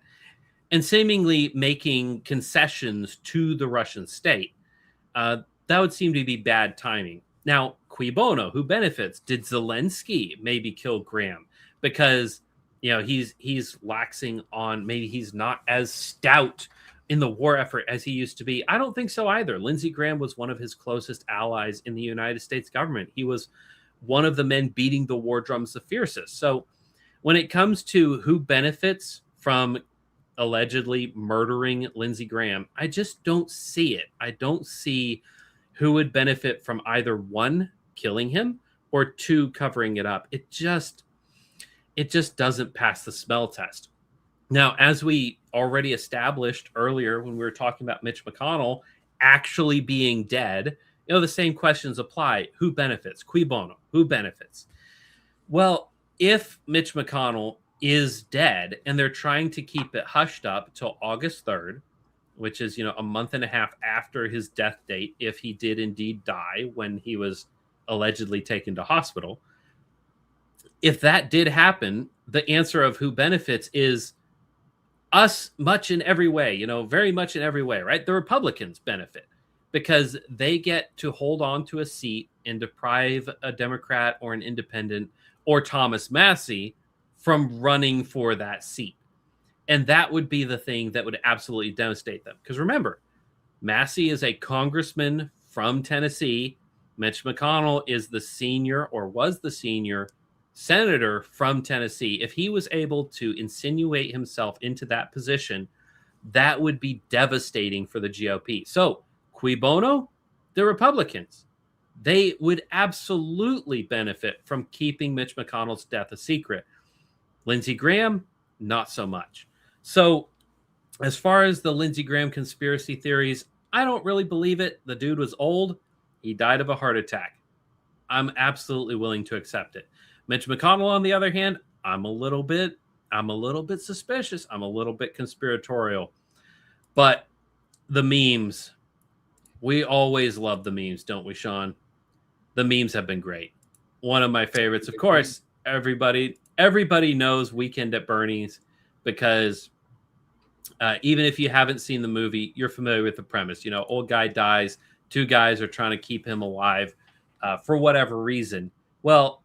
and seemingly making concessions to the Russian state. That would seem to be bad timing. Now, cui bono, who benefits? Did Zelensky maybe kill Graham because, he's laxing on, maybe he's not as stout in the war effort as he used to be? I don't think so either. Lindsey Graham was one of his closest allies in the United States government. He was one of the men beating the war drums the fiercest. So when it comes to who benefits from allegedly murdering Lindsey Graham, I just don't see it. I don't see who would benefit from either one, killing him, or two, covering it up. It just doesn't pass the smell test. Now, as we already established earlier when we were talking about Mitch McConnell actually being dead, the same questions apply. Who benefits? Cui bono? Who benefits? Well, if Mitch McConnell is dead and they're trying to keep it hushed up till August 3rd, which is, a month and a half after his death date, if he did indeed die when he was allegedly taken to hospital, if that did happen, the answer of who benefits is us much in every way, very much in every way, right? The Republicans benefit because they get to hold on to a seat and deprive a Democrat or an independent or Thomas Massey from running for that seat. And that would be the thing that would absolutely devastate them. Because remember, Massey is a congressman from Tennessee. Mitch McConnell is the senior, or was the senior, senator from Tennessee. If he was able to insinuate himself into that position, that would be devastating for the GOP. So, cui bono? The Republicans. They would absolutely benefit from keeping Mitch McConnell's death a secret. Lindsey Graham, not so much. So, as far as the Lindsey Graham conspiracy theories, I don't really believe it. The dude was old. He died of a heart attack. I'm absolutely willing to accept it. Mitch McConnell, on the other hand, I'm a little bit suspicious. I'm a little bit conspiratorial. But the memes, we always love the memes, don't we, Sean? The memes have been great. One of my favorites, of course, everybody knows Weekend at Bernie's, because even if you haven't seen the movie, you're familiar with the premise. Old guy dies. Two guys are trying to keep him alive for whatever reason. Well,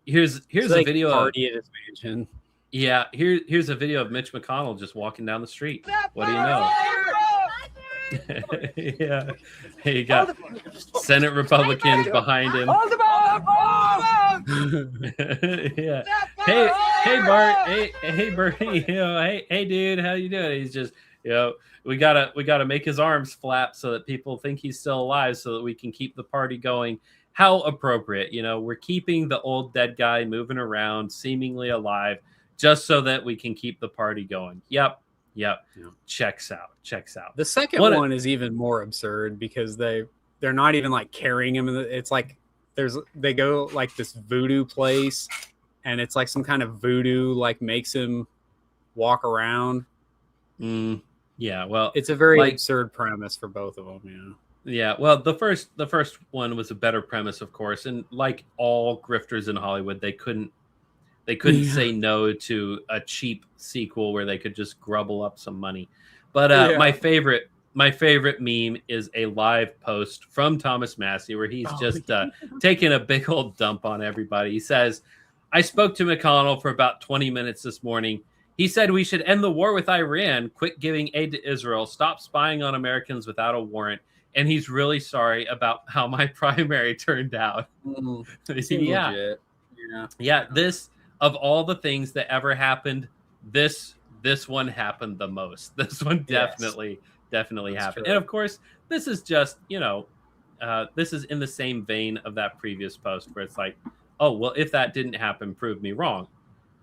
here's a video party at his mansion. Yeah, here's a video of Mitch McConnell just walking down the street. What do you know? Yeah, you got Senate Republicans behind him. Yeah. Hey Bart. Hey Bernie. Hey dude, how you doing? He's just, we gotta make his arms flap so that people think he's still alive, so that we can keep the party going. How appropriate, we're keeping the old dead guy moving around, seemingly alive, just so that we can keep the party going. Yep. Checks out. The second one is even more absurd because they're not even like carrying him. It's like they go like this voodoo place, and it's like some kind of voodoo like makes him walk around. Yeah, well, it's a very absurd premise for both of them. Yeah, well, the first one was a better premise, of course, and like all grifters in Hollywood, they couldn't say no to a cheap sequel where they could just grubble up some money. But my favorite meme is a live post from Thomas Massey where he's just taking a big old dump on everybody. He says, "I spoke to McConnell for about 20 minutes this morning. He said we should end the war with Iran, quit giving aid to Israel, stop spying on Americans without a warrant, and he's really sorry about how my primary turned out." Yeah. This, of all the things that ever happened, this one happened the most. This one definitely happened. True. And of course, this is just, this is in the same vein of that previous post where it's like, oh, well, if that didn't happen, prove me wrong.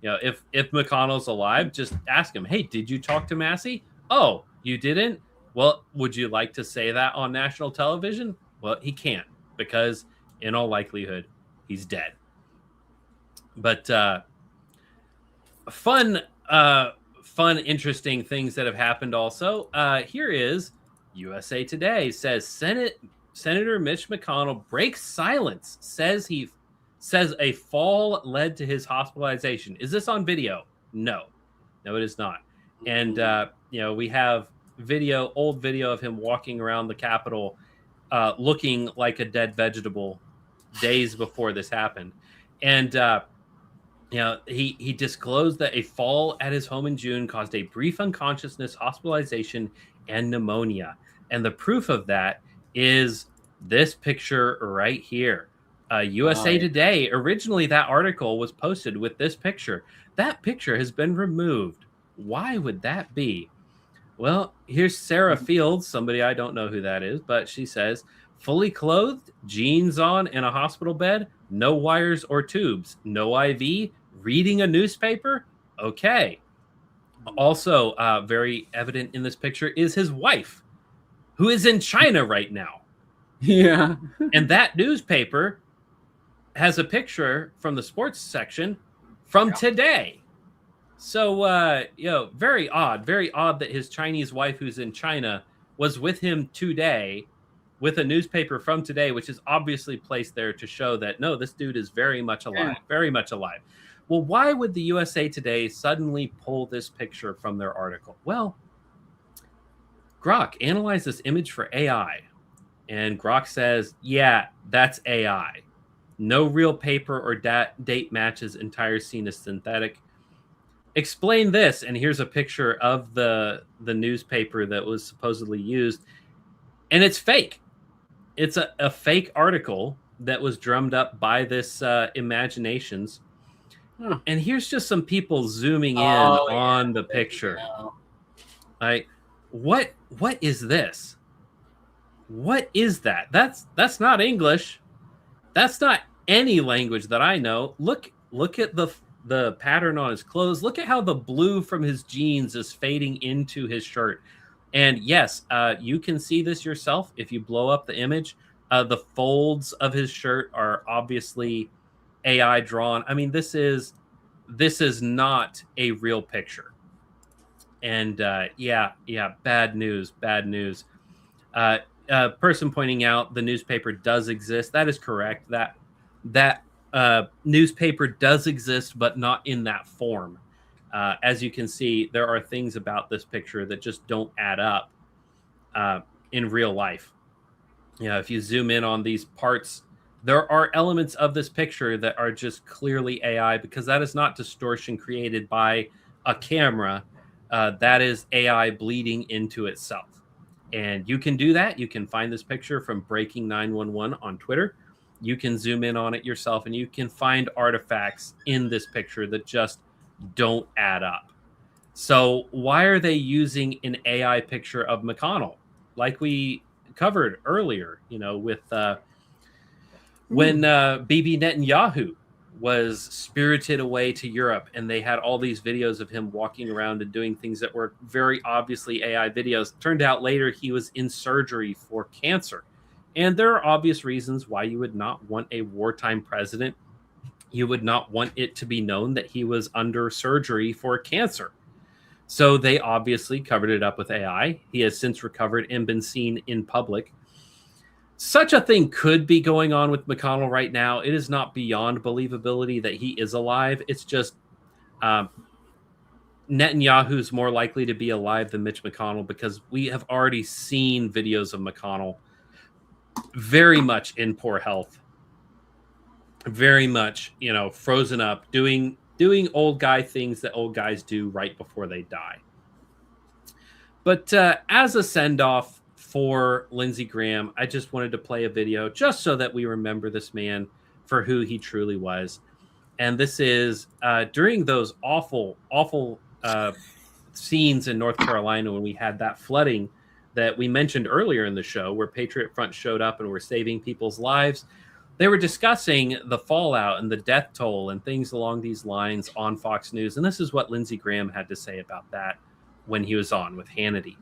You know, if McConnell's alive, just ask him, hey, did you talk to Massey? Oh, you didn't? Well, would you like to say that on national television? Well, he can't, because in all likelihood, he's dead. But fun, interesting things that have happened also. Here is USA Today says Senator Mitch McConnell breaks silence, says a fall led to his hospitalization. Is this on video? No, it is not. And we have old video of him walking around the Capitol, looking like a dead vegetable days before this happened. And he disclosed that a fall at his home in June caused a brief unconsciousness, hospitalization, and pneumonia. And the proof of that is this picture right here. USA Today, originally that article was posted with this picture. That picture has been removed. Why would that be? Well, here's Sarah Fields, somebody I don't know who that is, but she says, fully clothed, jeans on in a hospital bed, no wires or tubes, no IV, reading a newspaper. Okay. Also, very evident in this picture is his wife, who is in China right now. Yeah. And that newspaper has a picture from the sports section from today. So, very odd that his Chinese wife, who's in China, was with him today with a newspaper from today, which is obviously placed there to show that, no, this dude is very much alive, very much alive. Well, why would the USA Today suddenly pull this picture from their article? Well, Grok analyzed this image for AI, and Grok says, yeah, that's AI. No real paper or date matches. Entire scene is synthetic. Explain this, and here's a picture of the newspaper that was supposedly used, and it's fake. It's a fake article that was drummed up by this imaginations. And here's just some people zooming in on the picture. Like, what is this? What is that? That's not English. That's not any language that I know. Look at the pattern on his clothes. Look at how the blue from his jeans is fading into his shirt. And yes, you can see this yourself if you blow up the image. The folds of his shirt are obviously AI drawn. I mean, this is not a real picture. And bad news. Person pointing out the newspaper does exist. That is correct. That newspaper does exist, but not in that form. As you can see, there are things about this picture that just don't add up in real life. If you zoom in on these parts, there are elements of this picture that are just clearly AI, because that is not distortion created by a camera. That is AI bleeding into itself. And you can do that. You can find this picture from Breaking 911 on Twitter. You can zoom in on it yourself, and you can find artifacts in this picture that just don't add up. So why are they using an AI picture of McConnell? Like we covered earlier, with when Bibi Netanyahu was spirited away to Europe, and they had all these videos of him walking around and doing things that were very obviously AI videos. Turned out later he was in surgery for cancer. And there are obvious reasons why you would not want a wartime president. You would not want it to be known that he was under surgery for cancer. So they obviously covered it up with AI. He has since recovered and been seen in public. Such a thing could be going on with McConnell right now. It is not beyond believability that he is alive. It's just Netanyahu's more likely to be alive than Mitch McConnell, because we have already seen videos of McConnell very much in poor health, very much, frozen up, doing old guy things that old guys do right before they die. But as a send-off for Lindsey Graham, I just wanted to play a video just so that we remember this man for who he truly was. And this is during those awful scenes in North Carolina when we had that flooding that we mentioned earlier in the show, where Patriot Front showed up and were saving people's lives, they were discussing the fallout and the death toll and things along these lines on Fox News. And this is what Lindsey Graham had to say about that when he was on with Hannity.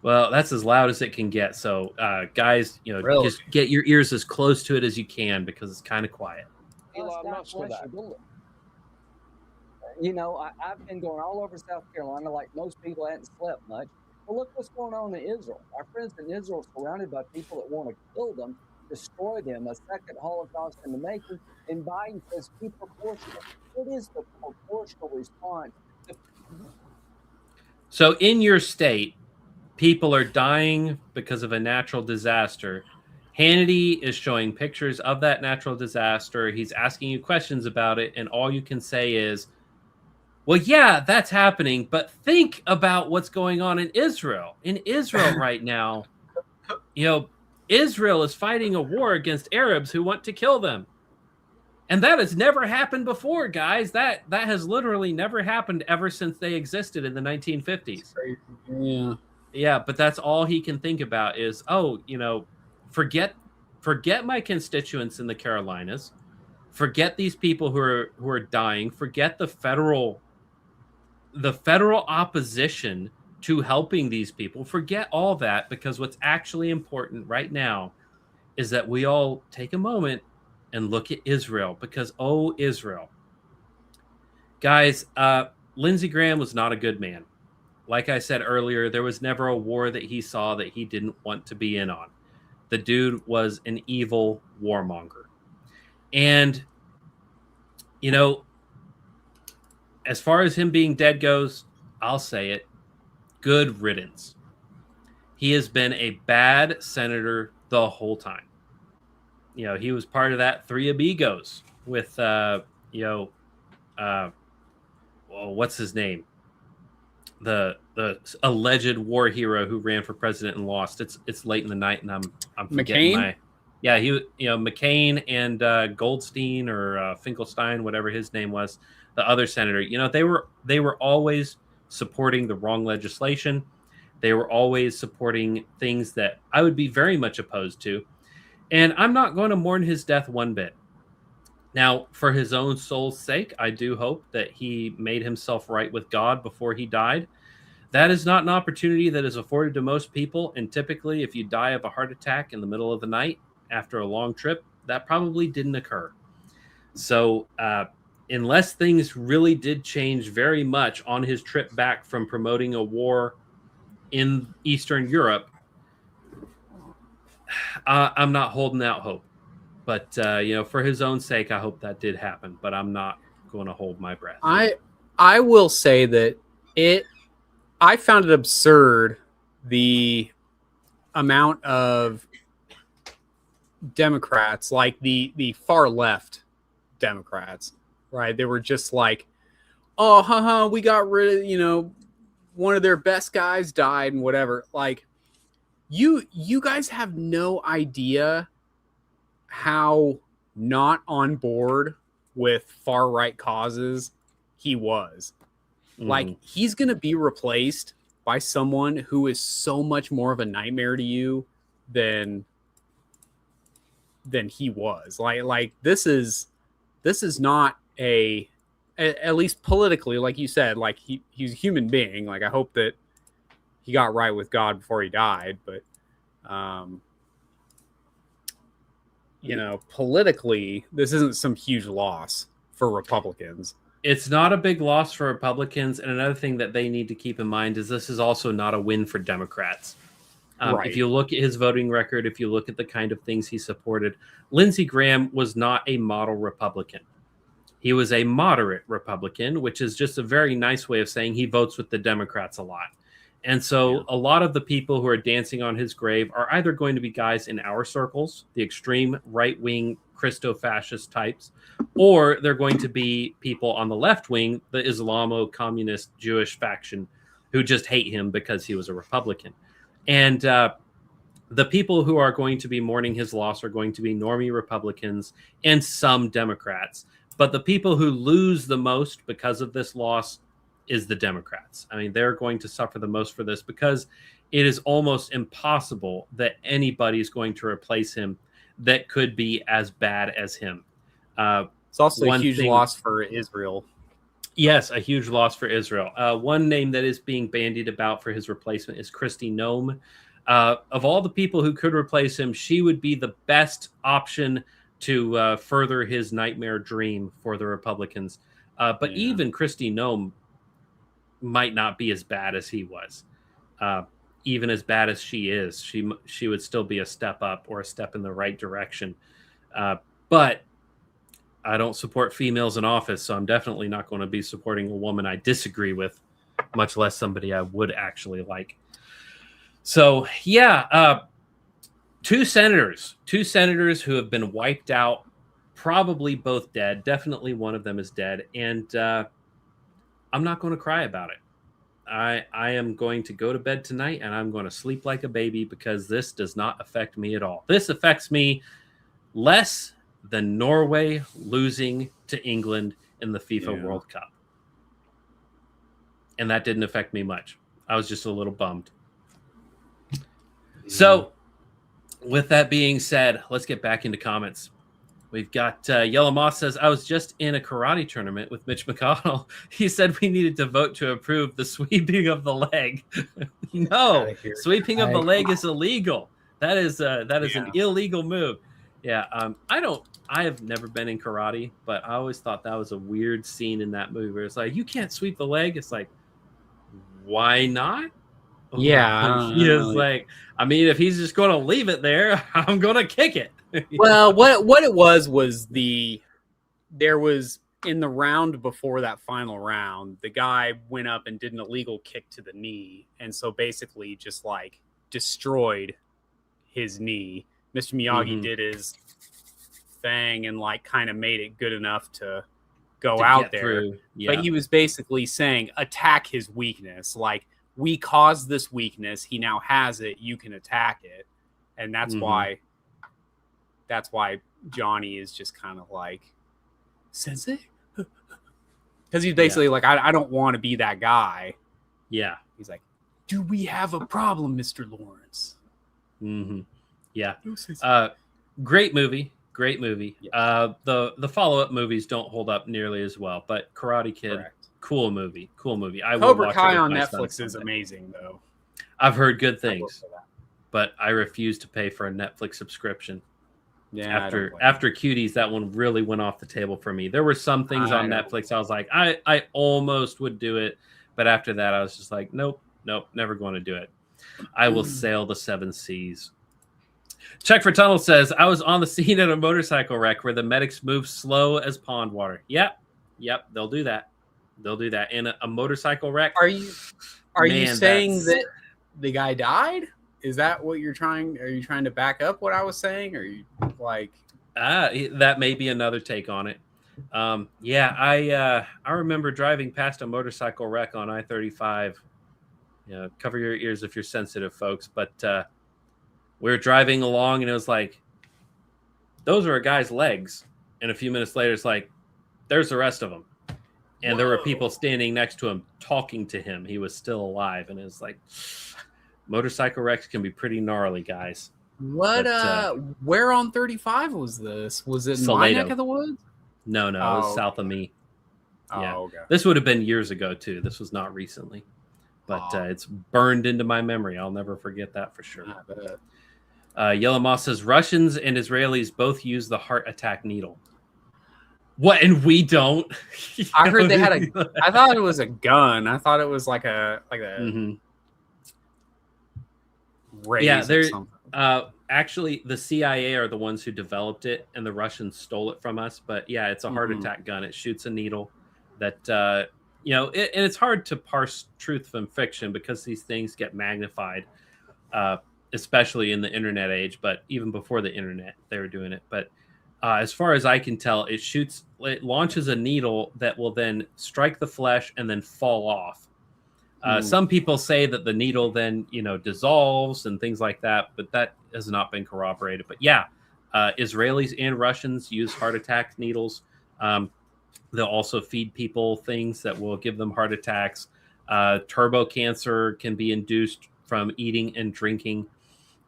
Well, that's as loud as it can get. So, guys, Really? just get your ears as close to it as you can because it's kind of quiet. Elon Musk for that. I've been going all over South Carolina like most people hadn't slept much. Well, look what's going on in Israel. Our friends in Israel are surrounded by people that want to kill them, destroy them, a second Holocaust in the making, and Biden says be proportional. What is the proportional response? So in your state, people are dying because of a natural disaster. Hannity is showing pictures of that natural disaster. He's asking you questions about it, and all you can say is, well, yeah, that's happening, but think about what's going on in Israel. In Israel right now, Israel is fighting a war against Arabs who want to kill them. And that has never happened before, guys. That has literally never happened ever since they existed in the 1950s. Yeah. Yeah, but that's all he can think about is, forget my constituents in the Carolinas. Forget these people who are dying. Forget the federal opposition to helping these people. Forget all that, because what's actually important right now is that we all take a moment and look at Israel, because, oh, Israel. Guys, Lindsey Graham was not a good man. Like I said earlier, there was never a war that he saw that he didn't want to be in on. The dude was an evil warmonger. And, as far as him being dead goes, I'll say it, good riddance. He has been a bad senator the whole time. He was part of that Three Amigos with, what's his name? The alleged war hero who ran for president and lost. It's late in the night, and I'm forgetting McCain? McCain and Goldstein or Finkelstein, whatever his name was, the other senator. They were always supporting the wrong legislation. They were always supporting things that I would be very much opposed to. And I'm not going to mourn his death one bit. Now, for his own soul's sake, I do hope that he made himself right with God before he died. That is not an opportunity that is afforded to most people. And typically, if you die of a heart attack in the middle of the night after a long trip, that probably didn't occur. So unless things really did change very much on his trip back from promoting a war in Eastern Europe, I'm not holding out hope. But, for his own sake, I hope that did happen. But I'm not going to hold my breath. I will say that I found it absurd, the amount of Democrats, like the far left Democrats, right? They were just like, oh, we got rid of, one of their best guys died and whatever. Like, you guys have no idea how not on board with far right causes he was. Like, he's going to be replaced by someone who is so much more of a nightmare to you than he was. Like this is not at least politically, like you said, like he's a human being. Like, I hope that he got right with God before he died, but politically, this isn't some huge loss for Republicans. It's not a big loss for Republicans. And another thing that they need to keep in mind is this is also not a win for Democrats. Right. If you look at his voting record, if you look at the kind of things he supported, Lindsey Graham was not a model Republican. He was a moderate Republican, which is just a very nice way of saying he votes with the Democrats a lot. And so a lot of the people who are dancing on his grave are either going to be guys in our circles, the extreme right-wing Christo-fascist types, or they're going to be people on the left wing, the Islamo-communist Jewish faction, who just hate him because he was a Republican. And the people who are going to be mourning his loss are going to be normie Republicans and some Democrats. But the people who lose the most because of this loss is the Democrats. I mean, they're going to suffer the most for this because it is almost impossible that anybody's going to replace him that could be as bad as him. It's also a huge loss for Israel. Yes, a huge loss for Israel. One name that is being bandied about for his replacement is Kristi Noem. Of all the people who could replace him, she would be the best option to further his nightmare dream for the Republicans. But even Kristi Noem might not be as bad as he was. Even as bad as she is, she would still be a step up or a step in the right direction. But I don't support females in office, so I'm definitely not going to be supporting a woman I disagree with, much less somebody I would actually like. So, yeah, two senators who have been wiped out, probably both dead. Definitely one of them is dead, and I'm not going to cry about it. I am going to go to bed tonight, and I'm going to sleep like a baby because this does not affect me at all. This affects me less than Norway losing to England in the FIFA World Cup. And that didn't affect me much. I was just a little bummed. So, with that being said, let's get back into comments. We've got Yellow Moss says, I was just in a karate tournament with Mitch McConnell. He said we needed to vote to approve the sweeping of the leg. No, sweeping of the leg is illegal. That is an illegal move. Yeah, I have never been in karate, but I always thought that was a weird scene in that movie where it's like, you can't sweep the leg. It's like, why not? Yeah. He is like, I mean, if he's just going to leave it there, I'm going to kick it. Well, what it was there was in the round before that final round, the guy went up and did an illegal kick to the knee. And so basically just like destroyed his knee. Mr. Miyagi did his thing and like kind of made it good enough to go out there. Yeah. But he was basically saying, attack his weakness. Like, we caused this weakness. He now has it. You can attack it. And that's why Johnny is just kind of like, Sensei? Because he's basically like, I don't want to be that guy. Yeah. He's like, do we have a problem, Mr. Lawrence? Yeah. Great movie. Yeah. The follow-up movies don't hold up nearly as well, but Karate Kid, cool movie. Cobra Kai on Netflix is amazing, though. I've heard good things, but I refuse to pay for a Netflix subscription. Yeah. After Cuties, that one really went off the table for me. There were some things on Netflix I was like, I almost would do it, but after that, I was just like, nope, never going to do it. I will sail the 7 seas. Check for Tunnel says, I was on the scene at a motorcycle wreck where the medics move slow as pond water. Yep, they'll do that. In a motorcycle wreck. Are you saying that the guy died? Is that what you're trying? Are you trying to back up what I was saying? Or are you like that may be another take on it. I remember driving past a motorcycle wreck on I-35. Cover your ears if you're sensitive, folks. But we were driving along, and it was like, those are a guy's legs. And a few minutes later, it's like, there's the rest of them. And there were people standing next to him, talking to him. He was still alive. And it was like, motorcycle wrecks can be pretty gnarly, guys. What? Where on 35 was this? Was it in my neck of the woods? No, it was south of me. Yeah. Oh, okay. This would have been years ago, too. This was not recently. But it's burned into my memory. I'll never forget that for sure. Yellow Moss says, Russians and Israelis both use the heart attack needle. What? And we don't? I heard they had I thought it was a gun. I thought it was like a raise or something. Actually, the CIA are the ones who developed it, and the Russians stole it from us. But yeah, it's a heart attack gun. It shoots a needle that, and it's hard to parse truth from fiction because these things get magnified, especially in the internet age. But even before the internet, they were doing it. But as far as I can tell, it launches a needle that will then strike the flesh and then fall off. Some people say that the needle then, dissolves and things like that, but that has not been corroborated. But yeah, Israelis and Russians use heart attack needles. They'll also feed people things that will give them heart attacks. Turbo cancer can be induced from eating and drinking.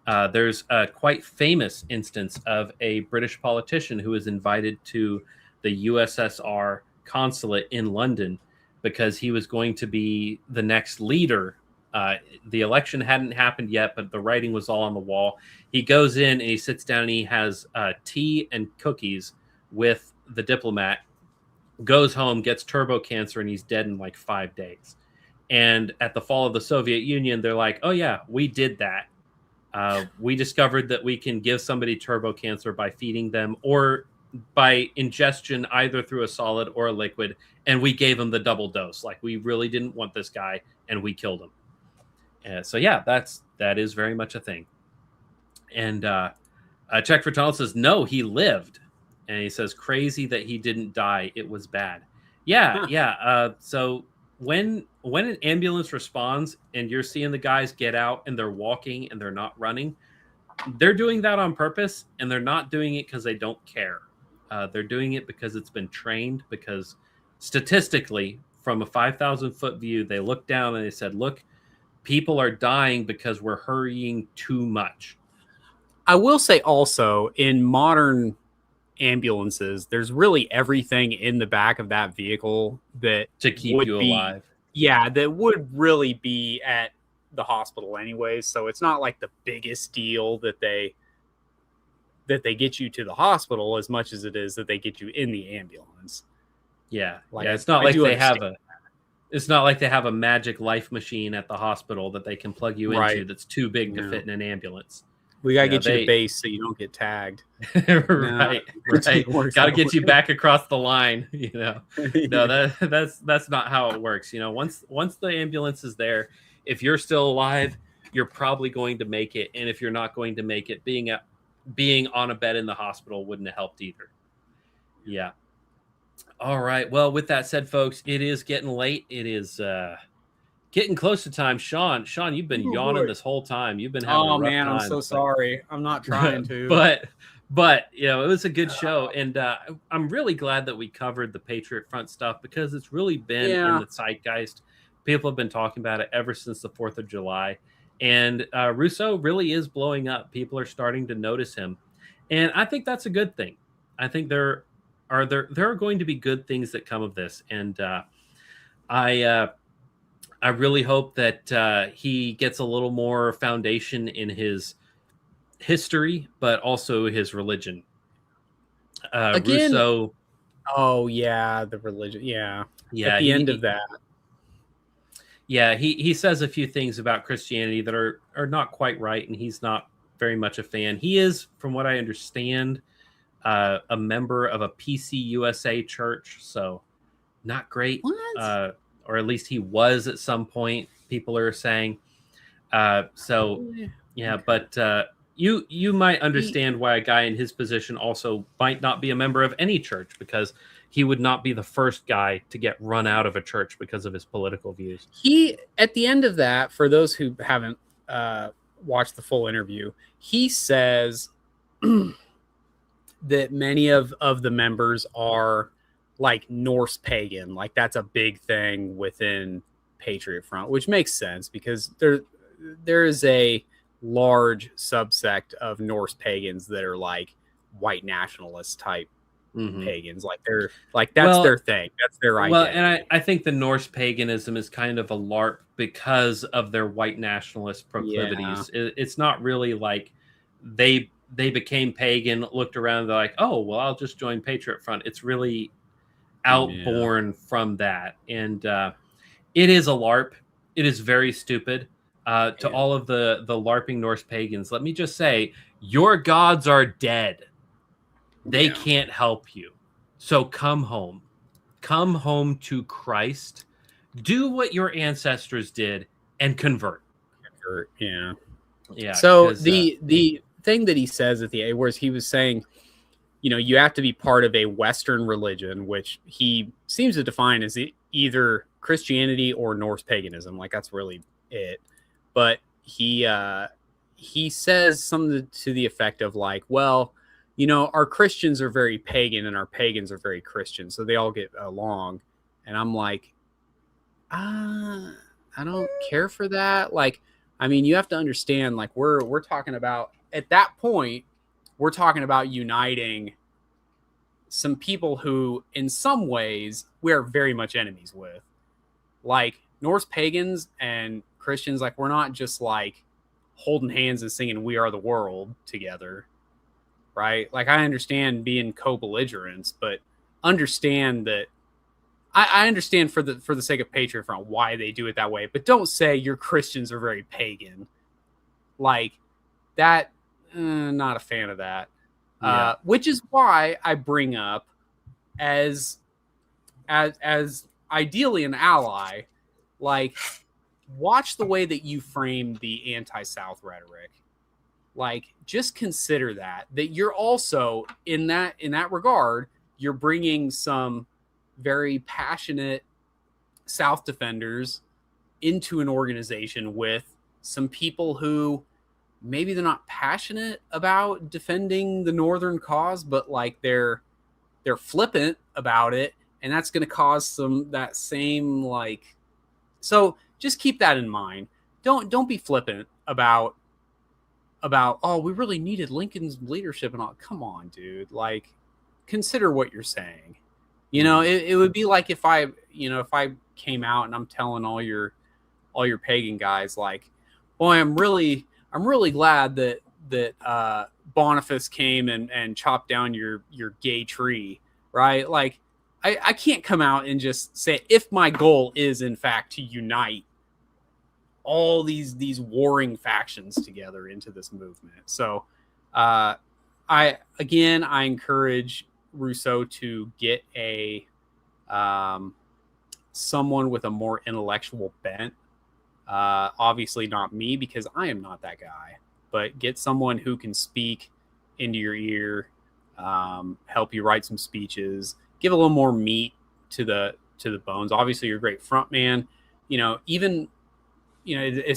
There's a quite famous instance of a British politician who was invited to the USSR consulate in London because he was going to be the next leader. The election hadn't happened yet, but the writing was all on the wall. He goes in and he sits down and he has tea and cookies with the diplomat, goes home, gets turbo cancer, and he's dead in like 5 days. And at the fall of the Soviet Union, they're like, oh yeah, we did that. We discovered that we can give somebody turbo cancer by feeding them or by ingestion, either through a solid or a liquid. And we gave him the double dose. Like, we really didn't want this guy and we killed him. So yeah, that is very much a thing. And Check for Tunnel says, no, he lived. And he says, crazy that he didn't die. It was bad. Yeah, yeah. So when an ambulance responds and you're seeing the guys get out and they're walking and they're not running, they're doing that on purpose, and they're not doing it because they don't care. They're doing it because it's been trained, because statistically, from a 5,000-foot view, they looked down and they said, look, people are dying because we're hurrying too much. I will say also, in modern ambulances, there's really everything in the back of that vehicle that to keep you alive. Yeah, that would really be at the hospital anyways. So it's not like the biggest deal that they get you to the hospital as much as it is that they get you in the ambulance. Yeah, like, yeah. It's not like they have it's not like they have a magic life machine at the hospital that they can plug you into that's too big to fit in an ambulance. We gotta get you to base so you don't get tagged. right. Got to get you back across the line. You know, no, that's not how it works. You know, once the ambulance is there, if you're still alive, you're probably going to make it. And if you're not going to make it, being on a bed in the hospital wouldn't have helped either. Yeah. All right. Well, with that said, folks, it is getting late. It is getting close to time. Sean, you've been yawning this whole time. You've been having a rough time. I'm so sorry. I'm not trying to. But you know, it was a good show, and I'm really glad that we covered the Patriot Front stuff, because it's really been in the zeitgeist. People have been talking about it ever since the 4th of July, and Rhousseau really is blowing up. People are starting to notice him, and I think that's a good thing. I think there are going to be good things that come of this, and I really hope that he gets a little more foundation in his history, but also his religion. Again, Rhousseau. Oh yeah, the religion. Yeah. Yeah. At the end of that. Yeah, he says a few things about Christianity that are not quite right, and he's not very much a fan. He is, from what I understand, a member of a PCUSA church, so not great. What? Or at least he was at some point, people are saying. But you might understand why a guy in his position also might not be a member of any church, because he would not be the first guy to get run out of a church because of his political views. He, at the end of that, for those who haven't watched the full interview, he says that many of the members are like Norse pagan. Like, that's a big thing within Patriot Front, which makes sense, because there is a large subsect of Norse pagans that are like white nationalist type pagans. Like, they're like, that's their thing. That's their identity. Well, and I think the Norse paganism is kind of a LARP because of their white nationalist proclivities. Yeah. It's not really like they became pagan, looked around, they're like, oh, well, I'll just join Patriot Front. It's really outborn from that. And it is a LARP. It is very stupid. To all of the LARPing Norse pagans, let me just say, your gods are dead. They can't help you. So come home. Come home to Christ. Do what your ancestors did and convert. Yeah. Yeah. So the thing that he says at the whereas he was saying, you know, you have to be part of a Western religion, which he seems to define as either Christianity or Norse paganism. Like, that's really it. But he says something to the effect of like, well, our Christians are very pagan and our pagans are very Christian, so they all get along. And I'm like, I don't care for that. Like, I mean, you have to understand, like, we're talking about, at that point, we're talking about uniting some people who, in some ways, we are very much enemies with. Like, Norse pagans and Christians, like, we're not just, like, holding hands and singing "We Are the World" together, right? Like, I understand being co-belligerents, but understand that I understand for the sake of Patriot Front why they do it that way, but don't say your Christians are very pagan. Like that, not a fan of that. Yeah. Which is why I bring up as ideally an ally, like, watch the way that you frame the anti-South rhetoric. Like, just consider that you're also in that regard, you're bringing some very passionate South defenders into an organization with some people who maybe they're not passionate about defending the Northern cause, but like they're flippant about it, and that's going to cause that same, like, so just keep that in mind. Don't be flippant about oh, we really needed Lincoln's leadership and all. Come on, dude. Like, consider what you're saying. It would be like if I came out and I'm telling all your pagan guys, like, boy, I'm really glad that Boniface came and chopped down your gay tree, right? Like, I can't come out and just say, if my goal is in fact to unite all these warring factions together into this movement. So I encourage Rhousseau to get a someone with a more intellectual bent. Obviously not me, because I am not that guy, but get someone who can speak into your ear, help you write some speeches, give a little more meat to the bones. Obviously, you're a great front man. It's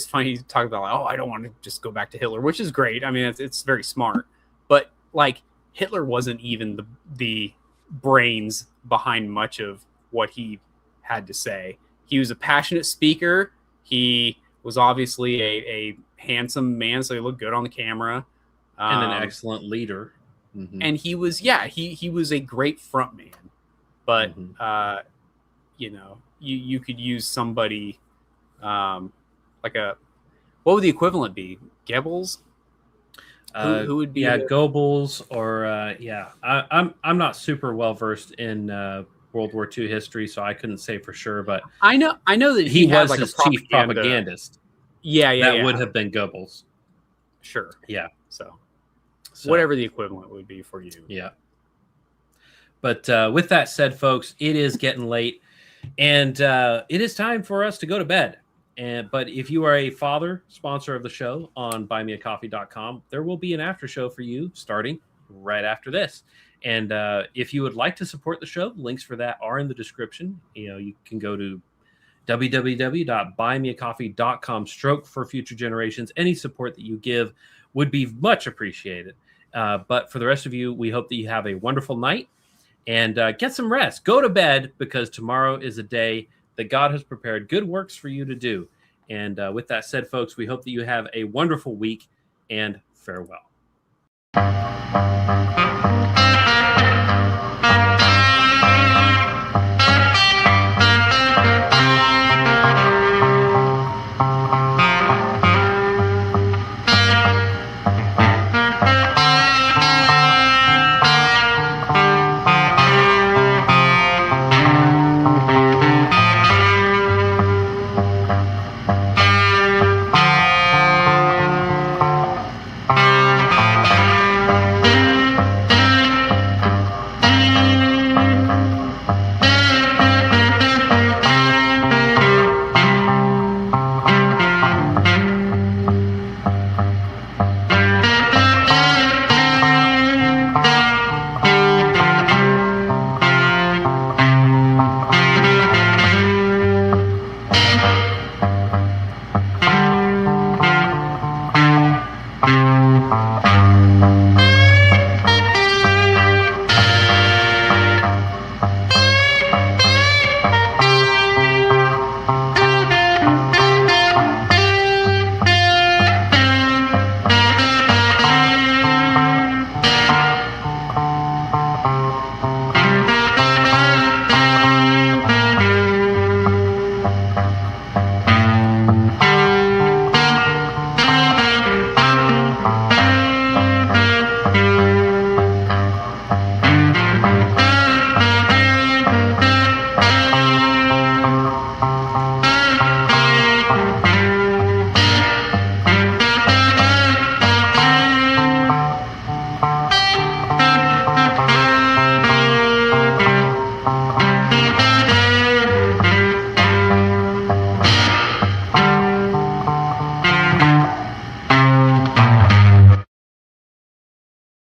funny to talk about, like, oh, I don't want to just go back to Hitler, which is great. I mean, it's very smart, but like, Hitler wasn't even the brains behind much of what he had to say. He was a passionate speaker. He was obviously a handsome man, so he looked good on the camera. And an excellent leader. Mm-hmm. And he was a great front man. But, you could use somebody like what would the equivalent be? Goebbels? Who would be? Yeah, Goebbels, or I'm not super well versed in World War II history, so I couldn't say for sure. But I know that he was like his chief propagandist. That would have been Goebbels. Sure. Yeah. So whatever the equivalent would be for you. Yeah. But with that said, folks, it is getting late, and it is time for us to go to bed. But if you are a father sponsor of the show on buymeacoffee.com, there will be an after show for you starting right after this. And if you would like to support the show, links for that are in the description. You can go to www.buymeacoffee.com/ for future generations. Any support that you give would be much appreciated. But for the rest of you, we hope that you have a wonderful night and get some rest. Go to bed, because tomorrow is a day that God has prepared good works for you to do. And with that said, folks, we hope that you have a wonderful week, and farewell.